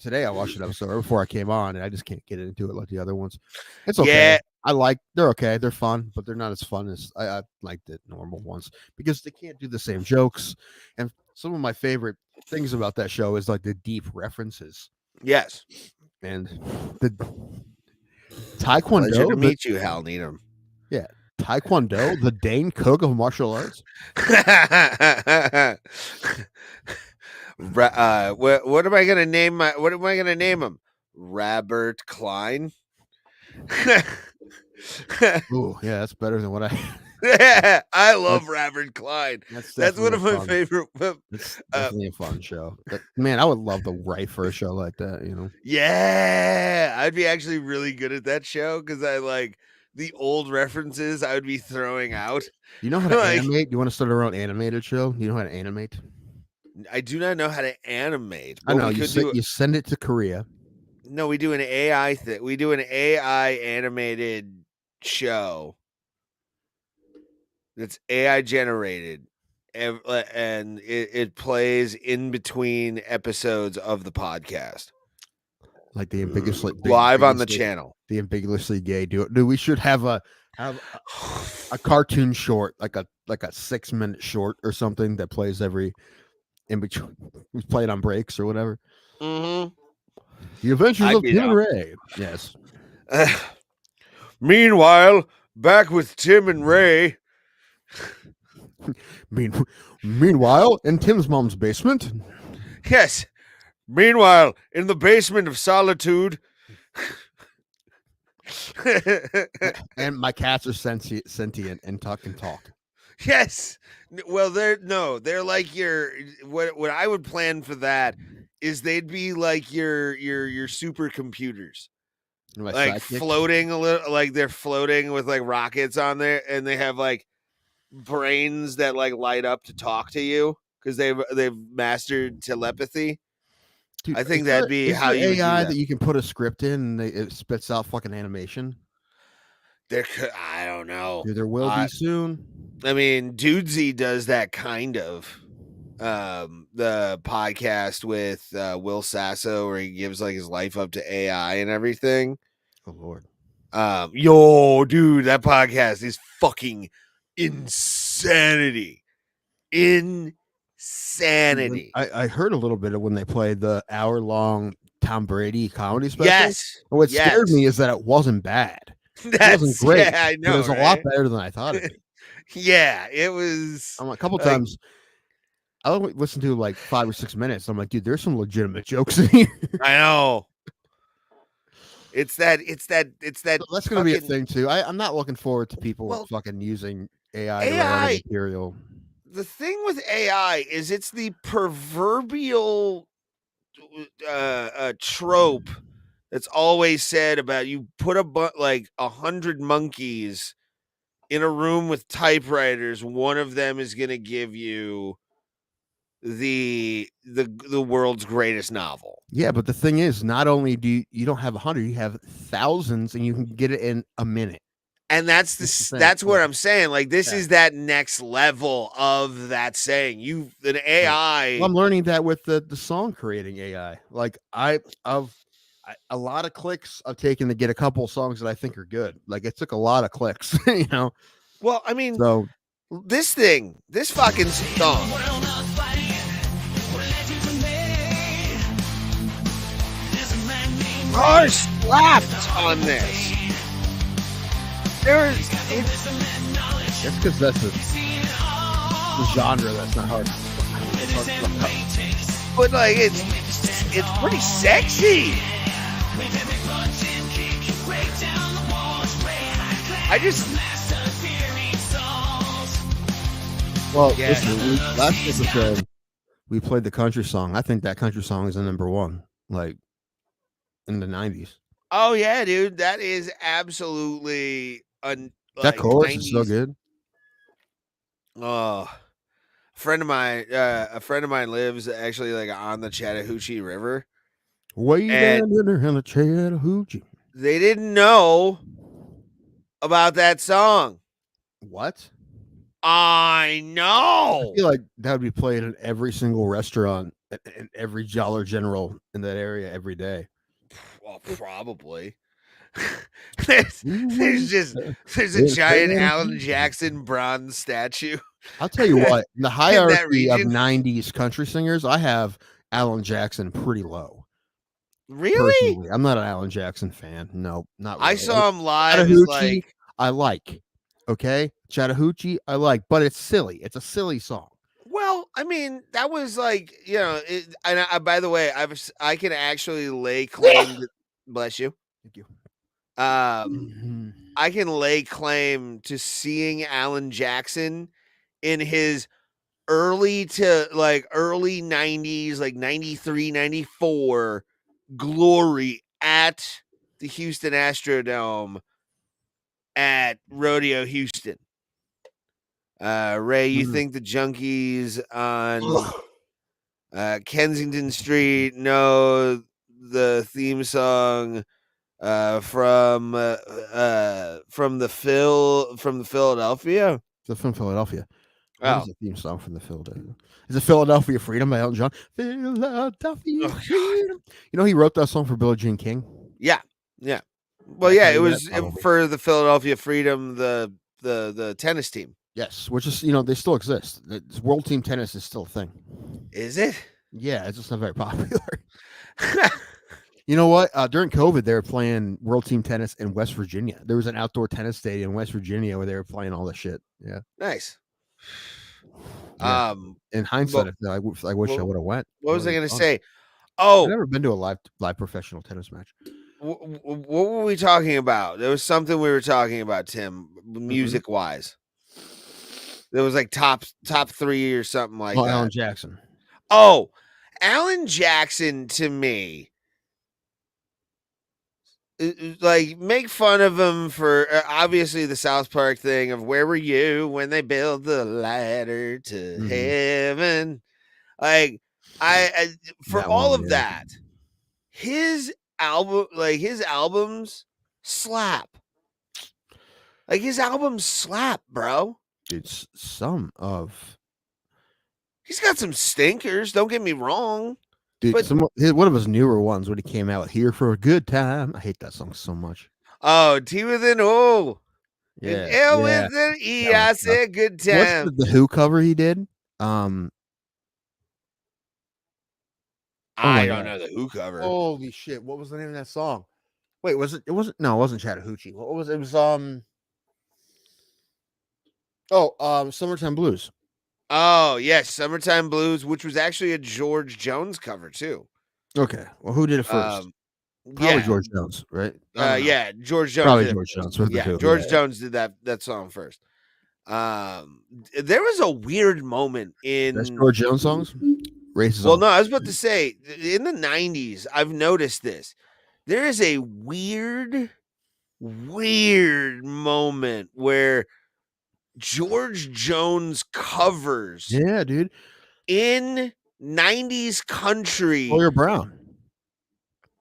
today. I watched an episode right before I came on, and I just can't get into it like the other ones. It's okay. Yeah. They're okay. They're fun, but they're not as fun as I like the normal ones because they can't do the same jokes. And some of my favorite things about that show is like the deep references. Yes. And the Taekwondo. Pleasure to meet you, Hal Needham. Yeah. Taekwondo, the Dane Cook of martial arts. What am I gonna name him? Robert Klein. Ooh, yeah, that's better than what I. Yeah, I love Robert Klein. That's one of my fun. favorite. It's definitely a fun show. Man, I would love to write for a show like that. You know? Yeah, I'd be actually really good at that show because I like the old references I would be throwing out. You know how to animate? You want to start our own animated show? You know how to animate? I do not know how to animate. I know you send it to Korea. No, we do an AI thing. We do an AI animated show that's AI generated, and it plays in between episodes of the podcast, like the ambiguously live on the channel. The ambiguously gay. Do we should have a cartoon short, like a 6-minute short or something that plays every in between. We play it on breaks or whatever. Mm-hmm. The Adventures of Tim and Ray. Yes. Meanwhile, back with Tim and Ray. Meanwhile, in Tim's mom's basement. Yes. Meanwhile, in the basement of solitude. And my cats are sentient and talk. Yes. Well, they're like your what I would plan for that is they'd be like your supercomputers. Like floating a little, like they're floating with like rockets on there, and they have like brains that like light up to talk to you because they've mastered telepathy. Dude, I think that'd be how you AI that you can put a script in and it spits out fucking animation. I don't know. Dude, there will be soon. I mean, Dudesy does that kind of. The podcast with Will Sasso where he gives like his life up to AI and everything. Oh Lord. Yo, dude, that podcast is fucking insanity. Insanity. I heard a little bit of when they played the hour-long Tom Brady comedy special. Yes. What scared me is that it wasn't bad. It wasn't great. Yeah, I know. It was a lot better than I thought it'd be. Yeah, it was. A couple times I listened to like 5 or 6 minutes. I'm like, dude, there's some legitimate jokes in here. I know. It's that. So that's going to be a thing too. I'm not looking forward to people fucking using AI material. The thing with AI is it's the proverbial trope that's always said about you put like 100 monkeys in a room with typewriters. One of them is going to give you the world's greatest novel. Yeah, but the thing is, not only do you don't have 100, you have thousands, and you can get it in a minute. And that's what I'm saying. Like this is that next level of that saying. An AI. Well, I'm learning that with the song creating AI. Like a lot of clicks I've taken to get a couple of songs that I think are good. Like it took a lot of clicks, you know. Well, I mean, so this fucking song. Cars slapped on this. That's because that's the genre that's not hard. But like it's pretty sexy. Listen, last episode we played the country song. I think that country song is the number one, like in the 90s. Oh yeah, dude, that is absolutely that chorus 90s. Is so good. Oh, a friend of mine lives actually like on the Chattahoochee River. Way down in the Chattahoochee. They didn't know about that song. What? I know. I feel like that would be played in every single restaurant and every Dollar General in that area every day. Well, probably. there's a giant Alan Jackson bronze statue. I'll tell you what, in the hierarchy of 90s country singers, I have Alan Jackson pretty low. Really? Personally, I'm not an Alan Jackson fan. No, not really. I saw him live. I like. Okay? Chattahoochee, I like, but it's silly. It's a silly song. Well, I mean, that was like, you know, by the way, I can actually lay claim to, bless you. Thank you. I I can lay claim to seeing Alan Jackson in his early 90s, like 93, 94 glory at the Houston Astrodome at Rodeo Houston. Ray, you think the junkies on Kensington Street know the theme song from the Philadelphia? It's from Philadelphia. Oh. What is the theme song from the Philadelphia? Is it Philadelphia Freedom by Elton John? Philadelphia Freedom. You know he wrote that song for Billie Jean King. Yeah. Well, yeah, it was for the Philadelphia Freedom, the tennis team. Yes, which is they still exist. World Team Tennis is still a thing. Is it? Yeah, it's just not very popular. You know what? During COVID, they were playing World Team Tennis in West Virginia. There was an outdoor tennis stadium in West Virginia where they were playing all this shit. Yeah, nice. Yeah. In hindsight, I wish I would have went. What was I going to say? Oh, I've never been to a live professional tennis match. What were we talking about? There was something we were talking about, Tim, music wise. There was like top 3 or something like that. Alan Jackson. Oh, Alan Jackson to me, like, make fun of him for obviously the South Park thing of where were you when they built the ladder to heaven? Like, I for all of that, his albums slap. Like, his albums slap, bro. It's he's got some stinkers, don't get me wrong. Dude, one of his newer ones when he came out with Here for a Good Time. I hate that song so much. Oh, T with an O. Yeah. And L with an E. I said good time. What's the Who cover he did? I don't know the Who cover. Holy shit. What was the name of that song? Wait, was it? It wasn't Chattahoochee. What was it? It was Summertime Blues. Oh, yes, Summertime Blues, which was actually a George Jones cover too. Okay. Well, who did it first? Probably George Jones, right? Yeah, George Jones. Probably George Jones. George Jones did that song first. There was a weird moment in That's George Jones songs. Races. Well, no, I was about to say in the 90s, I've noticed this. There is a weird moment where George Jones covers. Yeah, dude. In 90s country. Sawyer Brown.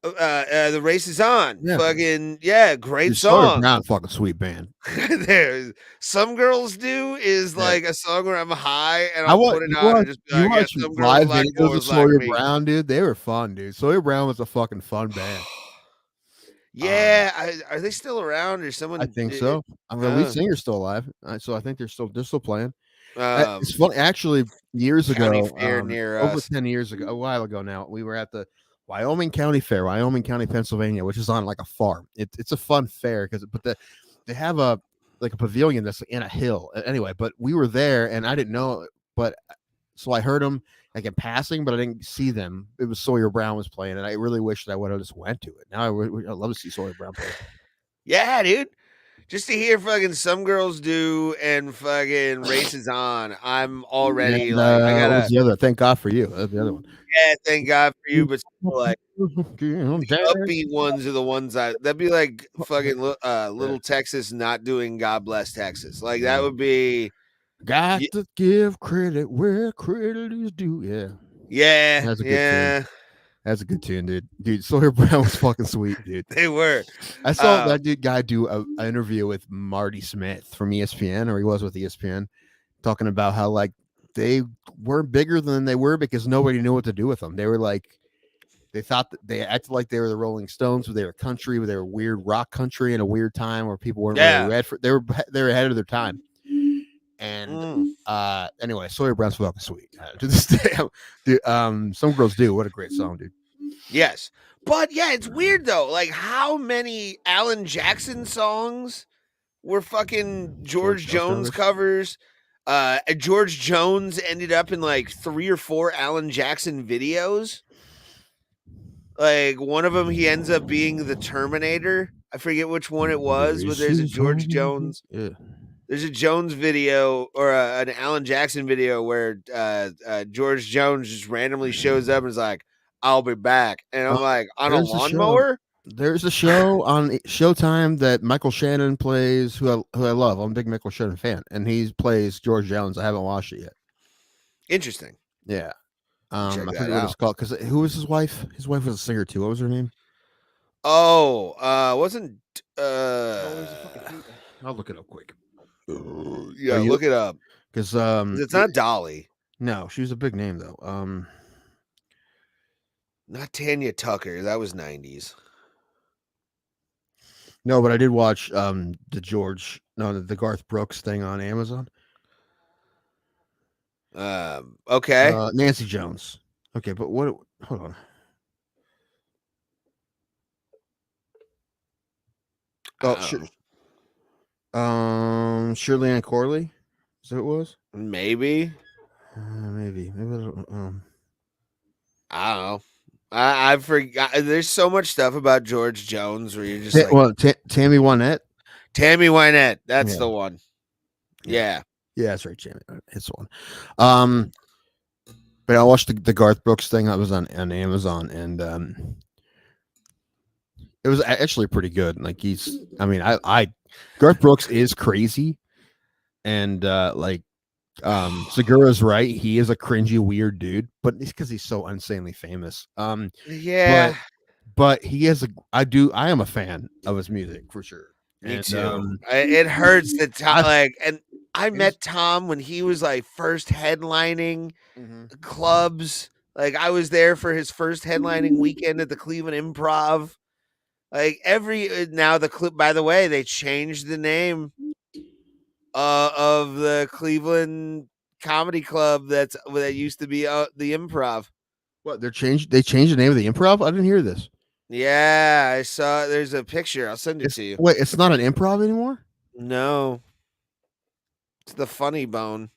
The Race is On. Yeah. Fucking, great Dude, song. Sawyer Brown, fucking sweet band. There's Some Girls Do is like a song where I'm high and I'll put it on and just be like, some live girls like videos of boys Sawyer like me. Brown, dude. They were fun, dude. Sawyer Brown was a fucking fun band. Yeah, are they still around or someone? I think so. I mean, the lead singer's still alive, so I think they're still playing. It's funny, actually. Years ago, over 10 years ago, a while ago now, we were at the Wyoming County Fair, Wyoming County, Pennsylvania, which is on like a farm. It's a fun fair they have a pavilion that's in a hill. Anyway, but we were there and I didn't know, but so I heard them like in passing, but I didn't see them. It was Sawyer Brown was playing, and I really wish that I would have just went to it. Now I'd love to see Sawyer Brown play. Yeah, dude. Just to hear fucking Some Girls Do and fucking Races On, I'm already like, I gotta. What was the other? Thank God for You. That's the other one. Yeah, thank God for you, but still, like the upbeat ones are the ones that'd be like fucking Little Texas not doing God Bless Texas. Like that would be. Got to give credit where credit is due. Yeah. That's a good tune. That's a good tune, dude. Dude, Sawyer Brown was fucking sweet, dude. They were. I saw that guy do an interview with Marty Smith from ESPN, or he was with ESPN, talking about how like they weren't bigger than they were because nobody knew what to do with them. They were like, they thought that they acted like they were the Rolling Stones, but they were country, but they were weird rock country in a weird time where people weren't really ready for. They were ahead of their time. And anyway, Sawyer Brown's fucking sweet. To this day, dude, Some Girls Do. What a great song, dude. Yes. But yeah, it's weird though. Like how many Alan Jackson songs were fucking George Jones covers? George Jones ended up in like 3 or 4 Alan Jackson videos. Like one of them, he ends up being the Terminator. I forget which one it was, but there's a George Jones. Yeah. There's a Jones video or an Alan Jackson video where George Jones just randomly shows up and is like, "I'll be back," and I'm like, on a there's a show. lawnmower. There's a show on Showtime that Michael Shannon plays, who I love. I'm a big Michael Shannon fan, and he plays George Jones. I haven't watched it yet. Interesting. Yeah. Check I that forget what it's out. called. Because who was his wife? His wife was a singer too. What was her name? Oh, wasn't I'll look it up quick. yeah, look it up. Because It's not Dolly. No, she was a big name though. Not Tanya Tucker. That was 90s. No, but I did watch the Garth Brooks thing on Amazon. Okay. Nancy Jones. Okay, but what? Hold on. Shirley Ann Corley. Is that what it was? Maybe. Maybe. I don't know. I forgot. There's so much stuff about George Jones where you're just Tammy Wynette. Tammy Wynette. That's the one. Yeah. Yeah, that's right. Tammy. It's the one. But I watched the Garth Brooks thing that was on Amazon, and it was actually pretty good. Like Garth Brooks is crazy, and Segura's right. He is a cringy, weird dude, but it's because he's so insanely famous. Yeah. But he has I am a fan of his music for sure. Me too. It hurts that I met Tom when he was like first headlining clubs. Like I was there for his first headlining weekend at the Cleveland Improv. Like now the clip. By the way, they changed the name of the Cleveland Comedy Club that used to be the Improv. What they changed the name of the Improv? I didn't hear this. Yeah, I saw. There's a picture. I'll send it to you. Wait, it's not an Improv anymore? No, it's the Funny Bone.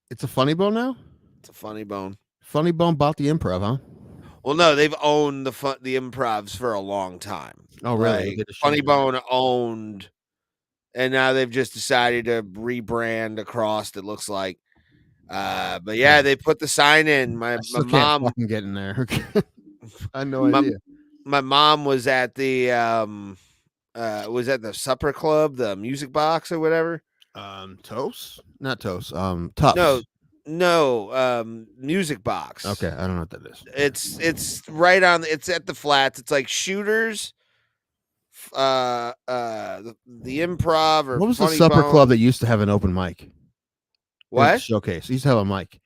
It's a Funny Bone now. It's a Funny Bone. Funny Bone bought the Improv, huh? Well, no, they've owned the Improvs for a long time. Oh, really? Like, Funny Bone owned, and now they've just decided to rebrand across. It looks like, but yeah, they put the sign in. My mom can't fucking get in there. I had no idea. My mom was at the supper club, the music box or whatever. Toast? Not Toast. Tufts. No, music box. Okay, I don't know what that is. It's right on. It's at the Flats. It's like Shooters, the Improv or what was Funny the supper Bone. club that used to have an open mic? What showcase? It used to have a mic.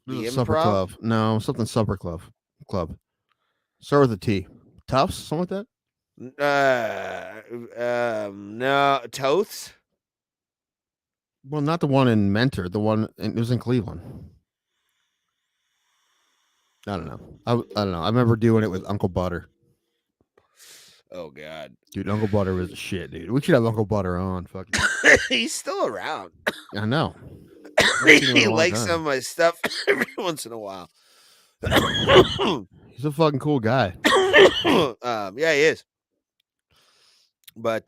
The supper Improv? club? No, something supper club. Start with a T. Tufts, something like that. No, Toths. Well, not the one in Mentor. The one it was in Cleveland. I don't know. I don't know. I remember doing it with Uncle Butter. Oh God, dude, Uncle Butter was a shit, dude. We should have Uncle Butter on. Fucking. He's still around. I know. He likes some of my stuff every once in a while. He's a fucking cool guy. Yeah, he is. But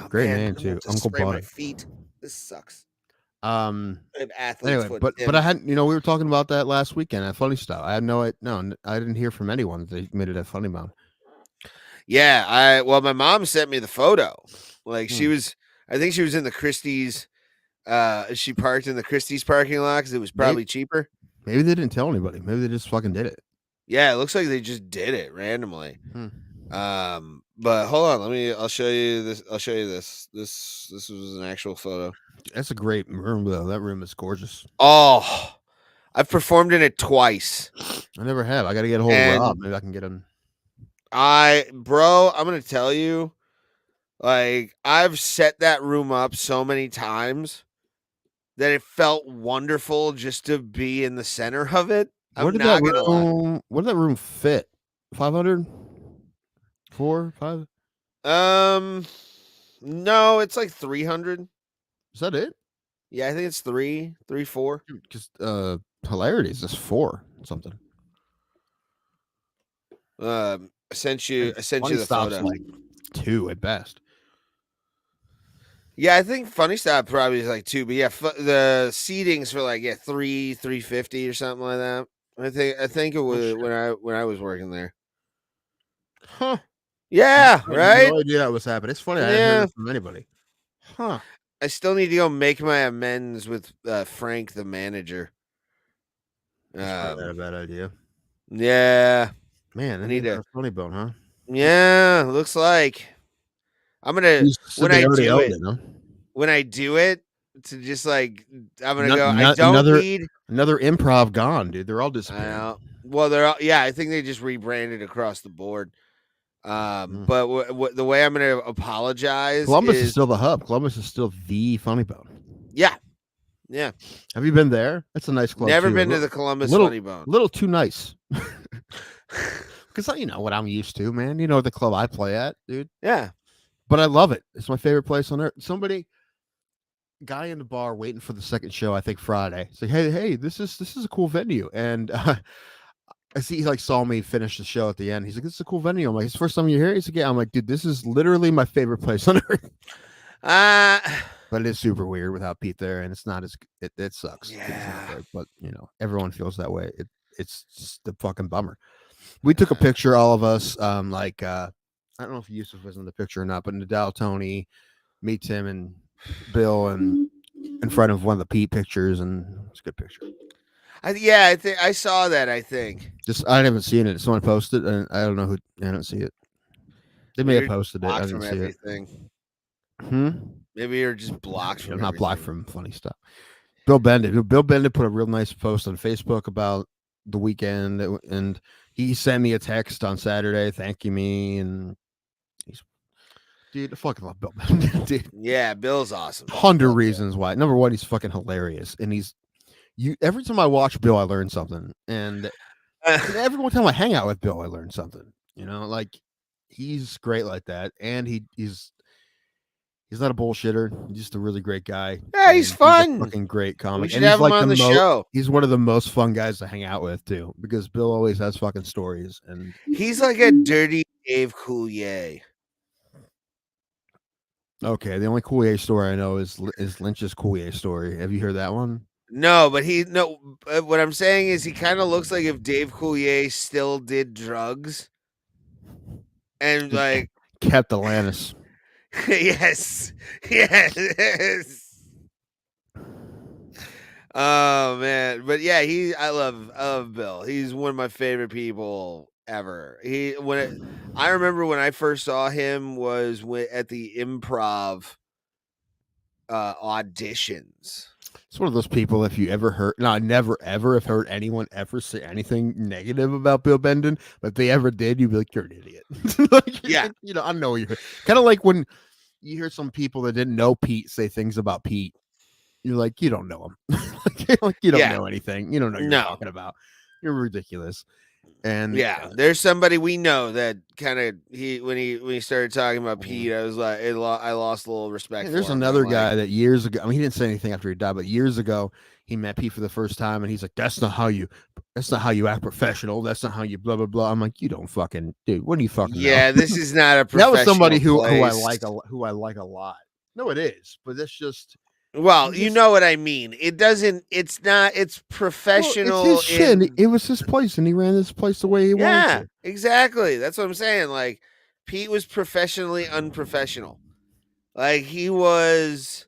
great name too, Uncle Butter. My feet. This sucks. I have athlete's foot. But I hadn't. We were talking about that last weekend at Funny Style. I had I didn't hear from anyone that they made it at Funny Bone. Yeah, my mom sent me the photo. Like she was, I think she was in the Christie's. She parked in the Christie's parking lot because it was probably cheaper. Maybe they didn't tell anybody. Maybe they just fucking did it. Yeah, it looks like they just did it randomly. But hold on, I'll show you this. This was an actual photo. That's a great room though. That room is gorgeous. Oh, I've performed in it twice. I never have. I got to get a hold of Rob. Maybe I can get him. I'm gonna tell you, like I've set that room up so many times that it felt wonderful just to be in the center of it. Where did that room fit? 500? 4, 5? No, it's like 300. Is that it? Yeah, I think it's 3, 4. Because Hilarity is just 4 something. sent you Funny the Stop's photo. like 2 at best. Yeah, I think Funny Stop probably is like 2, but yeah, the seatings for like 350 or something like that. I think it was when I was working there. Huh. Yeah, I had right. no idea that was happening. It's funny. I hadn't heard it from anybody. Huh. I still need to go make my amends with Frank, the manager. That's not a bad idea. Yeah, Man, I need a funny bone, huh? Yeah, looks like I'm gonna when I do it. Huh? When I do it, to just like I'm gonna go. I don't another, need another improv gone, dude. They're all disappearing. Well, they're all, I think they just rebranded across the board. But the way I'm gonna apologize, Columbus is still the hub. Columbus is still the Funny Bone. Yeah. Have you been there? That's a nice club. Never been to the Columbus Funny Bone. A little too nice. Because you know what I'm used to, man. You know the club I play at, dude. Yeah. But I love it. It's my favorite place on earth. Guy in the bar waiting for the second show, I think Friday. It's like, hey, this is a cool venue. And I see he like saw me finish the show at the end. He's like, this is a cool venue. I'm like, it's the first time you're here? He's like, yeah. I'm like, dude, this is literally my favorite place on earth. But it is super weird without Pete there, and it's not as it sucks. Yeah. But you know, everyone feels that way. It's just a fucking bummer. We took a picture, all of us. I don't know if Yusuf was in the picture or not, but Nadal, Tony, me, Tim, and Bill, and in front of one of the Pete pictures, and it's a good picture. I think I saw that. I think I haven't seen it. Someone posted, and I don't know who. I don't see it. They may have posted it. I didn't see everything. it. Maybe you're just blocked from. Not blocked from Funny Stuff. Bill Bendit put a real nice post on Facebook about the weekend, and he sent me a text on Saturday thanking me, and dude, I fucking love Bill Bendit, dude. Yeah, Bill's awesome. 100 reasons why. Number one, he's fucking hilarious, and every time I watch Bill, I learn something, and every time I hang out with Bill, I learn something. You know, like he's great like that, and he's not a bullshitter. He's just a really great guy. Yeah, he's fun. He's a fucking great comic. We should have him on the show. He's one of the most fun guys to hang out with too, because Bill always has fucking stories, and he's like a dirty Dave Coulier. Okay, the only Coulier story I know is Lynch's Coulier story. Have you heard that one? No, but what I'm saying is he kind of looks like if Dave Coulier still did drugs and like kept Atlantis. yes. Oh man, but yeah, I love Bill. He's one of my favorite people ever. I remember when I first saw him was at the Improv auditions. It's one of those people. If you ever heard, no, I never ever have heard anyone ever say anything negative about Bill Bendon, but if they ever did, you'd be like, you're an idiot. Yeah, you know, I know you're kind of like when you hear some people that didn't know Pete say things about Pete. You're like, you don't know him. like you don't know anything. You don't know what you're talking about. You're ridiculous. And there's somebody we know that kind of when he started talking about Pete, I was like, I lost a little respect. There's another guy that years ago. I mean, he didn't say anything after he died, but years ago he met Pete for the first time, and he's like, "That's not how you act professional. That's not how you blah blah blah." I'm like, "You don't fucking dude. What are you fucking?" Yeah, know? This is not a professional. That was somebody who I like a lot. No, it is, but that's just. Well, you know what I mean. It's professional. Well, it's his shit. It was his place, and he ran this place the way he wanted to. Yeah, exactly. That's what I'm saying. Like, Pete was professionally unprofessional. Like, he was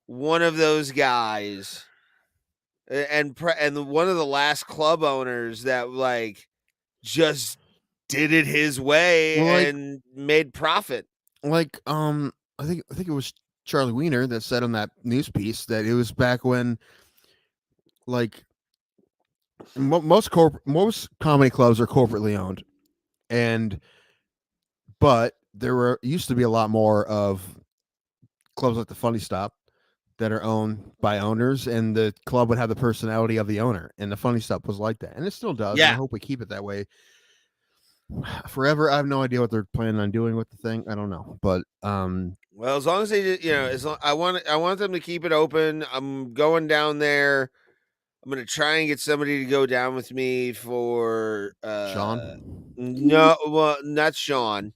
one of those guys, and one of the last club owners that like just did it his way and made profit. Like, I think it was Charlie Wiener that said on that news piece that it was back when, like, most comedy clubs are corporately owned, but there used to be a lot more of clubs like the Funny Stop that are owned by owners, and the club would have the personality of the owner, and the Funny Stop was like that, and it still does. Yeah, I hope we keep it that way forever. I have no idea what they're planning on doing with the thing. I don't know, but well, as long as they, I want them to keep it open. I'm going down there. I'm gonna try and get somebody to go down with me for Sean. No, well, not Sean.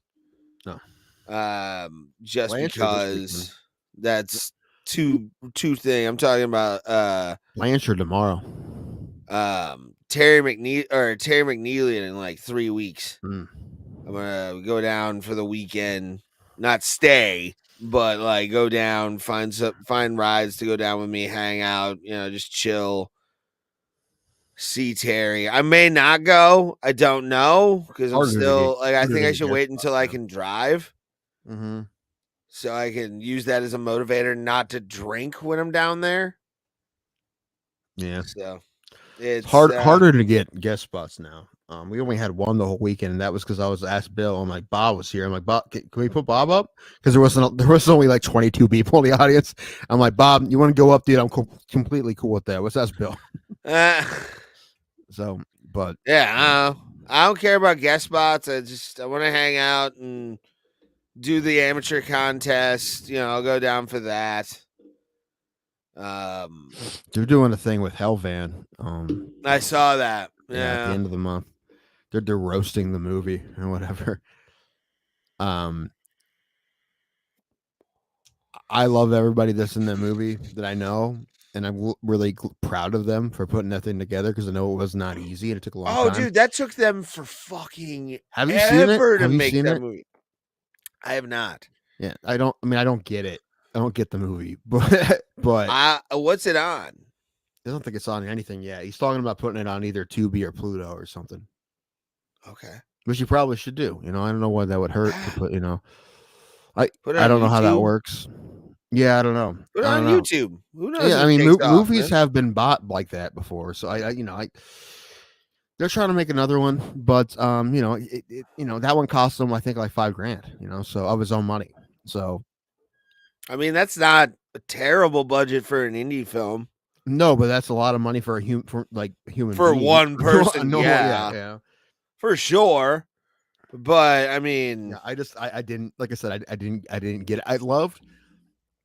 No. Just Blanchard this because weekend. that's two thing. I'm talking about Blanchard tomorrow. Terry McNeely in like 3 weeks. Mm. I'm gonna go down for the weekend, not stay, but like go down, find rides to go down with me, hang out, just chill. See Terry. I may not go. I don't know because I'm still I think I should wait until I can drive. Mm-hmm. So I can use that as a motivator not to drink when I'm down there. Yeah. So it's harder to get guest spots now. We only had one the whole weekend, and that was because I was asked Bill. I'm like, Bob was here. I'm like, Bob, can we put Bob up? Because there was only like 22 people in the audience. I'm like, Bob, you want to go up, dude? I'm completely cool with that. What's that, Bill? So, but yeah, I don't care about guest spots. I want to hang out and do the amateur contest. I'll go down for that. They're doing a thing with Hellvan. I saw that. Yeah, at the end of the month, they're roasting the movie and whatever. I love everybody that's in that movie that I know, and I'm really proud of them for putting that thing together because I know it was not easy and it took a long time. Oh, dude, that took them for fucking Have you seen it? to Have you make seen that it? movie. I have not. Yeah, I don't get it. I don't get the movie, but what's it on? I don't think it's on anything yet. He's talking about putting it on either Tubi or Pluto or something. Okay, which you probably should do. I don't know why that would hurt to put. I Put it I on don't know how that YouTube. works. Yeah, I don't know. Put it I on don't know. YouTube. Who knows? Yeah, if I mean, it takes off, movies man? have been bought like that before, so I they're trying to make another one, but that one cost them I think like $5,000, so of his own money. So I mean, that's not a terrible budget for an indie film. no, but that's a lot of money for human For being. one person, No, yeah, for sure. But I mean, yeah, I didn't, like I said, I didn't get it. I loved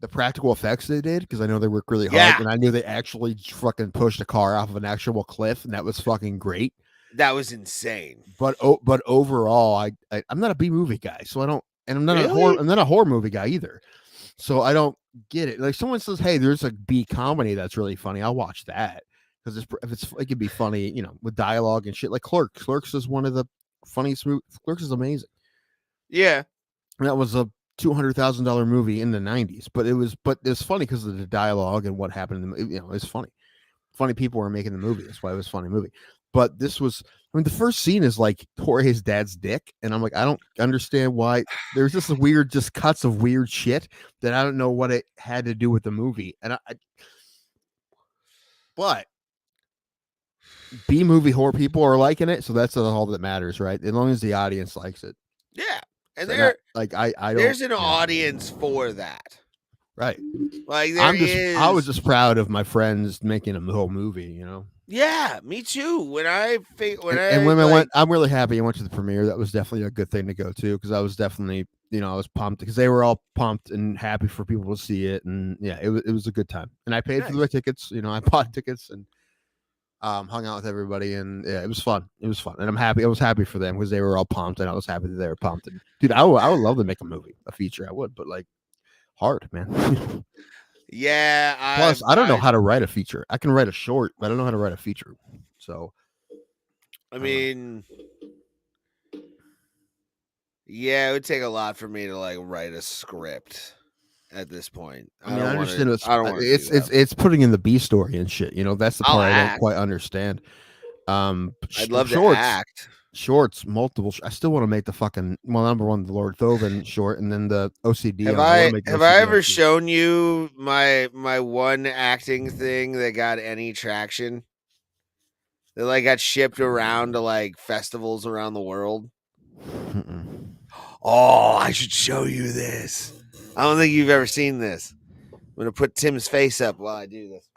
the practical effects they did because I know they work really hard, Yeah. and I knew they actually fucking pushed a car off of an actual cliff, and that was fucking great. that was insane. But overall, I'm not a B movie guy, so I don't, and I'm not Really? I'm not a horror movie guy either, so I don't get it. Like someone says, "Hey, there's a B comedy that's really funny," I'll watch that because it could be funny, with dialogue and shit. Like Clerks. Clerks is one of the funniest movies. Clerks is amazing. Yeah. And that was a $200,000 movie in the 90s, but it's funny because of the dialogue and what happened in the movie. It's funny. Funny people were making the movie. That's why it was a funny movie. But this was, the first scene is like Jorge's dad's dick, and I'm like, I don't understand why. There's just just cuts of weird shit that I don't know what it had to do with the movie. And but B movie horror people are liking it, so that's all that matters, right? As long as the audience likes it. Yeah. And So there, I don't. there's an audience for that. Right. Like I was just proud of my friends making a whole movie, Yeah, me too. When I I'm really happy I went to the premiere. That was definitely a good thing to go to because I was definitely, I was pumped because they were all pumped and happy for people to see it, and yeah, it was a good time. And I paid for the tickets. I bought tickets and hung out with everybody, and yeah, it was fun. It was fun, and I'm happy. I was happy for them because they were all pumped, and I was happy that they were pumped. And dude, I would love to make a movie, a feature. I would, but like, hard, man. Yeah. Plus, I don't know how to write a feature. I can write a short, but I don't know how to write a feature. So, I mean, yeah, it would take a lot for me to like write a script at this point. I understand it's putting in the B story and shit. That's the part I don't act. quite understand. I'd love shorts, to act. Shorts, multiple. I still want to make the fucking number one, the Lord Thoven short, and then the OCD. Have I ever shown you my one acting thing that got any traction? That like got shipped around to like festivals around the world. Mm-mm. Oh, I should show you this. I don't think you've ever seen this. I'm gonna put Tim's face up while I do this.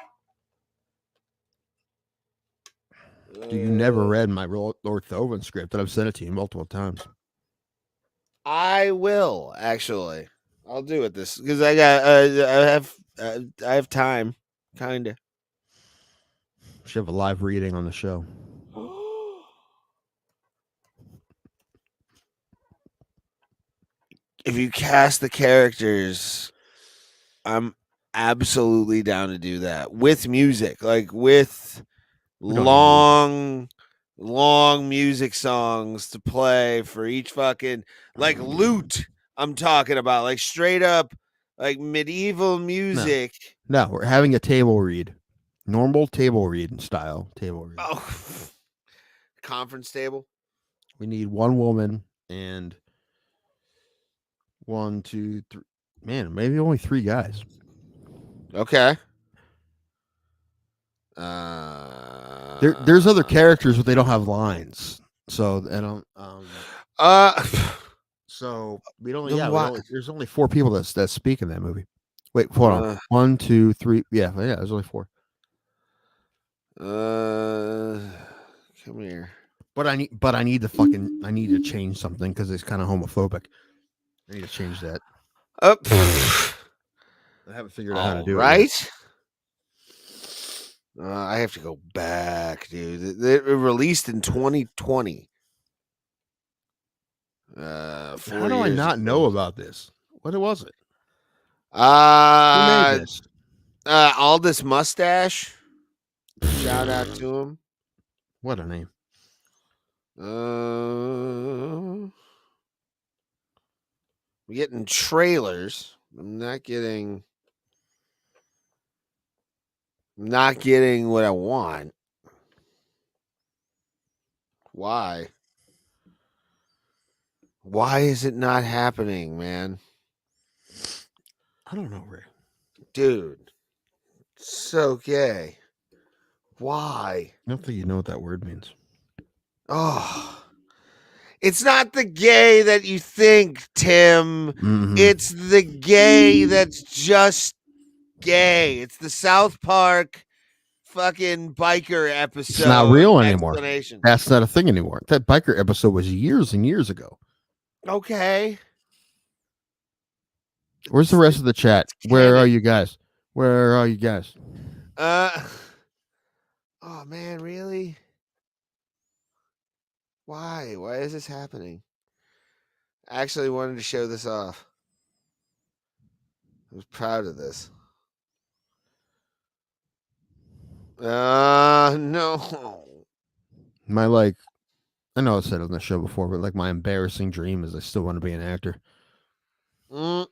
You never read my Lord Thoven script, and I've sent it to you multiple times. I will actually. I'll do it this because I got. I have time, kinda. Should have a live reading on the show. if you cast the characters, I'm absolutely down to do that with music, like with long music songs to play for each fucking like lute. I'm talking about like straight up like medieval music. No, we're having a table read, normal table read style table read. Oh, conference table. We need one woman and 1, 2, 3. Man, maybe only 3 guys. Okay. There's other characters, but they don't have lines, so I don't. So we don't. Then Yeah, why- there's only 4 people that speak in that movie. Wait, hold on. 1, 2, 3. Yeah, there's only 4. Come here. But I need I need to change something because it's kind of homophobic. I need to change that. I haven't figured out how to do it. Right? I have to go back, dude. It released in 2020. How do I not know about this? What was it? Who made this? Aldous Mustache. Shout out to him. What a name. We're getting trailers. I'm not getting what I want. Why? Why is it not happening, man? I don't know, Ray. Dude, so gay. Why? I don't think you know what that word means. Oh, it's not the gay that you think, Tim. Mhm. It's the gay that's just gay. It's the South Park fucking biker episode. It's not real anymore. Explanation. That's not a thing anymore. That biker episode was years and years ago. Okay. Where's the rest of the chat? Where are you guys? Where are you guys? Oh man, really? Why? Why is this happening? I actually wanted to show this off. I was proud of this. No. My I know I said it on the show before, but like my embarrassing dream is I still want to be an actor. Hold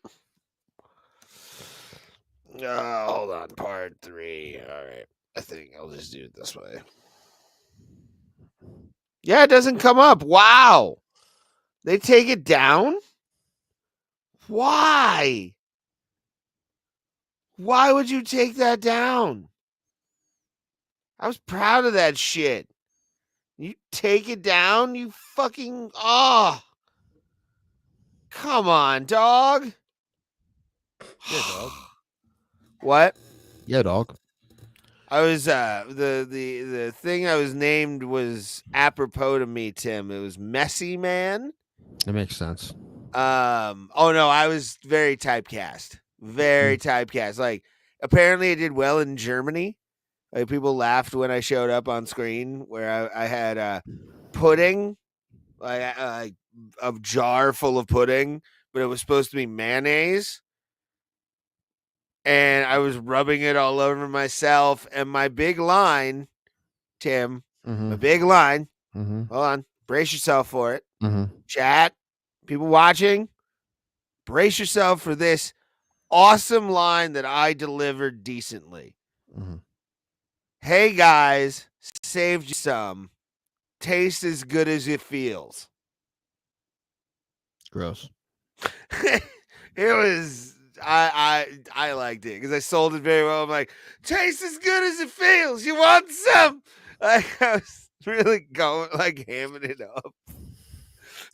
on, part 3. All right. I think I'll just do it this way. Yeah, it doesn't come up. Wow. They take it down? Why? Why would you take that down? I was proud of that shit. You take it down? You fucking... Oh. Come on, dog. Yeah, dog. What? Yeah, dog. I was the thing I was named was apropos to me, Tim. It was Messy Man. That makes sense. Oh no, I was very typecast. Very typecast. Like apparently I did well in Germany. Like people laughed when I showed up on screen where I had pudding, like a jar full of pudding, but it was supposed to be mayonnaise. And I was rubbing it all over myself. And my big line, Tim, my big line, hold on, brace yourself for it. Chat, people watching, brace yourself for this awesome line that I delivered decently. Hey, guys, saved you some. Tastes as good as it feels. Gross. It was... I liked it because I sold it very well. I'm like, tastes as good as it feels. You want some? Like I was really going like hamming it up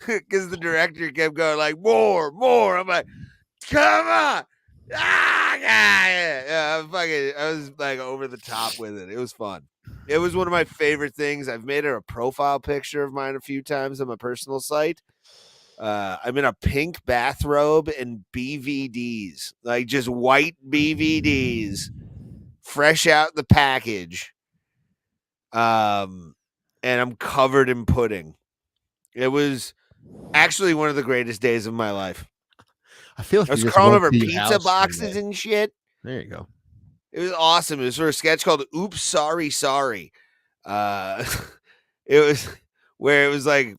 because the director kept going like more. I'm like, come on, yeah. I was like over the top with it. It was fun. It was one of my favorite things. I've made it a profile picture of mine a few times on my personal site. I'm in a pink bathrobe and BVDs, like just white BVDs, fresh out the package. And I'm covered in pudding. It was actually one of the greatest days of my life. I feel like I was you just crawling walked over to your pizza house boxes and shit. There you go. It was awesome. It was for a sketch called "Oops, Sorry, Sorry." It was where it was like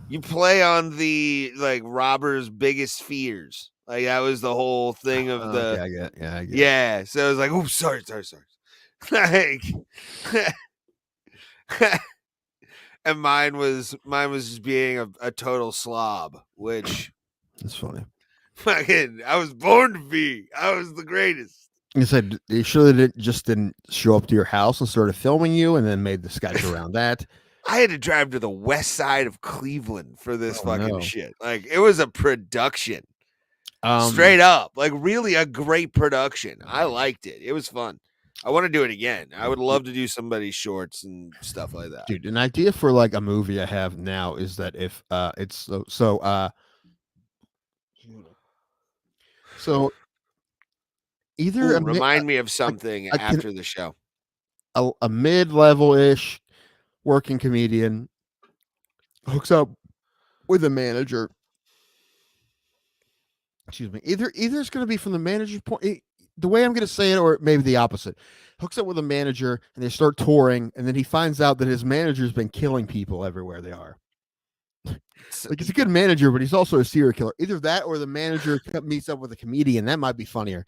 you play on the like robber's biggest fears. Like that was the whole thing of the Okay, I get it. Yeah, I get it. yeah. So it was like, "Oops, sorry, sorry, sorry." Like, and mine was just being a total slob, which That's funny. fucking I was born to be. I was the greatest. You said you surely didn't show up to your house and started filming you, and then made the sketch around that. I had to drive to the west side of Cleveland for this fucking no. shit. Like it was a production, Um, straight up. Like really a great production. I liked it. It was fun. I want to do it again. I would love to do somebody's shorts and stuff like that. dude, an idea for like a movie I have now is that if it's so either Ooh, remind me of something after the show. a mid-level ish working comedian hooks up with a manager. Excuse me. Either it's going to be from the manager's point. The way I'm going to say it, or maybe the opposite. Hooks up with a manager, and they start touring, and then he finds out that his manager's been killing people everywhere they are. Like he's a good manager, but he's also a serial killer. Either that, or the manager meets up with a comedian. That might be funnier.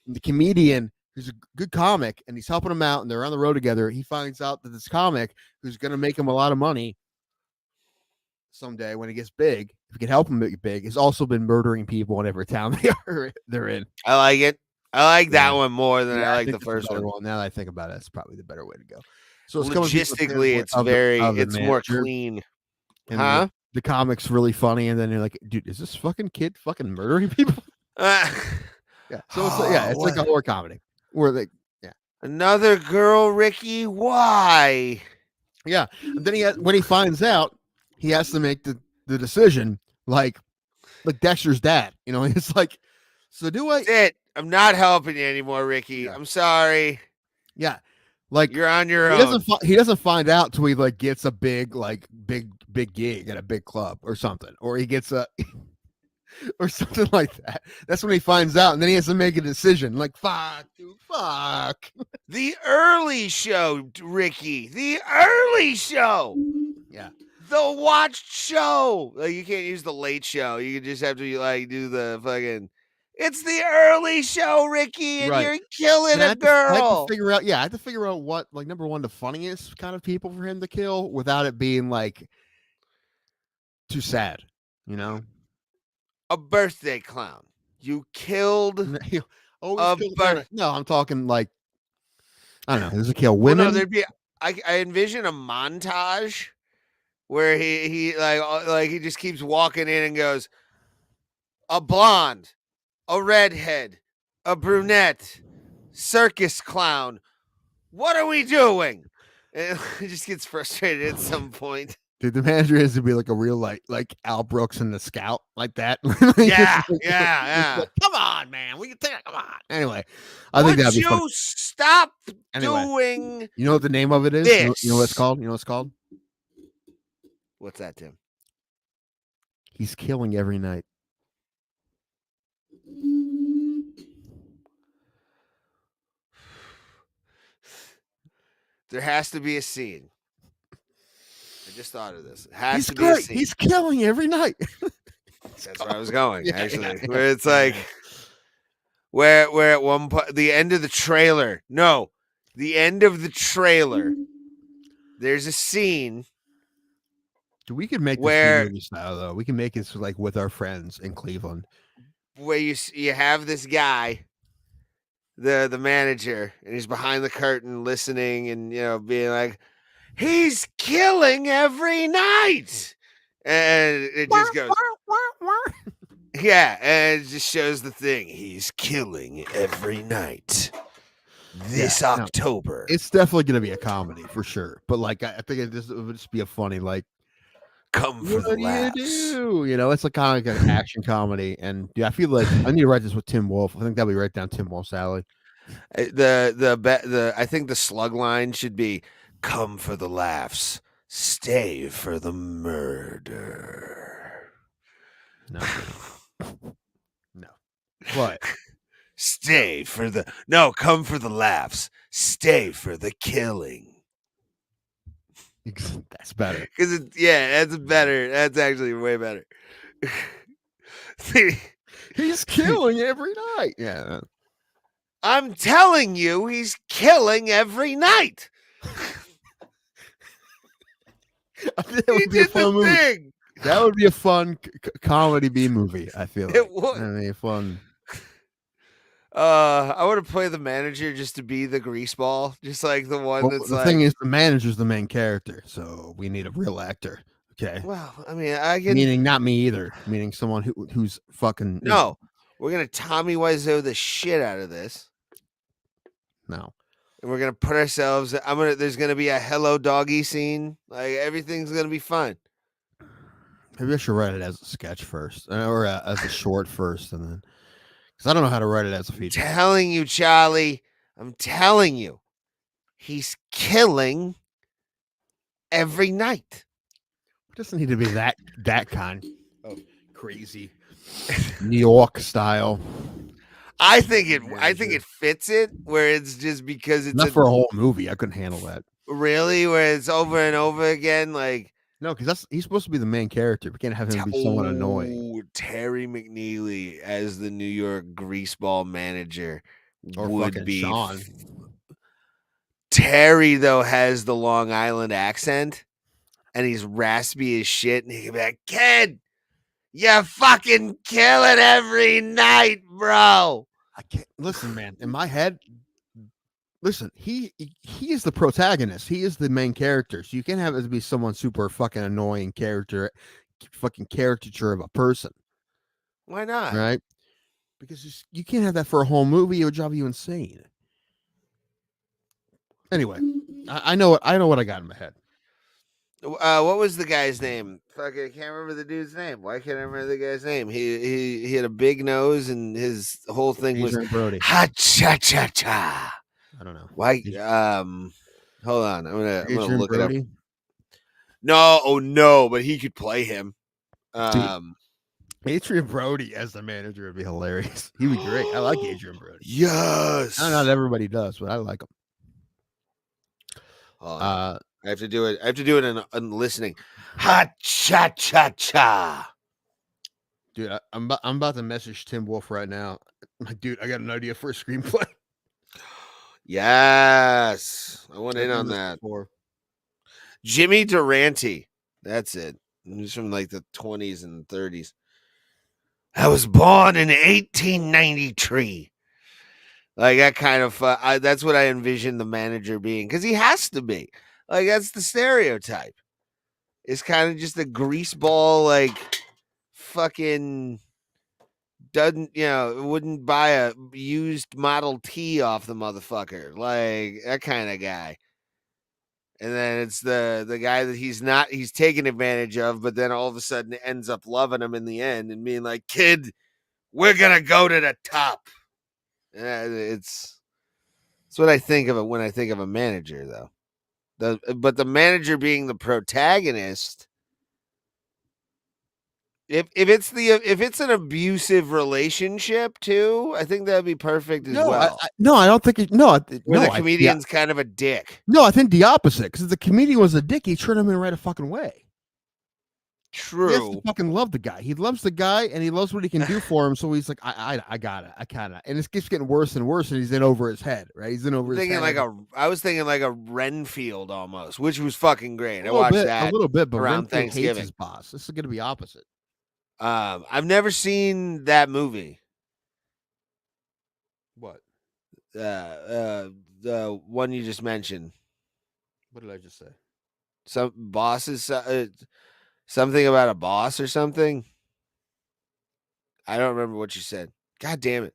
And the comedian, who's a good comic, and he's helping him out, and they're on the road together. He finds out that this comic, who's going to make him a lot of money someday when he gets big, if he can help him get big, has also been murdering people in every town they're in. I like it. I like that one more than I like think the first one. Now that I think about it, it's probably the better way to go. So it's Logistically, it's more clean. Huh? The comic's really funny, and then you're like, dude, is this fucking kid fucking murdering people? Yeah. So it's like a horror comedy where they another girl, Ricky. Why? Yeah. And then when he finds out, he has to make the decision, like Dexter's dad. You know, it's like, so do I? That's it. I'm not helping you anymore, Ricky. Yeah. I'm sorry. Yeah. Like you're on your own. He doesn't find out till he like gets a big gig at a big club or something, or he gets a or something like that. That's when he finds out, and then he has to make a decision. Like fuck, dude, fuck. The early show, Ricky. The early show. Yeah. The watched show. Like you can't use the late show. You just have to like do the fucking. It's the early show, Ricky, and you're killing a girl. I have to figure out what, like, number one, the funniest kind of people for him to kill without it being like too sad, you know? A birthday clown. You killed No, I'm talking like, I don't know. There's a kill women. Well, no, there'd be. I envision a montage where he like he just keeps walking in and goes, a blonde, a redhead, a brunette, circus clown. What are we doing? And he just gets frustrated at some point. Dude, the manager has to be like a real like Al Brooks and the Scout, like that. Yeah. Like, come on, man. We can take it. Come on. Anyway, I think that'd be fun. Stop doing. You know what the name of it is? You know what it's called? You know what it's called? What's that, Tim? He's killing every night. There has to be a scene. I just thought of this. It has to be great. A scene. He's killing every night. That's where I was going, actually. Where it's like, where at one point, the end of the trailer. No, the end of the trailer. There's a scene. Dude, we could make this movie style though. We can make it like with our friends in Cleveland, where you have this guy, the manager, and he's behind the curtain listening and being like, he's killing every night, and it just goes, yeah, and it just shows the thing. He's killing every night. This October, it's definitely gonna be a comedy for sure. But like, I think it would just be a funny like. Come for the laughs. It's like kind of like an action comedy, and I feel like I need to write this with Tim Wolf. I think that'll be right down Tim Wolf's alley. I think the slug line should be, "Come for the laughs, stay for the murder." No, no. What? Come for the laughs. Stay for the killing. That's better. Because that's better. That's actually way better. He's killing every night. Yeah. I'm telling you, he's killing every night. That would be a fun movie. Thing. That would be a fun comedy B movie. I feel like. It would. I mean, fun. I want to play the manager just to be the greaseball, just like the one that's the thing is, the manager's the main character, so we need a real actor. Okay. Well, I mean, I can. Meaning not me either. Meaning someone who's fucking. No, we're gonna Tommy Wiseau the shit out of this. No. And we're gonna put ourselves. There's gonna be a hello doggy scene. Like everything's gonna be fun. Maybe I should write it as a sketch first, or as a short first, and then because I don't know how to write it as a feature. I'm telling you, Charlie. I'm telling you, he's killing every night. It doesn't need to be that kind of crazy New York style. I think it fits it where it's just because it's not for a whole movie. I couldn't handle that. Really, where it's over and over again, like no, because he's supposed to be the main character. We can't have him be someone annoying. Terry McNeely as the New York greaseball manager would be Sean. Terry though has the Long Island accent, and he's raspy as shit, and he can be like, "Kid, you fucking kill it every night, bro." I can't listen, man. In my head, listen, he is the protagonist. He is the main character. So you can't have it be someone super fucking annoying character, fucking caricature of a person. Why not? Right? Because you can't have that for a whole movie. It would drive you insane. Anyway, I know what I got in my head. What was the guy's name? Fuck, I can't remember the dude's name. Why can't I remember the guy's name? He had a big nose, and his whole thing Adrian was Brody. Ha cha cha cha. I don't know. Why? Hold on. I'm gonna look Brody? it up. No, but he could play him. Adrian Brody as the manager would be hilarious. He'd be great. I like Adrian Brody. Yes. Not everybody does, but I like him. I have to do it. I have to do it in listening. Ha cha cha cha. Dude, I'm about to message Tim Wolf right now. Like, dude, I got an idea for a screenplay. Yes, I went in on that. Before. Jimmy Durante. That's it. He's from like the 20s and 30s. I was born in 1893. Like that kind of. That's what I envision the manager being, because he has to be. Like that's the stereotype. It's kind of just a greaseball, like fucking wouldn't buy a used Model T off the motherfucker, like that kind of guy. And then it's the guy that he's taken advantage of, but then all of a sudden ends up loving him in the end and being like, "Kid, we're gonna go to the top." It's what I think of it when I think of a manager, though. But the manager being the protagonist, if it's an abusive relationship too, I think that'd be perfect as well. I don't think it. No, where the comedian's kind of a dick. No, I think the opposite. Because if the comedian was a dick, he turned him in right a fucking way. True. He has to fucking love the guy. He loves the guy, and he loves what he can do for him. So he's like, I got it. I kind of, and it keeps getting worse and worse, and he's in over his head, right? He's in over his head. I was thinking like a Renfield almost, which was fucking great. I watched that a little bit, but around Renfield Thanksgiving. hates his boss. This is going to be opposite. I've never seen that movie. What? The one you just mentioned. What did I just say? Some bosses. Something about a boss or something. I don't remember what you said. God damn it.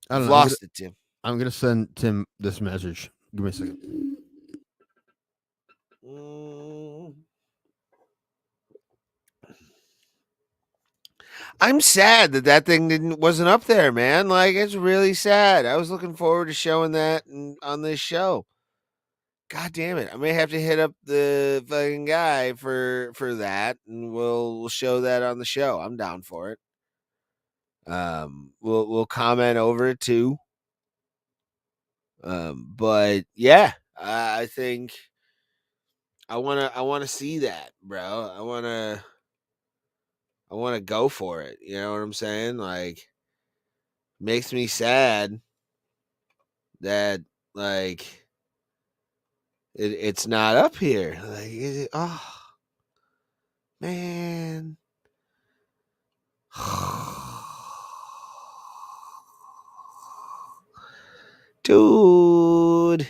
I don't know. Lost it, Tim. I'm going to send Tim this message. Give me a second. I'm sad that thing wasn't up there, man. Like, it's really sad. I was looking forward to showing that on this show. God damn it. I may have to hit up the fucking guy for that, and we'll show that on the show. I'm down for it. We'll comment over it too. But yeah, I think I wanna see that, bro. I wanna go for it. You know what I'm saying? Like, makes me sad that like it's not up here. Like, oh man. Dude,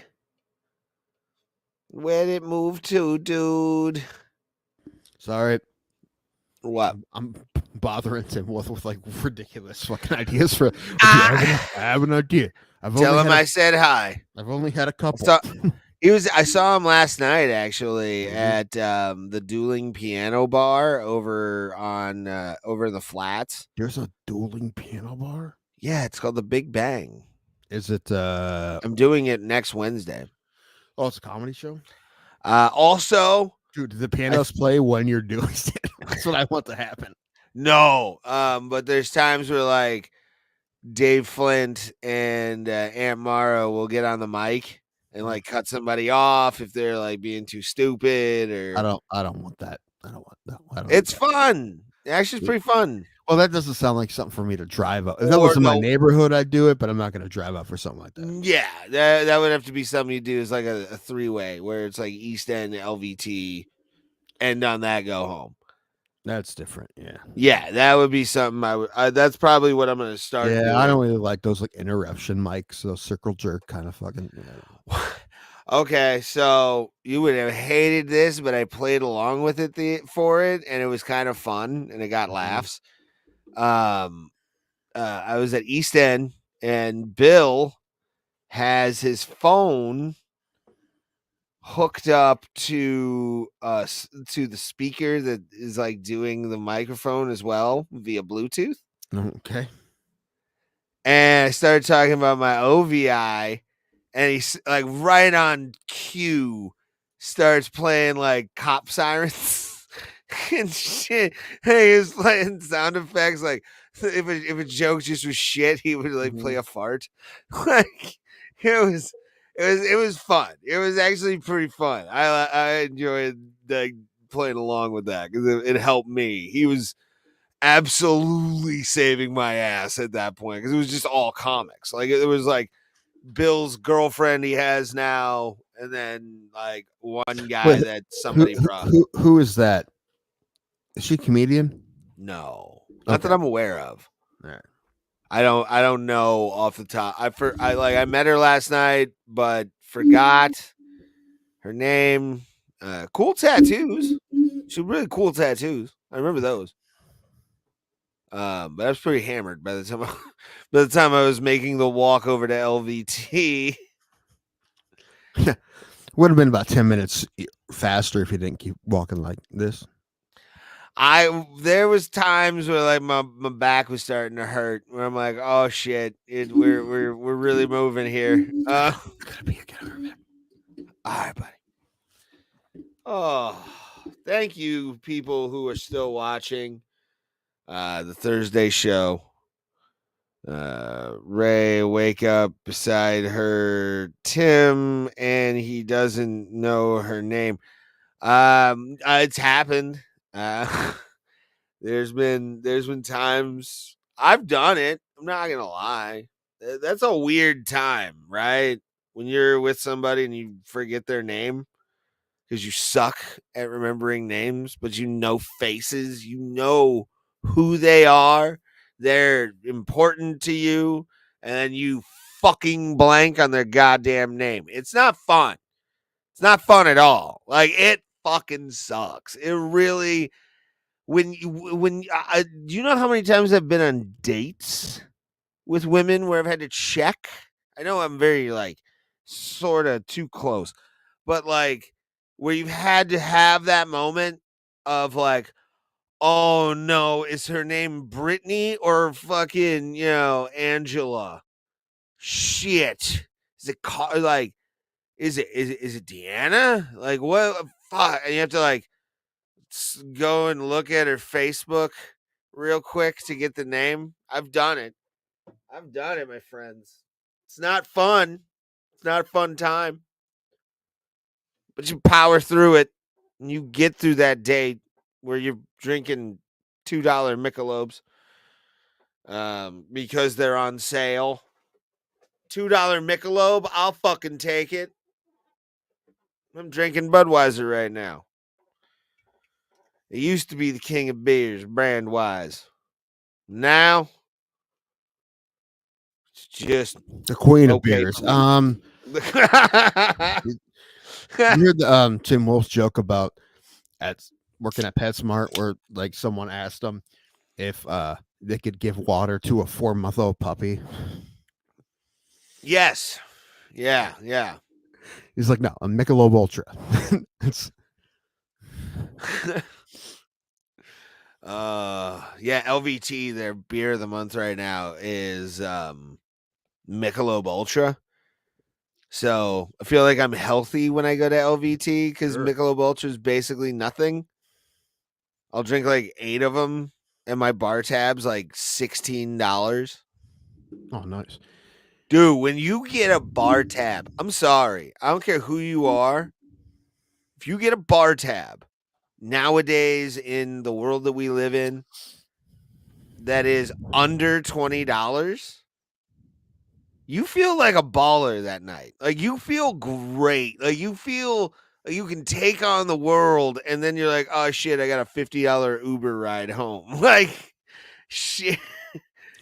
where'd it move to, dude? Sorry, What? I'm bothering Tim with like ridiculous fucking ideas for. I have an idea. Tell him I said hi. I've only had a couple. I saw him last night actually at the Dueling Piano Bar over in the Flats. There's a dueling piano bar. Yeah, it's called the Big Bang. Is it? I'm doing it next Wednesday. Oh, it's a comedy show. Also, dude, do the pianos play when you're doing stand-up? That's what I want to happen. No, but there's times where like Dave Flint and Aunt Mara will get on the mic and like cut somebody off if they're like being too stupid or. I don't want that. I don't want that. It's fun. Actually, it's pretty fun. Well, that doesn't sound like something for me to drive up. If that was in my neighborhood, I'd do it, but I'm not going to drive up for something like that. Yeah, that would have to be something you do. Is like a three-way where it's like East End, LVT, end on that, go home. That's different. Yeah. Yeah, that would be something I would. That's probably what I'm going to start. Yeah, doing. I don't really like those like interruption mics, those circle jerk kind of fucking. Okay, so you would have hated this, but I played along with it for it, and it was kind of fun, and it got laughs. I was at East End, and Bill has his phone hooked up to the speaker that is like doing the microphone as well via Bluetooth. Okay. And I started talking about my OVI, and he's like right on cue starts playing like cop sirens and shit. Hey, he was playing sound effects like if a joke just was shit, he would like play a fart. Like it was fun. It was actually pretty fun. I enjoyed like playing along with that because it helped me. He was absolutely saving my ass at that point because it was just all comics. Like it was like Bill's girlfriend he has now, and then like one guy that somebody brought. Who is that? Is she a comedian? No, not that I'm aware of. All right. I don't know off the top. I met her last night, but forgot her name. Cool tattoos. She had really cool tattoos. I remember those. But I was pretty hammered by the time I was making the walk over to LVT. Would have been about 10 minutes faster if you didn't keep walking like this. There was times where like my back was starting to hurt where I'm like, oh shit, we're really moving here. Gotta be all right, buddy. Oh, thank you, people who are still watching the Thursday show. Ray wake up beside her Tim, and he doesn't know her name. It's happened. There's been times I've done it. I'm not gonna lie. That's a weird time, right? When you're with somebody and you forget their name because you suck at remembering names, but you know faces, you know who they are, they're important to you, and then you fucking blank on their goddamn name. It's not fun. It's not fun at all. Like it fucking sucks. It really. Do you know how many times I've been on dates with women where I've had to check? I know I'm very like sort of too close, but like where you've had to have that moment of like, oh no, is her name Brittany or fucking, Angela? Shit. Is it like, is it Deanna? Like what? Fuck. And you have to like go and look at her Facebook real quick to get the name. I've done it. My friends. It's not fun. It's not a fun time. But you power through it and you get through that day where you're drinking $2 Michelobes because they're on sale. $2 Michelob, I'll fucking take it. I'm drinking Budweiser right now. It used to be the king of beers, brand wise. Now, it's just The queen of okay beers. for me. You heard the Tim Wolf's joke about working at PetSmart, where like someone asked them if they could give water to a 4-month-old puppy. Yes. Yeah. He's like, no, a Michelob Ultra. It's yeah, LVT, their beer of the month right now is Michelob Ultra. So I feel like I'm healthy when I go to LVT because Sure. Michelob Ultra is basically nothing. I'll drink like 8 of them, and my bar tab's like $16. oh, nice. Dude, when you get a bar tab, I'm sorry, I don't care who you are. If you get a bar tab nowadays in the world that we live in, that is under $20. You feel like a baller that night. Like you feel great. Like you feel like you can take on the world, and then you're like, oh shit, I got a $50 Uber ride home. Like shit.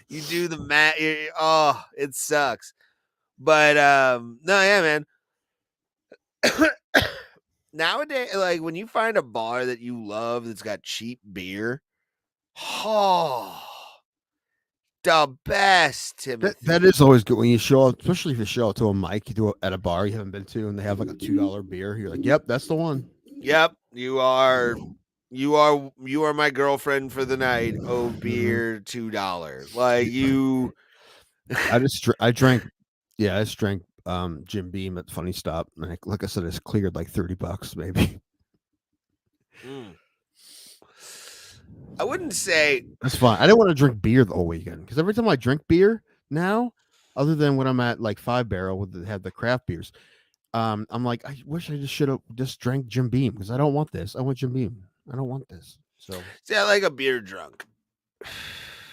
You do the math. Oh, it sucks. But no, yeah, man. Nowadays, like when you find a bar that you love that's got cheap beer, oh, the best, Timothy. That is always good when you show up, especially if you show up to a mic at a bar you haven't been to, and they have like a $2 beer. You're like, yep, that's the one. Yep, you are my girlfriend for the night. Oh, beer, $2. Like you. I drank Jim Beam at Funny Stop, and like I said, it's cleared like $30 maybe. I wouldn't say That's fine. I didn't want to drink beer the whole weekend because every time I drink beer now, other than when I'm at like 5 Barrel have the craft beers, I'm like, I wish I just should have just drank Jim Beam because I don't want this. I want Jim Beam. I don't want this. So see, I like a beer drunk.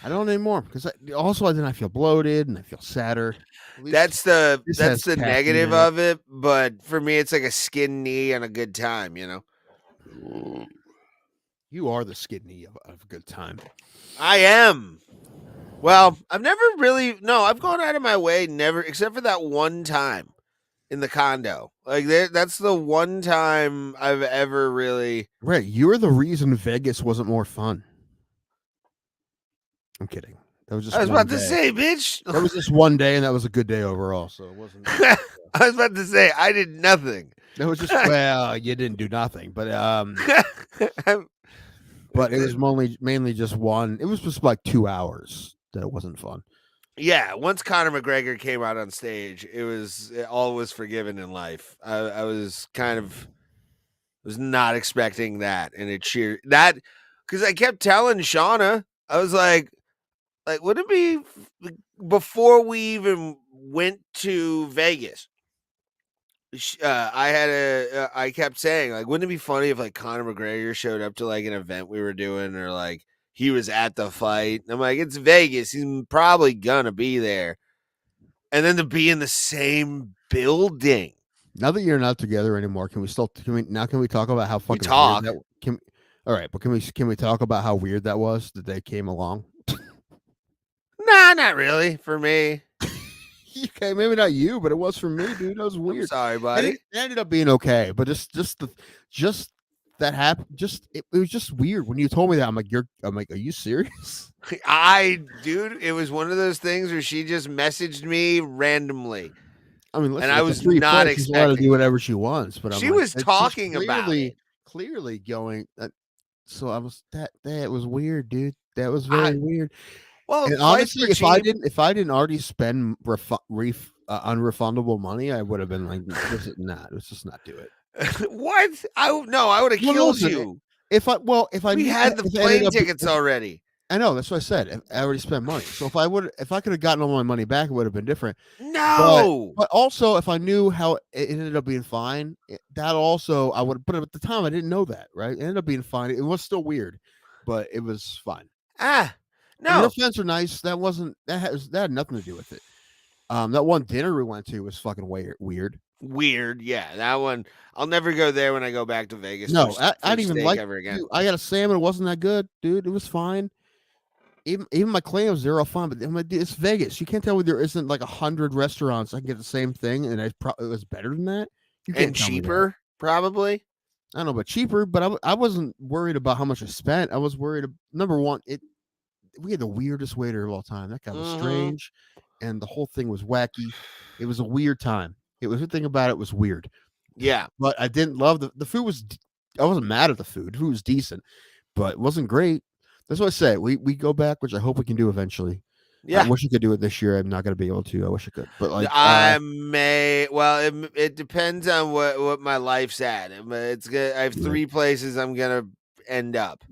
I don't anymore because then I feel bloated and I feel sadder. That's the caffeine negative in it. of it, but for me, it's like a skin knee and a good time. You know, You are the skinny of a good time. I am. Well, I've never really. No, I've gone out of my way, never, except for that one time in the condo. Like that's the one time I've ever really. Right, you're the reason Vegas wasn't more fun. I'm kidding. That was just. I was one about to day. say, bitch. That was just one day, and that was a good day overall. So it wasn't. I was about to say I did nothing. That was just you didn't do nothing, but but it was mainly just one. It was just like 2 hours that it wasn't fun. Yeah, once Conor McGregor came out on stage, all was forgiven in life. I was not expecting that, and it cheered that because I kept telling Shauna, I was like, would it be before we even went to Vegas? I kept saying, like, wouldn't it be funny if like Conor McGregor showed up to like an event we were doing, or like he was at the fight? And I'm like, it's Vegas, he's probably gonna be there, and then to be in the same building. Now that you're not together anymore, can we talk about how fucking talk. weird that, all right, but can we talk about how weird that was that they came along? Nah, not really for me. Okay, maybe not you, but it was for me, dude. That was weird. I'm sorry, buddy. It ended up being okay, but just that happened. It was just weird when you told me that. I'm like, are you serious? Dude, it was one of those things where she just messaged me randomly. I mean, listen, and I was not expecting. She's allowed to do whatever she wants, but she was talking about it. Clearly going. So I was that was weird, dude. That was very weird. Well, and honestly, if I didn't already spend unrefundable money, I would have been like, let's just not do it. What? I would have killed you. We had the plane tickets already. I know. That's what I said. I already spent money. So if I could have gotten all my money back, it would have been different. No. But also, if I knew how it ended up being fine, that also I would. But at the time, I didn't know that. Right? It ended up being fine. It was still weird, but it was fine. Ah, I mean, no. their friends were nice. That had nothing to do with it. That one dinner we went to was fucking weird. Weird. Yeah, that one. I'll never go there when I go back to Vegas. No, for I didn't even steak like. ever again. Dude, I got a salmon. It wasn't that good, dude. It was fine. Even my clams, they're all fine. But I'm like, dude, it's Vegas. You can't tell me there isn't like 100 restaurants I can get the same thing, and it was better than that. You can't And tell me that. cheaper, probably. I don't know, but cheaper. But I wasn't worried about how much I spent. I was worried. Number one, we had the weirdest waiter of all time. That guy was strange, and the whole thing was wacky. It was a weird time. It was the thing about it was weird. Yeah, but I didn't love the food. I wasn't mad at the food. The food was decent, but it wasn't great. That's what I say. We go back, which I hope we can do eventually. yeah. I wish I could do it this year. I'm not going to be able to. I wish I could, but like I may. Well, it depends on what my life's at. It's good. I have 3 places I'm gonna end up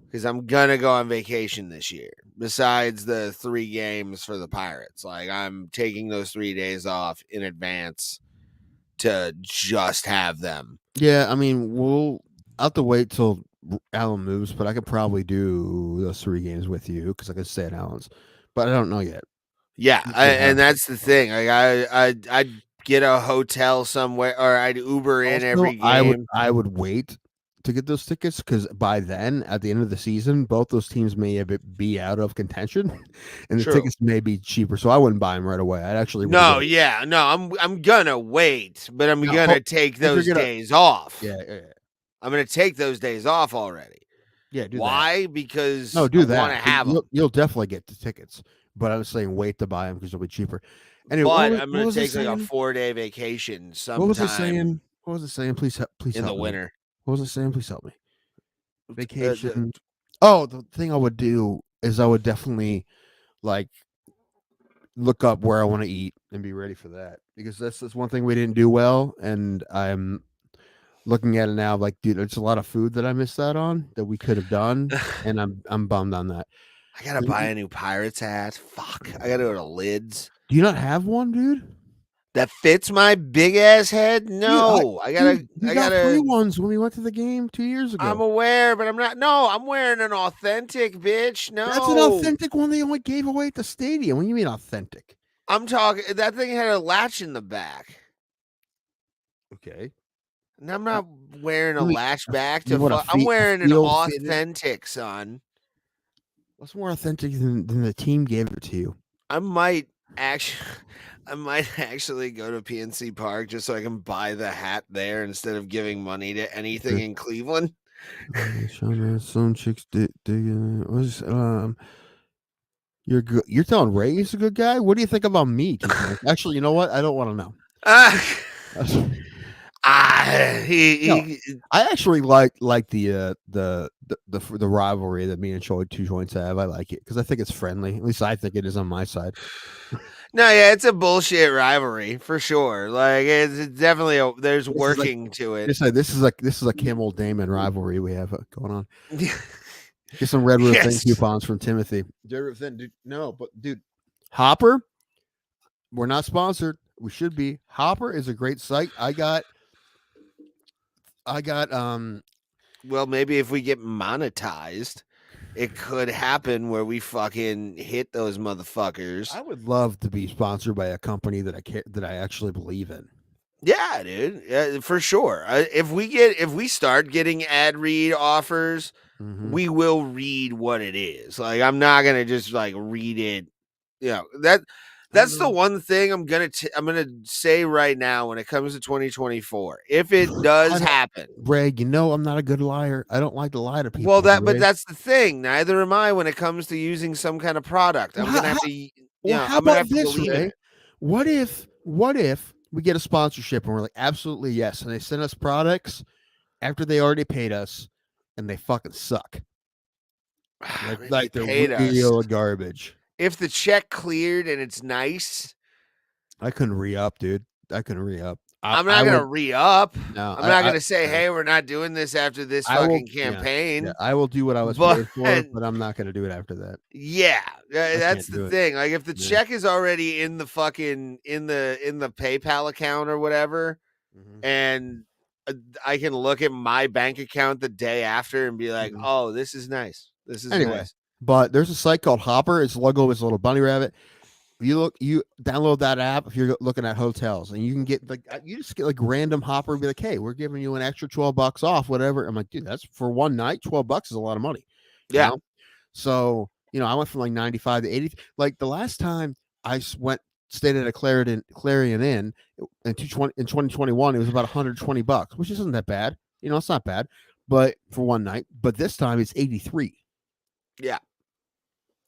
because I'm gonna go on vacation this year. Besides the 3 games for the Pirates, like I'm taking those 3 days off in advance to just have them. Yeah, I mean, I'll have to wait till Allen moves, but I could probably do those 3 games with you because I could stay at Allen's, but I don't know yet. Yeah, and that's the thing. Like I'd get a hotel somewhere, or I'd Uber in every game. I would wait to get those tickets because by then, at the end of the season, both those teams may be out of contention, and the tickets may be cheaper. So I wouldn't buy them right away. I'd actually I'm gonna wait, but I'm gonna take those days off. Yeah. I'm gonna take those days off already. Yeah, do Why? that. Because do I that. want to have them. You'll definitely get the tickets, but I was saying wait to buy them because they'll be cheaper. Anyway, but I'm gonna take like a 4-day vacation sometime. What was it saying? Please help in the winter. What was it saying? Please help me. Vacation. The thing I would do is I would definitely like look up where I want to eat and be ready for that because that's one thing we didn't do well, and I'm looking at it now like, dude, there's a lot of food that I missed out on that we could have done, and I'm bummed on that. I gotta buy a new Pirates hat. Fuck, I gotta go to Lids. Do you not have one, dude? That fits my big ass head? No, I gotta. I got 3 ones when we went to the game 2 years ago. I'm aware, but I'm not. No, I'm wearing an authentic, bitch. No, that's an authentic one they only gave away at the stadium. What do you mean authentic? I'm talking. That thing had a latch in the back. Okay. And I'm not wearing a latch back to. I'm wearing an authentic, son. What's more authentic than the team gave it to you? I might actually go to PNC Park just so I can buy the hat there instead of giving money to anything in Cleveland. Some chicks you're good. You're telling Ray he's a good guy? What do you think about me? Actually, you know what? I don't want to know. I actually like the rivalry that me and Two Joints have. I like it because I think it's friendly. At least I think it is on my side. No, yeah, it's a bullshit rivalry for sure. Like it's definitely there's working to it. This is a Kimmel Damon rivalry we have going on. Get some Red Roof Thin coupons from Timothy. Dude, Hopper. We're not sponsored. We should be. Hopper is a great site. I got. Well, maybe if we get monetized, it could happen where we fucking hit those motherfuckers. I would love to be sponsored by a company that I actually believe in. Yeah, dude, for sure. If we start getting ad read offers, we will read what it is. Like I'm not gonna just like read it. That's the one thing I'm gonna say right now when it comes to 2024. If it does happen, Greg, I'm not a good liar. I don't like to lie to people. Well, but that's the thing. Neither am I when it comes to using some kind of product. I'm gonna have to. How about this, Ray? What if we get a sponsorship and we're like, absolutely yes, and they send us products after they already paid us, and they fucking suck. Like they're real garbage. If the check cleared and it's nice, I couldn't re-up, dude. I couldn't re-up. I'm not gonna re-up. No, I'm not gonna say, "Hey, we're not doing this after this fucking campaign." Yeah, I will do what I was paid for, but I'm not gonna do it after that. Yeah, that's can't do the it. thing. Like, if the Yeah. check is already in the fucking in the PayPal account or whatever, Mhm. and I can look at my bank account the day after and be like, Mhm. "Oh, this is nice. This is Anyway, nice." but there's a site called Hopper. Its logo is a little bunny rabbit. You download that app if you're looking at hotels, and you can get you just get like random Hopper and be like, hey, we're giving you an extra $12 off, whatever. I'm like, dude, that's for one night. $12 is a lot of money. Yeah. You know? So, I went from like 95 to 80. Like the last time I stayed at a Clarion Inn in 2021, it was about $120, which isn't that bad. It's not bad, but for one night. But this time it's 83. Yeah.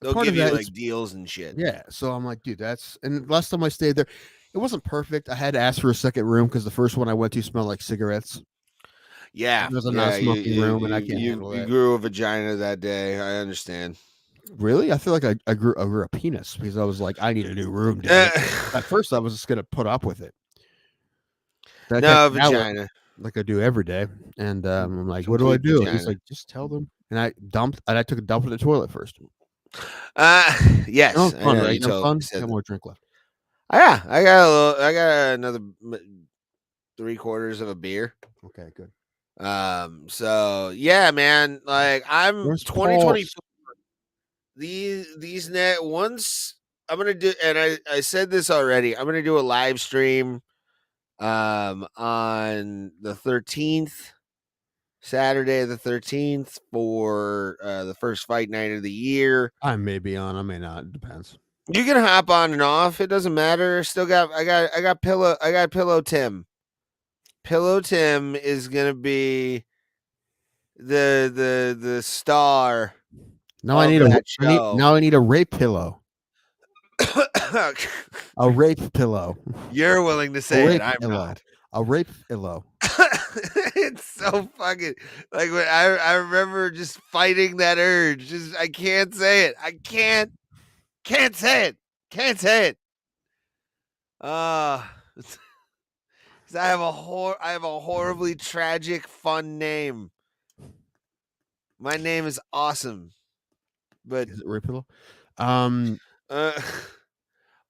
They'll Part give of you that like is- deals and shit. Yeah. So I'm like, dude, and last time I stayed there, it wasn't perfect. I had to ask for a second room because the first one I went to smelled like cigarettes. Yeah. It was a non-smoking room, and I can't handle You that. grew a vagina that day. I understand. Really? I feel like I grew a penis because I was like, I need a new room, dude. At first, I was just gonna put up with it. Then I No, got showered vagina. like I do every day, and I'm like, what Complete do I do? And he's vagina. like, just tell them. And I took a dump in the toilet first. Yes. No, fun, I know, right? you No totally fun. said Got that. more drink left. Yeah, I got another 3/4 of a beer. Okay, good. So yeah, man, like I'm Where's 2024. Paul's? These net once I'm gonna do, and I said this already. I'm gonna do a live stream, on the 13th, Saturday the 13th for the first fight night of the year. I may be on. I may not. It depends. You can hop on and off. It doesn't matter. I got Pillow Tim. Pillow Tim is gonna be the star. Now I need show. now I need a rape pillow. A rape pillow. You're willing to say it. I'm not. A rape pillow. It's so fucking like when I remember just fighting that urge. Just I can't say it. I can't say it. Can't say it. 'Cause I have a horribly tragic fun name. My name is awesome. But Is it rape pillow?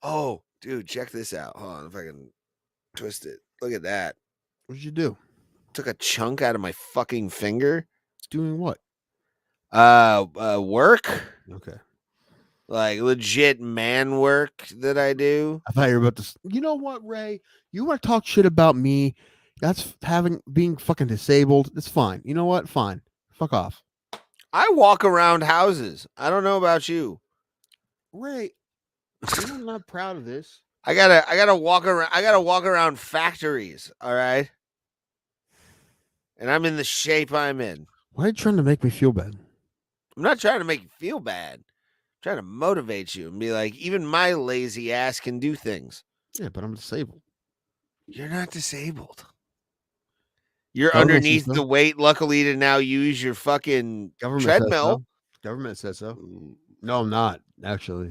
oh, dude, check this out. Hold on, if I can twist it. Look at that. What did you do? Took a chunk out of my fucking finger. It's doing what? Work. Okay. Like legit man work that I do. I thought you were about to. You know what, Ray? You want to talk shit about me? That's being fucking disabled. It's fine. You know what? Fine. Fuck off. I walk around houses. I don't know about you. Ray, I'm not proud of this. I gotta walk around. I gotta walk around factories. All right. And I'm in the shape I'm in. Why are you trying to make me feel bad? I'm not trying to make you feel bad. I'm trying to motivate you and be like, even my lazy ass can do things. Yeah, but I'm disabled. You're not disabled. You're Government underneath says so. the weight, luckily, to now use your fucking Government says treadmill. so. Government says so. No, I'm not actually.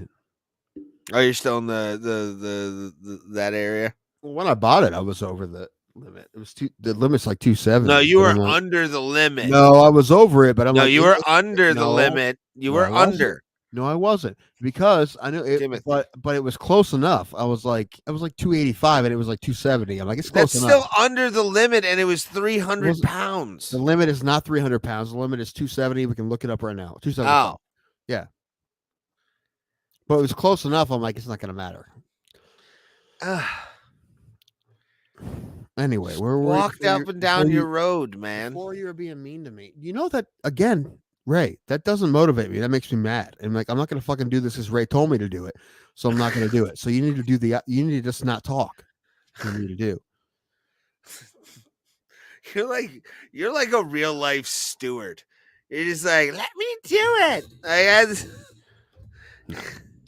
Oh, you're still in the that area. Well, when I bought it, I was over the limit. It was the limit's like 270. No, you were but I'm like, under the limit. No, I was over it, but I'm No, like, you were under the no. limit. You No, were I wasn't. under. No, I wasn't, because I knew it, Timothy. but it was close enough. I was like 285, and it was like 270. I'm like, it's close That's enough. still under the limit, and it was 300 pounds. The limit is not 300 pounds. The limit is 270. We can look it up right now. 270. Oh, Yeah. But it was close enough. I'm like, it's not going to matter. Anyway, we're walked up and down your road, man. Before you were being mean to me. You know that, again, Ray, that doesn't motivate me. That makes me mad. And like, I'm not going to fucking do this because Ray told me to do it. So I'm not going to do it. So you need to you need to just not talk. You need to do. You're like a real life steward. You're just like, let me do it.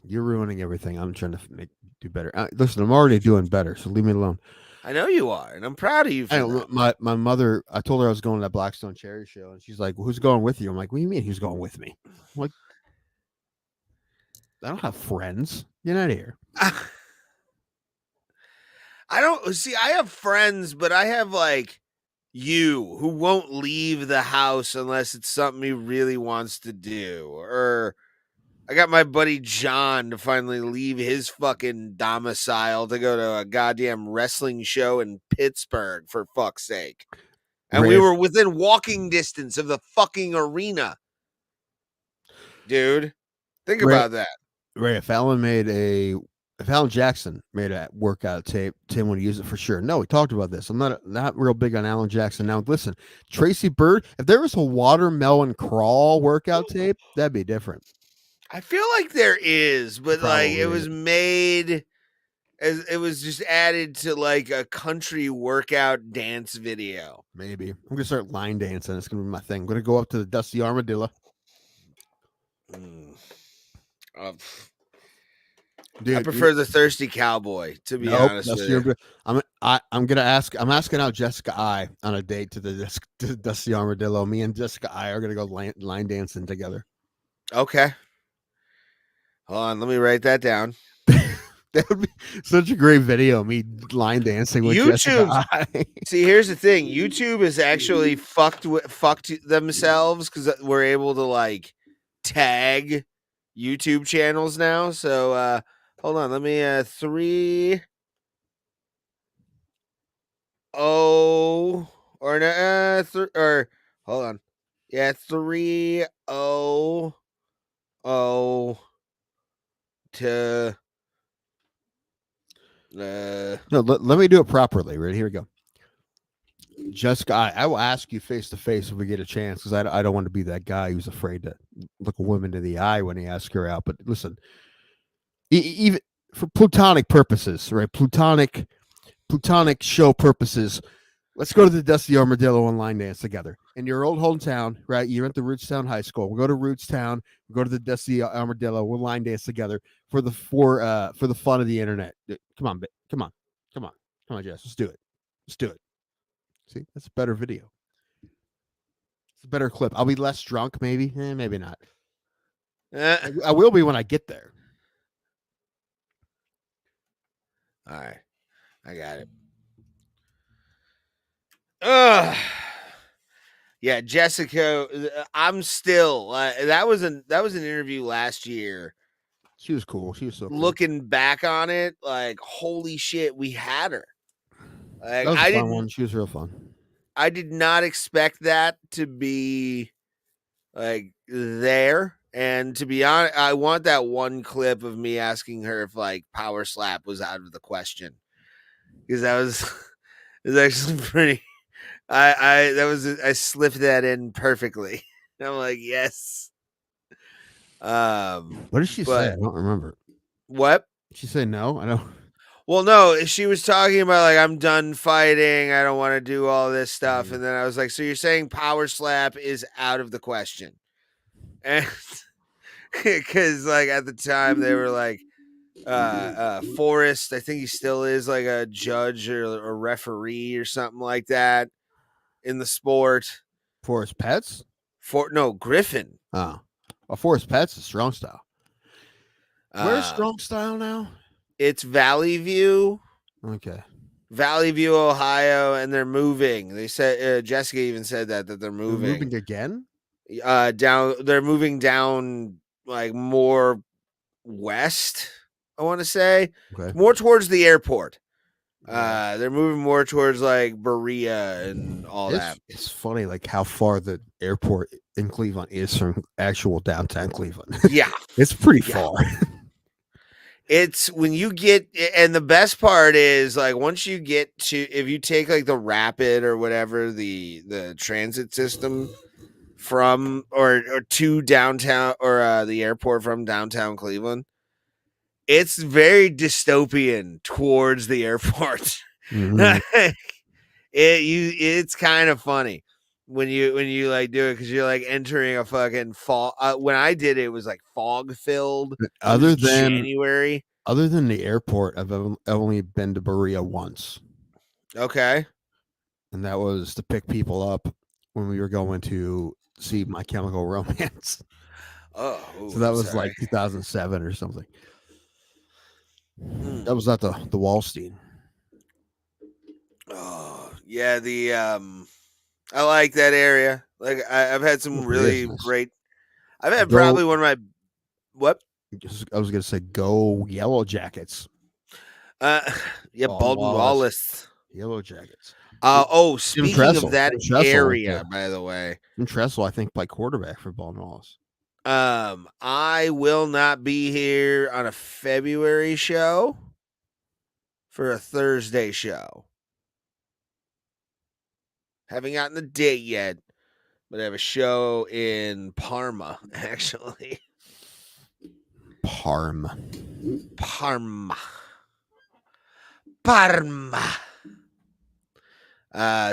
You're ruining everything. I'm trying to do better. Listen, I'm already doing better, so leave me alone. I know you are, and I'm proud of you for that. My mother, I told her I was going to that Blackstone Cherry show, and she's like, well, who's going with you? I'm like, what do you mean who's going with me? I'm like, I don't have friends. Get out of here. I don't see. I have friends, but I have like you who won't leave the house unless it's something he really wants to do. Or I got my buddy John to finally leave his fucking domicile to go to a goddamn wrestling show in Pittsburgh, for fuck's sake. And we were within walking distance of the fucking arena. Dude, think about that. Ray, if Alan Jackson made a workout tape, Tim would use it for sure. No, we talked about this. I'm not real big on Alan Jackson. Now, listen, Tracy Bird, if there was a watermelon crawl workout tape, that'd be different. I feel like there is, but like it was made as it was just added to like a country workout dance video. Maybe. I'm going to start line dancing. It's going to be my thing. I'm going to go up to the Dusty Armadillo. Dude, I prefer the Thirsty Cowboy, to be honest with you. I'm asking out Jessica I on a date to the Dusty Armadillo. Me and Jessica I are gonna go line dancing together. Okay. Hold on, let me write that down. That would be such a great video, me line dancing with Jessica I. See, here's the thing. YouTube has actually fucked themselves because we're able to like tag YouTube channels now. So hold on, let me 3 0 or or hold on. Yeah, 3 0 0 to no, let me do it properly. Right, here we go. Jessica, I will ask you face to face if we get a chance, because I don't want to be that guy who's afraid to look a woman in the eye when he asks her out. But listen, even for platonic purposes, right? Platonic show purposes. Let's go to the Dusty Armadillo and line dance together in your old hometown, right? You're at the Rootstown High School. We'll go to Rootstown. We'll go to the Dusty Armadillo. We'll line dance together for the fun of the internet. Come on, Jess. Let's do it. See, that's a better video. It's a better clip. I'll be less drunk, maybe. Maybe not. I will be when I get there. All right, I got it. Yeah, Jessica. I'm still. That was an interview last year. She was cool. She was so cool. Looking back on it, like holy shit, we had her. Like, that was a fun one. She was real fun. I did not expect that to be like there. And to be honest, I want that one clip of me asking her if like power slap was out of the question, because that was actually pretty. I slipped that in perfectly. I'm like, yes. What did she say? I don't remember. What? Did she say no? I don't. Well, no, she was talking about like, I'm done fighting. I don't want to do all this stuff. And then I was like, so you're saying power slap is out of the question? And because like at the time they were like, Forrest, I think he still is like a judge or a referee or something like that in the sport. Forrest Pets? Griffin. Oh, Forrest Pets is strong style. Where's strong style now? It's Valley View. Okay. Valley View, Ohio, and they're moving. They said Jessica even said that they're moving. They're moving again? Down. They're moving down like more west. I want to say more towards the airport. They're moving more towards like Berea and all that. It's funny, like how far the airport in Cleveland is from actual downtown Cleveland. Yeah, it's pretty far. It's when you get, and the best part is like once you get to, if you take like the rapid or whatever the transit system from or to downtown or the airport from downtown Cleveland, it's very dystopian towards the airport. Mm-hmm. It's kind of funny when you like do it because you're like entering a fucking fog. When I did it, it was like fog filled. Other than January, other than the airport, I've only been to Berea once. Okay, and that was to pick people up when we were going to see My Chemical Romance. Oh, so that was like 2007 or something. That was at the Wallstein. Oh yeah, I like that area. Like I've had some really nice. great. I've had Go- probably one of my what? I was gonna say go Yellow Jackets. Yeah, Baldwin Baldwin Wallace. Wallace. Yellow Jackets. Speaking Tressel. of that Jim Tressel, area, yeah. by the way, Jim Tressel, I think, played quarterback for Baldwin Wallace. I will not be here on a February show for a Thursday show. Haven't gotten the date yet, but I have a show in Parma, actually. Parma.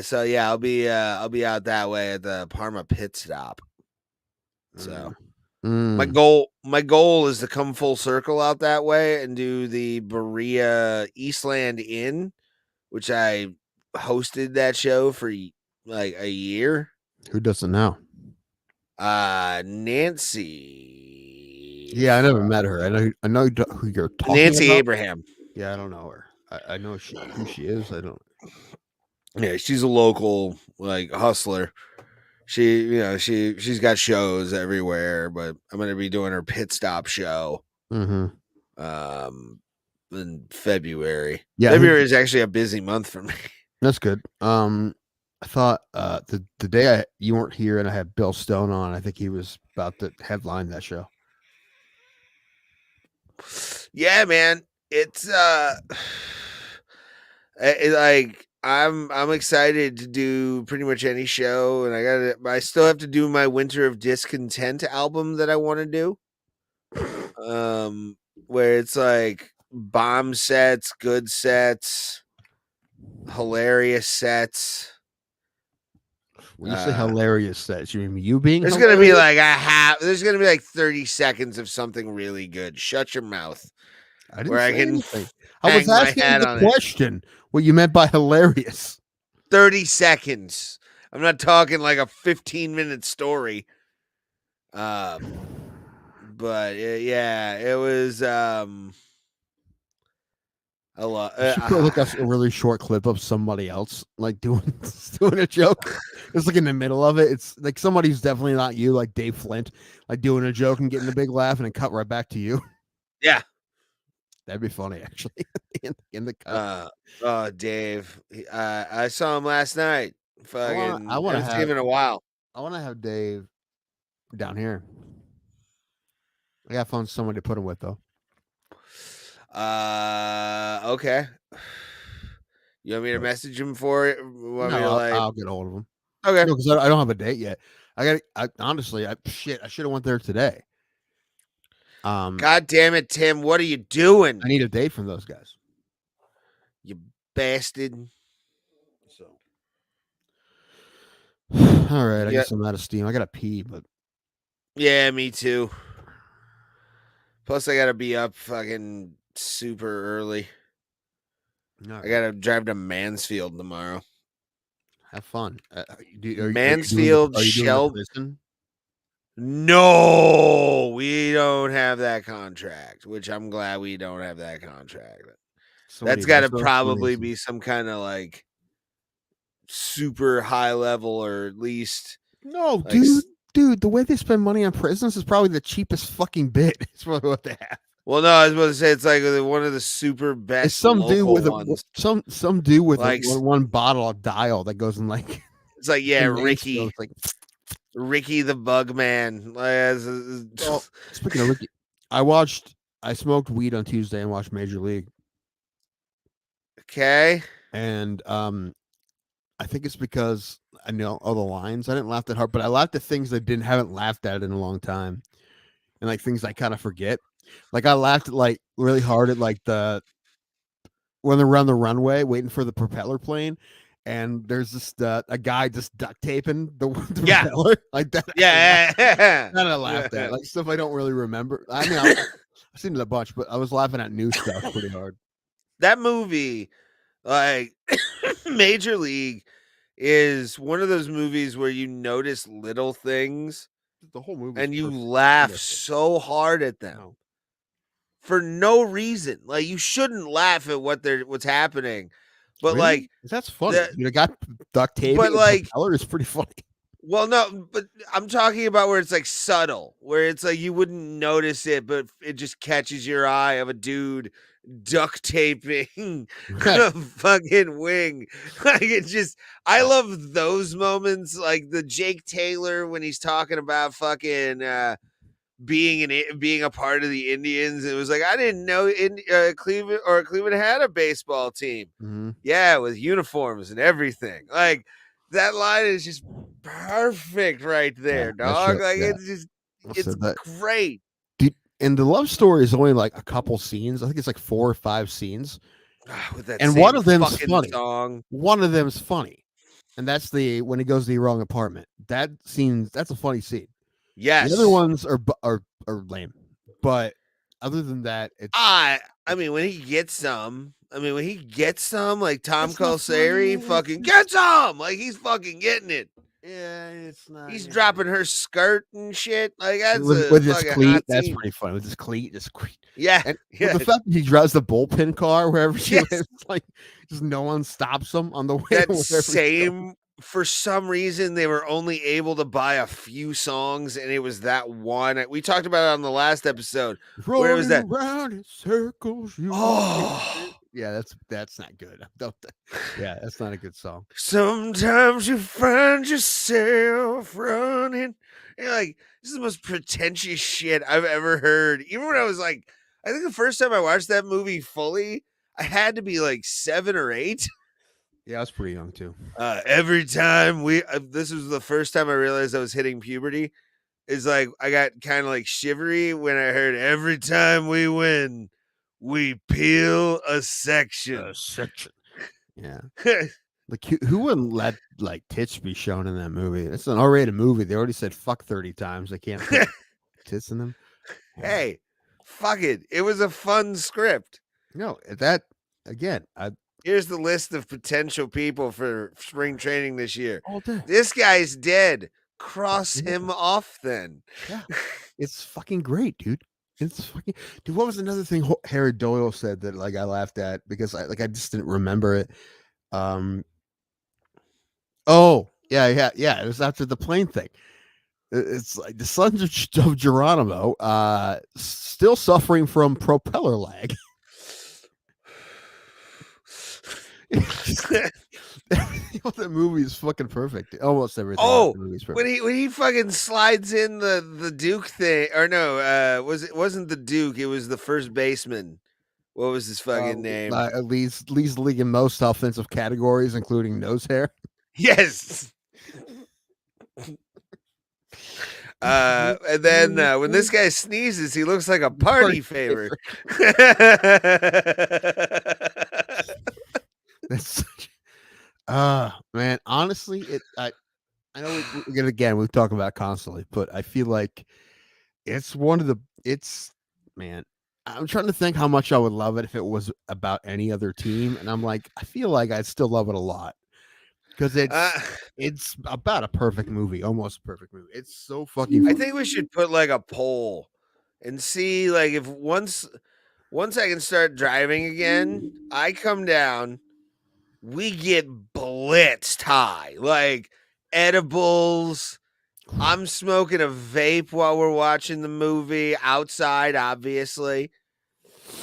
So yeah, I'll be out that way at the Parma pit stop. So my goal is to come full circle out that way and do the Berea Eastland Inn, which I hosted that show for like a year. Who doesn't know? Nancy. Yeah, I never met her. I know who you're talking Nancy about. Abraham. Yeah, I don't know her. I know who she is. I don't. Yeah, she's a local like hustler. She's got shows everywhere, but I'm gonna be doing her pit stop show. Mm-hmm. In February. Yeah, February is actually a busy month for me. That's good. I thought the day you weren't here and I had Bill Stone on, I think he was about to headline that show. Yeah, man. It's like I'm excited to do pretty much any show, and I still have to do my Winter of Discontent album that I want to do. Where it's like bomb sets, good sets, hilarious sets. When you say hilarious sets, you mean you being there's hilarious? gonna be like there's gonna be like 30 seconds of something really good. Shut your mouth. I didn't where say I can anything. I was asking hat the question what you meant by hilarious. 30 seconds. I'm not talking like a 15-minute story. But yeah, it was a lot. You should put like a really short clip of somebody else like doing a joke. It's like in the middle of it. It's like somebody who's definitely not you, like Dave Flint, like doing a joke and getting a big laugh, and then cut right back to you. Yeah, that'd be funny actually. in the cut. Dave. I saw him last night. Fucking, I want to have him in a while. I want to have Dave down here. I gotta find someone to put him with though. Okay. You want me to message him for it? I'll get hold of him. Okay. No, because I don't have a date yet. Honestly, I should have went there today. God damn it, Tim! What are you doing? I need a date from those guys. You bastard. So, all right, I guess I'm out of steam. I gotta pee, but yeah, me too. Plus, I gotta be up fucking super early. I gotta drive to Mansfield tomorrow. Have fun. Mansfield, Shelton. No, we don't have that contract, which I'm glad we don't have that contract. That's got to probably be some kind of like super high level, or at least no, like, dude. The way they spend money on prisons is probably the cheapest fucking bit. It's probably what they have. Well, no, I was about to say it's like one of the super best. It's some dude with ones. some dude with like one bottle of dial that goes in like. It's like Ricky. It's like Ricky the Bug Man. Speaking of Ricky, I smoked weed on Tuesday and watched Major League. Okay. And I think it's because I know all the lines. I didn't laugh that hard, but I laughed at things that haven't laughed at in a long time. And like things I kind of forget. Like I laughed like really hard at like when they're on the runway waiting for the propeller plane. And there's just a guy just duct taping the propeller like that. Yeah, that I laughed at like stuff I don't really remember. I mean, I've seen it a bunch, but I was laughing at new stuff pretty hard. That movie, like Major League, is one of those movies where you notice little things, the whole movie, and you laugh so hard at them for no reason. Like you shouldn't laugh at what's happening. But Really? like, That's funny. the, I got duct tape. but like, propeller is pretty funny. well, no, but I'm talking about where it's like subtle, where it's like you wouldn't notice it, but it just catches your eye of a dude duct taping a fucking wing. Like it just, I love those moments, like the Jake Taylor when he's talking about fucking being a part of the Indians. It was like, I didn't know Cleveland had a baseball team. Mm-hmm. Yeah, with uniforms and everything. Like that line is just perfect right there, dog. Like it's just, it's great. Dude, and the love story is only like a couple scenes. I think it's like 4 or 5 scenes. With that And same one of them's fucking funny. song. One of them's funny. And that's when he goes to the wrong apartment. That scene, that's a funny scene. Yes. The other ones are lame. But other than that, it's I mean when he gets some, like Tom Kalsari fucking gets some. Like he's fucking getting it. Yeah, it's not. He's dropping her skirt and shit. Like that's with his fucking cleat. hot That's scene. pretty funny. With his cleat, Yeah. And yeah. with the fact that he drives the bullpen car wherever he Yes. lives, like just no one stops him on the way. That to wherever he's going. for some reason they were only able to buy a few songs, and it was that one. We talked about it on the last episode where it was that around in circles. Yeah, that's not good. Yeah, that's not a good song. Sometimes you find yourself running. You're like, this is the most pretentious shit I've ever heard. Even when I was like, I think the first time I watched that movie fully, I had to be like 7 or 8. Yeah, I was pretty young too. Every time this was the first time I realized I was hitting puberty. Is like I got kind of like shivery when I heard every time we win, we peel a section. Yeah. Like who wouldn't let like tits be shown in that movie? It's an R-rated movie. They already said fuck 30 times. They can't put tits in them. Yeah. Hey, fuck it. It was a fun script. No, that again. Here's the list of potential people for spring training this year. All day. This guy's dead. Cross him off then. Yeah. It's fucking great, dude. It's fucking dude. What was another thing Harry Doyle said that like I laughed at because I just didn't remember it. Oh yeah. It was after the plane thing. It's like the sons of Geronimo, still suffering from propeller lag. The movie is fucking perfect. Almost everything. Oh, the movie's perfect. when he fucking slides in the Duke thing, or no, wasn't the Duke? It was the first baseman. What was his fucking name? Leads the league in most offensive categories, including nose hair. Yes. And then when this guy sneezes, he looks like a party favor. That's such, man. Honestly, I know we've talked about it constantly, but I feel like it's man. I'm trying to think how much I would love it if it was about any other team, and I'm like, I feel like I'd still love it a lot because it's about a perfect movie, almost perfect movie. It's so fucking I fun. think we should put like a poll and see like if once I can start driving again, I come down, we get blitzed high, like edibles. I'm smoking a vape while we're watching the movie outside, obviously.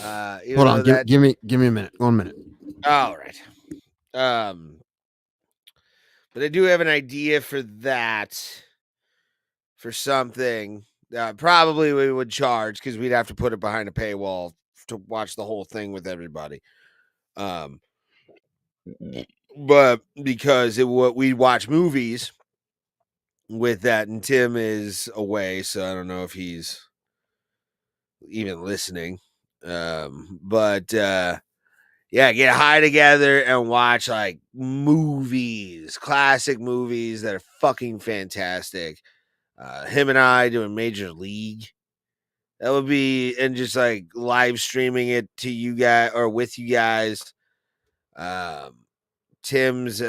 Hold on, give me a minute. 1 minute. All right. But I do have an idea for that, for something. Probably we would charge because we'd have to put it behind a paywall to watch the whole thing with everybody. But because we watch movies with that, and Tim is away, so I don't know if he's even listening. But yeah, get high together and watch like movies, classic movies that are fucking fantastic. Him and I doing Major League. That would be, and just like live streaming it to you guys or with you guys. Tim's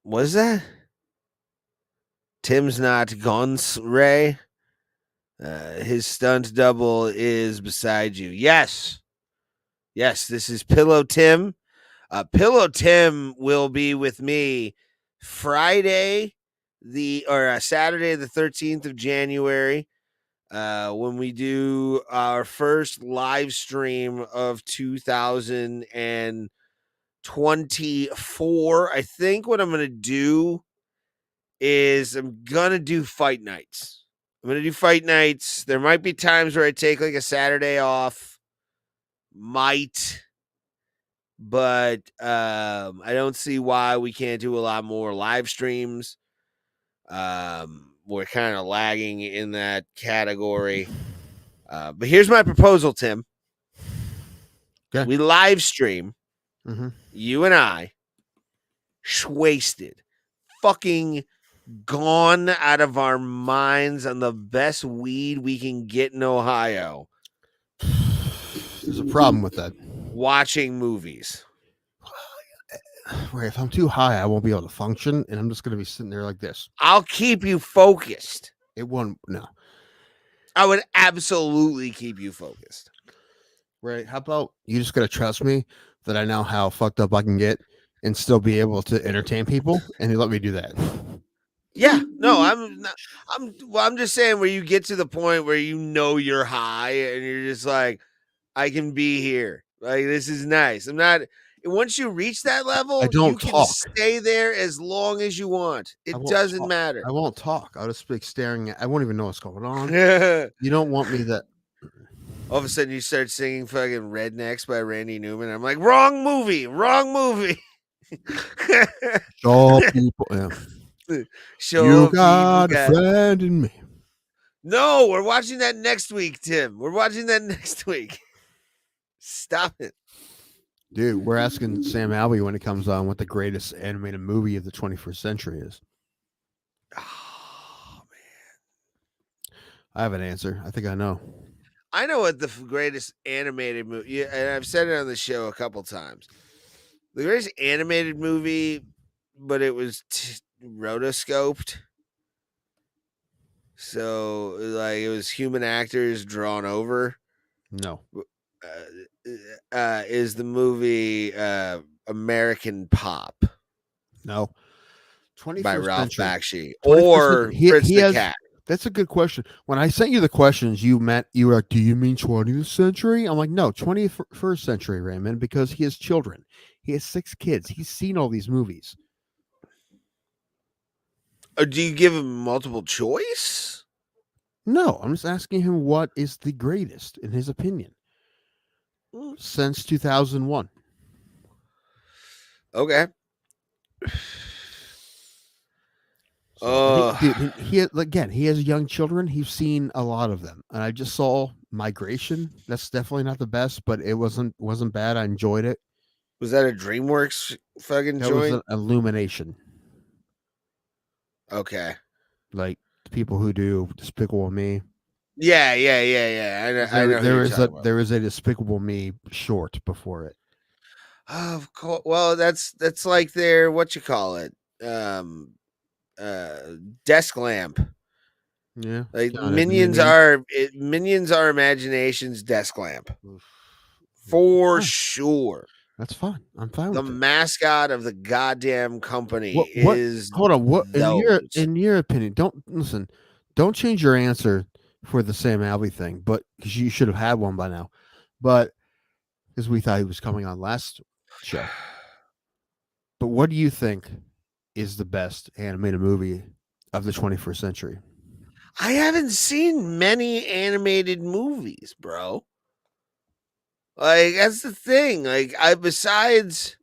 what is that? Tim's not guns, Ray. His stunt double is beside you. Yes. Yes, this is Pillow Tim. Pillow Tim will be with me Saturday the 13th of January, when we do our first live stream of 2024. I think what I'm gonna do is I'm gonna do fight nights. There might be times where I take like a Saturday off. But I don't see why we can't do a lot more live streams. We're kind of lagging in that category. But here's my proposal, Tim. Okay. We live stream, you and I, wasted, fucking gone out of our minds on the best weed we can get in Ohio. There's a problem with that. Watching movies. Right, if I'm too high, I won't be able to function, and I'm just going to be sitting there like this. I'll keep you focused. It won't. No. I would absolutely keep you focused. Right. How about you just got to trust me that I know how fucked up I can get and still be able to entertain people, and you let me do that. Yeah. No, I'm just saying where you get to the point where you know you're high and you're just like, I can be here. Like, this is nice. Once you reach that level, I don't you can talk. stay there as long as you want. It doesn't matter. I won't talk. I'll just be staring at. I won't even know what's going on. All You don't want me that. of a sudden, you start singing fucking Rednecks by Randy Newman. I'm like, wrong movie. Show people. Yeah. You got a friend in me. No, we're watching that next week, Tim. We're watching that next week. Stop it. Dude, we're asking Sam Alvey when it comes on what the greatest animated movie of the 21st century is. Oh, man. I have an answer. I think I know. I know what the greatest animated movie, and I've said it on the show a couple times. The greatest animated movie, but it was rotoscoped. So, like, it was human actors drawn over. No. Is the movie American Pop? No. 21st by Ralph century. Bakshi or Fritz the Cat? That's a good question. When I sent you the questions, you were like, do you mean 20th century? I'm like, no, 21st century, Raymond, because he has children. He has 6 kids. He's seen all these movies. Do you give him multiple choice? No, I'm just asking him what is the greatest in his opinion since 2001. Okay. He has young children. He's seen a lot of them, and I just saw Migration. That's definitely not the best, but it wasn't bad. I enjoyed it. Was that a DreamWorks fucking That joint? was an Illumination. Okay. Like the people who do Despicable Me. Yeah. I know there is a Despicable Me short before it. Of course. Well, that's like their what you call it, desk lamp. Yeah, like Minions are imagination's desk lamp for sure. That's fine. I'm fine The with it. mascot of the goddamn company is. Hold on. What in your opinion? Don't change your answer for the Sam Alvey thing, but because you should have had one by now. But because we thought he was coming on last show. But what do you think is the best animated movie of the 21st century? I haven't seen many animated movies, bro. Like, that's the thing. Like, besides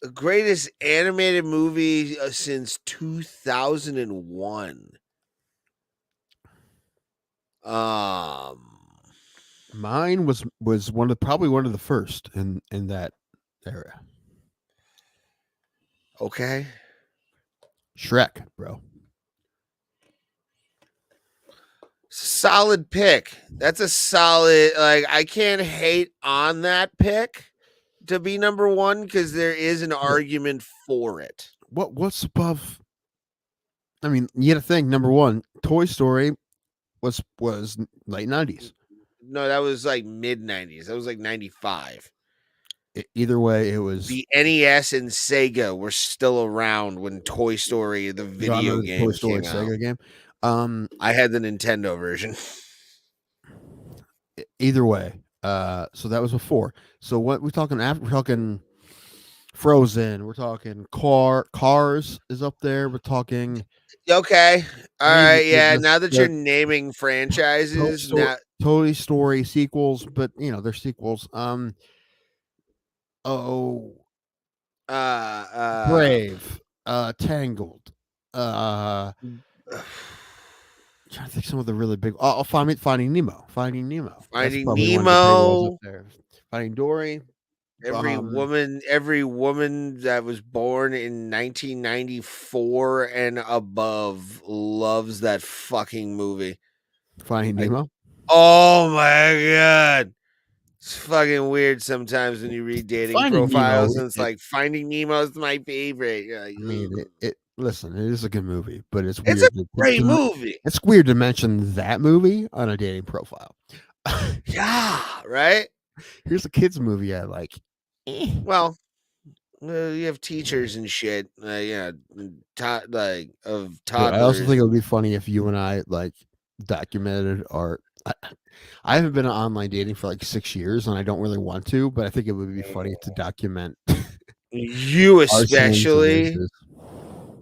the greatest animated movie since 2001. Mine was probably one of the first in that era. Okay. Shrek, bro. Solid pick. That's a solid, like, I can't hate on that pick to be number one because there is an argument for it. What's above? I mean, you got to think. Number one, Toy Story, was late 90s. No, that was like mid 90s. That was like 95. Either way, it was The NES and Sega were still around when Toy Story, the video game, Toy Story came Sega out. game. I had the Nintendo version. Either way, so that was before. So what we're talking after? We're talking Frozen. We're talking Cars is up there. We're talking. Okay. All I mean, right. Yeah. the- Now that the you're naming franchises, now Toy Story sequels, but they're sequels. Brave, Tangled, trying to think some of the really big. Finding Nemo. Finding Nemo. That's Finding probably one of the bigger ones Nemo. up there. Finding Dory. Every woman that was born in 1994 and above loves that fucking movie. Finding Nemo. Oh my god. It's fucking weird sometimes when you read dating Finding profiles Nemo, and it's like Finding Nemo is my favorite. You're like, I mean, listen, it is a good movie, but it's it's weird. a great movie. It's weird to mention that movie on a dating profile. Yeah, right? Here's a kids movie I like. Well, you have teachers and shit. Of But toddlers. I also think it would be funny if you and I like documented our. I haven't been on online dating for like 6 years, and I don't really want to, but I think it would be funny to document. You our swings and especially. misses.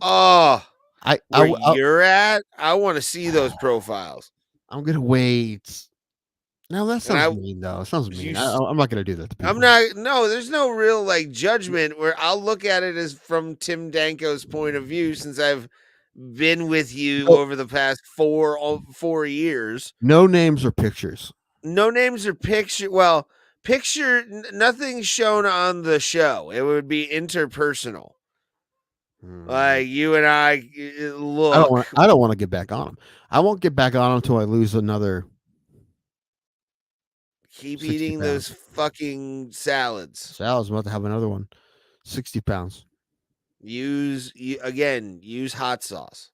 Oh, where I you're at, I want to see those profiles. I'm gonna wait. No, that And sounds mean though. It sounds mean. you- I'm not gonna do that to people. I'm not. No, there's no real like judgment where I'll look at it as from Tim Danko's point of view since I've been with you Oh. over the past 4 years. No names or pictures. No names or picture. Well, nothing shown on the show. It would be interpersonal. Like you and I look. I don't want to get back on them. I won't get back on them until I lose another. Keep 60 eating pounds. those fucking salads. Sal's about to have another one. 60 pounds. Use hot sauce.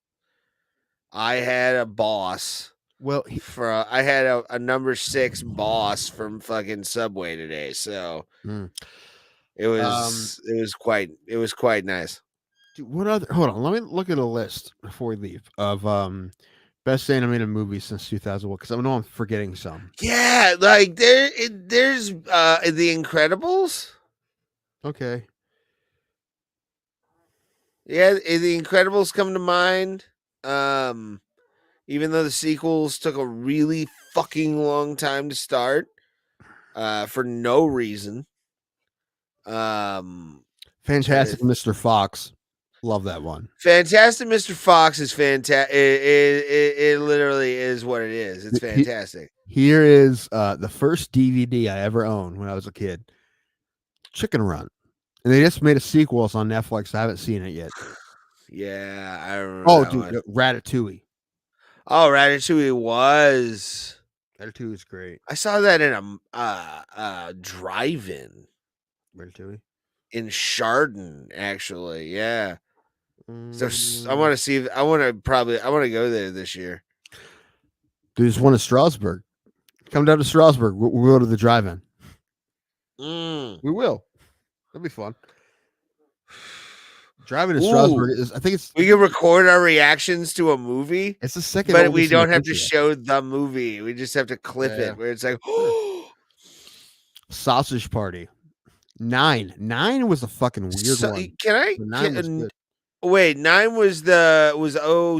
I had a boss. Well, I had a number 6 boss from fucking Subway today, so it was quite nice. Dude, what other? Hold on, let me look at a list before we leave of best animated movies since 2001 because I know I'm forgetting some. Yeah, like there's The Incredibles. Okay. Yeah, The Incredibles come to mind. Even though the sequels took a really fucking long time to start, for no reason. Fantastic Mr. Fox. Love that one. Fantastic Mr. Fox is fantastic. It literally is what it is. It's fantastic. Here is the first DVD I ever owned when I was a kid. Chicken Run. And they just made a sequel. It's on Netflix. I haven't seen it yet. Yeah, I remember. Oh, dude, Ratatouille. Oh, Ratatouille was. Ratatouille is great. I saw that in a drive-in. Ratatouille in Chardon, actually. Yeah. So I want to see. I want to go there this year. There's one in Strasbourg. Come down to Strasbourg. We'll go to the drive-in. We will. That'll be fun. Driving to Strasbourg is. I think it's. We can record our reactions to a movie. It's the second, but we don't have to show the movie. We just have to clip it where it's like, Sausage Party. 9 was a fucking weird one. Wait, 9 was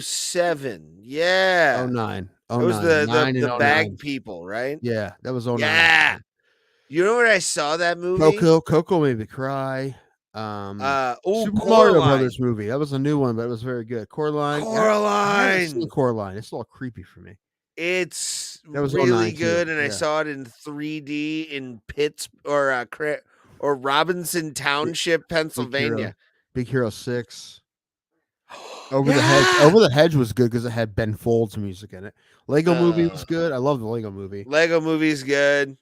07. Yeah. 09. It was the bag people, right? Yeah, that was 09. Yeah. You know where I saw that movie? Coco made me cry. Super Coraline. Mario Brothers movie. That was a new one, but it was very good. Coraline. I haven't seen Coraline. It's a little creepy for me. It's really good, and yeah. I saw it in 3D in Pittsburgh or Robinson Township, Pennsylvania. Big Hero 6. Over the Hedge was good because it had Ben Folds music in it. Lego Movie was good. I love the Lego Movie. Lego Movie's good.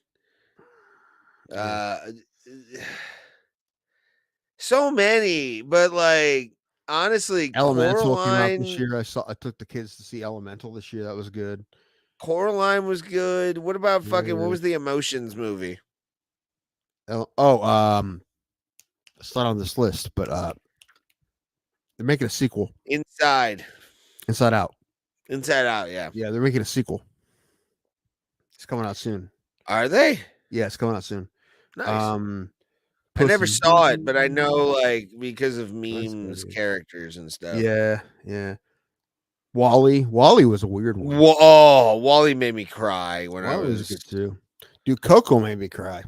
So many, but like honestly, Elemental Coraline... came out this year. I took the kids to see Elemental this year. That was good. Coraline was good. What about fucking? What Yeah. was the Emotions movie? It's not on this list, but they're making a sequel. Inside Out. Out. Yeah. Yeah, they're making a sequel. It's coming out soon. Are they? Yeah, it's coming out soon. Nice. I Pussy. never saw it, but I know like because of memes, good. characters and stuff. Yeah. Wally was a weird one. Wally made me cry when I Wally was good too. Dude, Coco made me cry.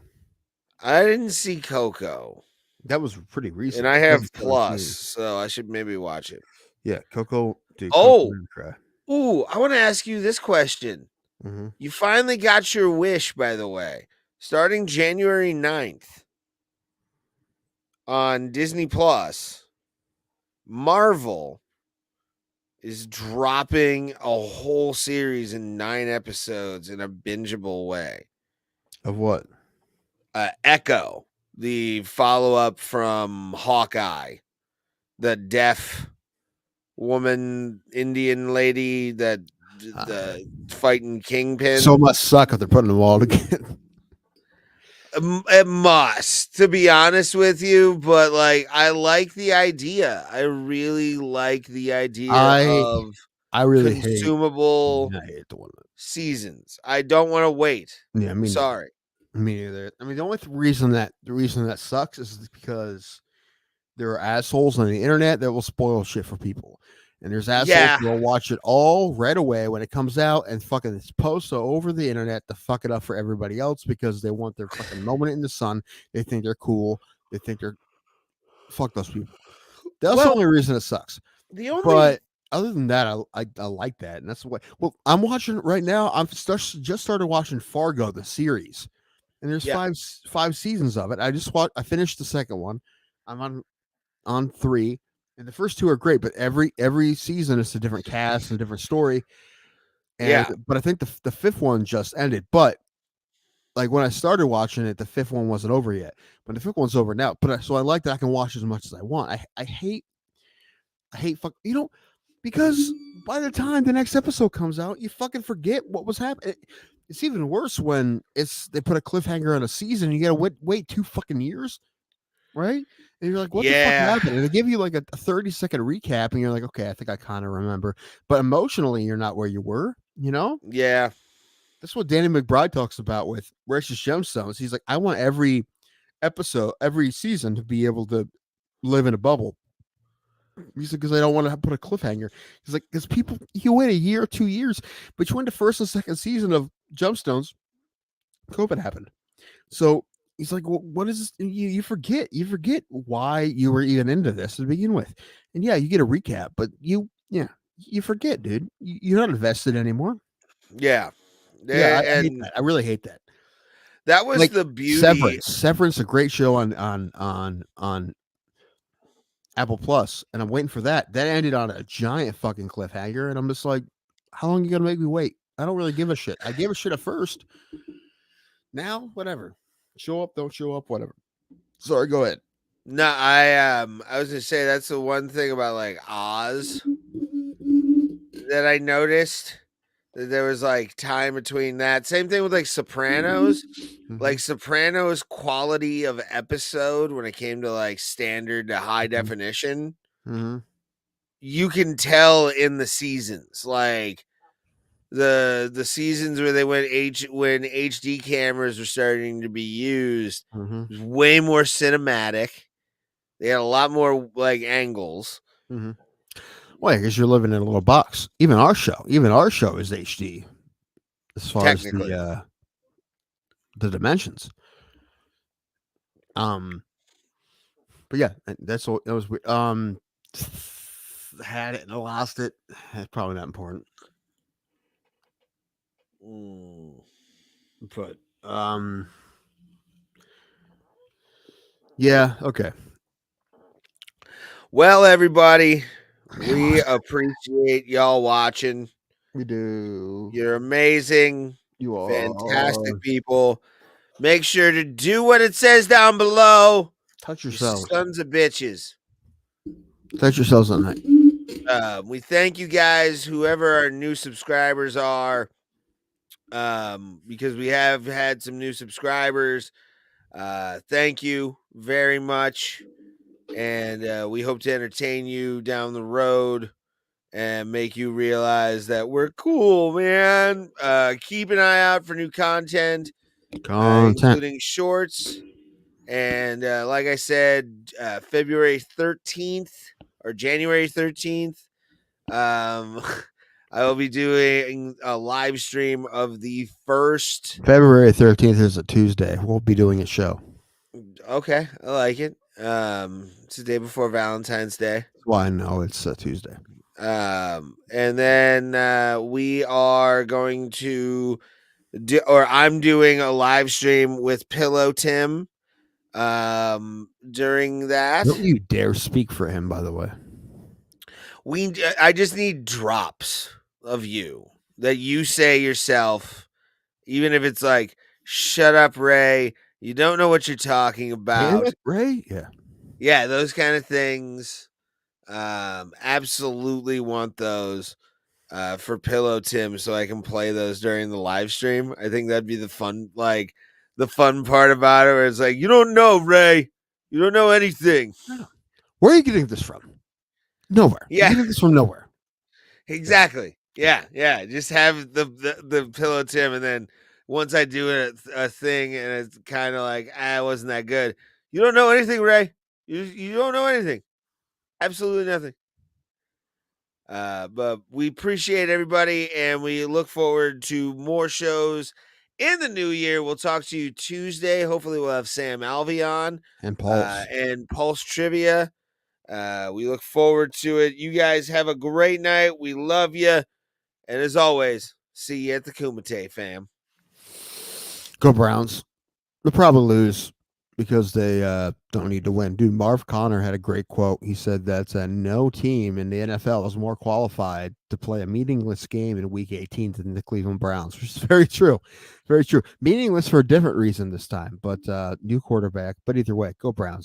I didn't see Coco. That was pretty recent. And I have 2017. Plus, so I should maybe watch it. Yeah, Coco. Dude, Oh. Coco made me cry. Ooh, I want to ask you this question. Mm-hmm. You finally got your wish, by the way. Starting January 9th on Disney Plus, Marvel is dropping a whole series in 9 episodes in a bingeable way. Of what? Echo, the follow-up from Hawkeye, the deaf woman Indian lady that the fighting Kingpin. So must suck if they're putting them all together. It must, to be honest with you, but like I like the idea. I really like the idea of I really consumable hate the one. seasons. I don't want to wait. Yeah, I mean, Sorry. Me neither. I mean, the only reason that sucks is because there are assholes on the internet that will spoil shit for people. And there's assholes who will watch it all right away when it comes out and fucking post over the internet to fuck it up for everybody else because they want their fucking moment in the sun. They think they're cool. They think they're fuck those people. That's the only reason it sucks. But other than that, I like that, and that's the way. Well, I'm watching right now. I'm just started watching Fargo, the series, and there's five seasons of it. I finished the second one. I'm on 3. And the first 2 are great, but every season is a different cast and a different story. But I think the 5th one just ended. But like when I started watching it, the 5th one wasn't over yet. But the 5th one's over now. But so I like that I can watch as much as I want. I hate because by the time the next episode comes out, you fucking forget what was happening. It's even worse when they put a cliffhanger on a season and you gotta wait 2 fucking years, right? And you're like, what the fuck happened? And they give you like a 30-second recap, and you're like, okay, I think I kind of remember. But emotionally, you're not where you were, you know? Yeah. That's what Danny McBride talks about with Righteous Gemstones. He's like, I want every episode, every season to be able to live in a bubble. He said, because I don't want to put a cliffhanger. He's like, because people, you wait a year or 2 years between the first and second season of Gemstones, COVID happened. So he's like, well, what is this? You forget why you were even into this to begin with. And yeah, you get a recap, but you forget, dude. You're not invested anymore. Yeah. I hate that. I really hate that. That was the beauty. Severance, a great show on Apple Plus, and I'm waiting for that. That ended on a giant fucking cliffhanger, and I'm just like, how long are you gonna make me wait? I don't really give a shit. I gave a shit at first. Now, whatever. Show up, don't show up, whatever. Sorry, go ahead. No, I was gonna say that's the one thing about like Oz that I noticed. That there was like time between that. Same thing with like Sopranos. Like Sopranos quality of episode when it came to like standard to high definition. You can tell in the seasons. Like the seasons where they went when HD cameras were starting to be used, it was way more cinematic. They had a lot more like angles. Well, because you're living in a little box. Even our show is HD as far as the dimensions. But yeah, that's all. That was weird. Had it and lost it. That's probably not important. But yeah, okay. Well, everybody, we appreciate y'all watching. We do. You're amazing. You are fantastic people. Make sure to do what it says down below. Touch yourselves. Sons of bitches. Touch yourselves on that. We thank you guys, whoever our new subscribers are. because we have had some new subscribers. Thank you very much. And we hope to entertain you down the road and make you realize that we're cool, man. Keep an eye out for new content, including shorts. And like I said, February 13th or January 13th, I will be doing a live stream of the first. February 13th is a Tuesday. We'll be doing a show. Okay, I like it. It's the day before Valentine's Day. Well, I know it's a Tuesday. And then we are going to do, or I'm doing a live stream with Pillow Tim. During that, Don't you dare speak for him, by the way. I just need drops of you that you say yourself, even if it's like, "Shut up, Ray. You don't know what you're talking about." Ray? Yeah, those kind of things. Absolutely want those for Pillow Tim, so I can play those during the live stream. I think that'd be the fun part about it, where it's like, you don't know, Ray. You don't know anything. Where are you getting this from? Nowhere. Yeah. You're getting this from nowhere. Exactly. Yeah. Just have the Pillow Tim, and then once I do a thing and it's kind of like, it wasn't that good. You don't know anything, Ray. You don't know anything. Absolutely nothing. But we appreciate everybody, and we look forward to more shows in the new year. We'll talk to you Tuesday. Hopefully we'll have Sam Alvey on and Pulse Trivia. We look forward to it. You guys have a great night. We love you. And as always, see you at the Kumite, fam. Go Browns. They'll probably lose because they don't need to win. Dude, Marv Connor had a great quote. He said that no team in the NFL is more qualified to play a meaningless game in Week 18 than the Cleveland Browns, which is very true. Very true. Meaningless for a different reason this time, but new quarterback. But either way, go Browns.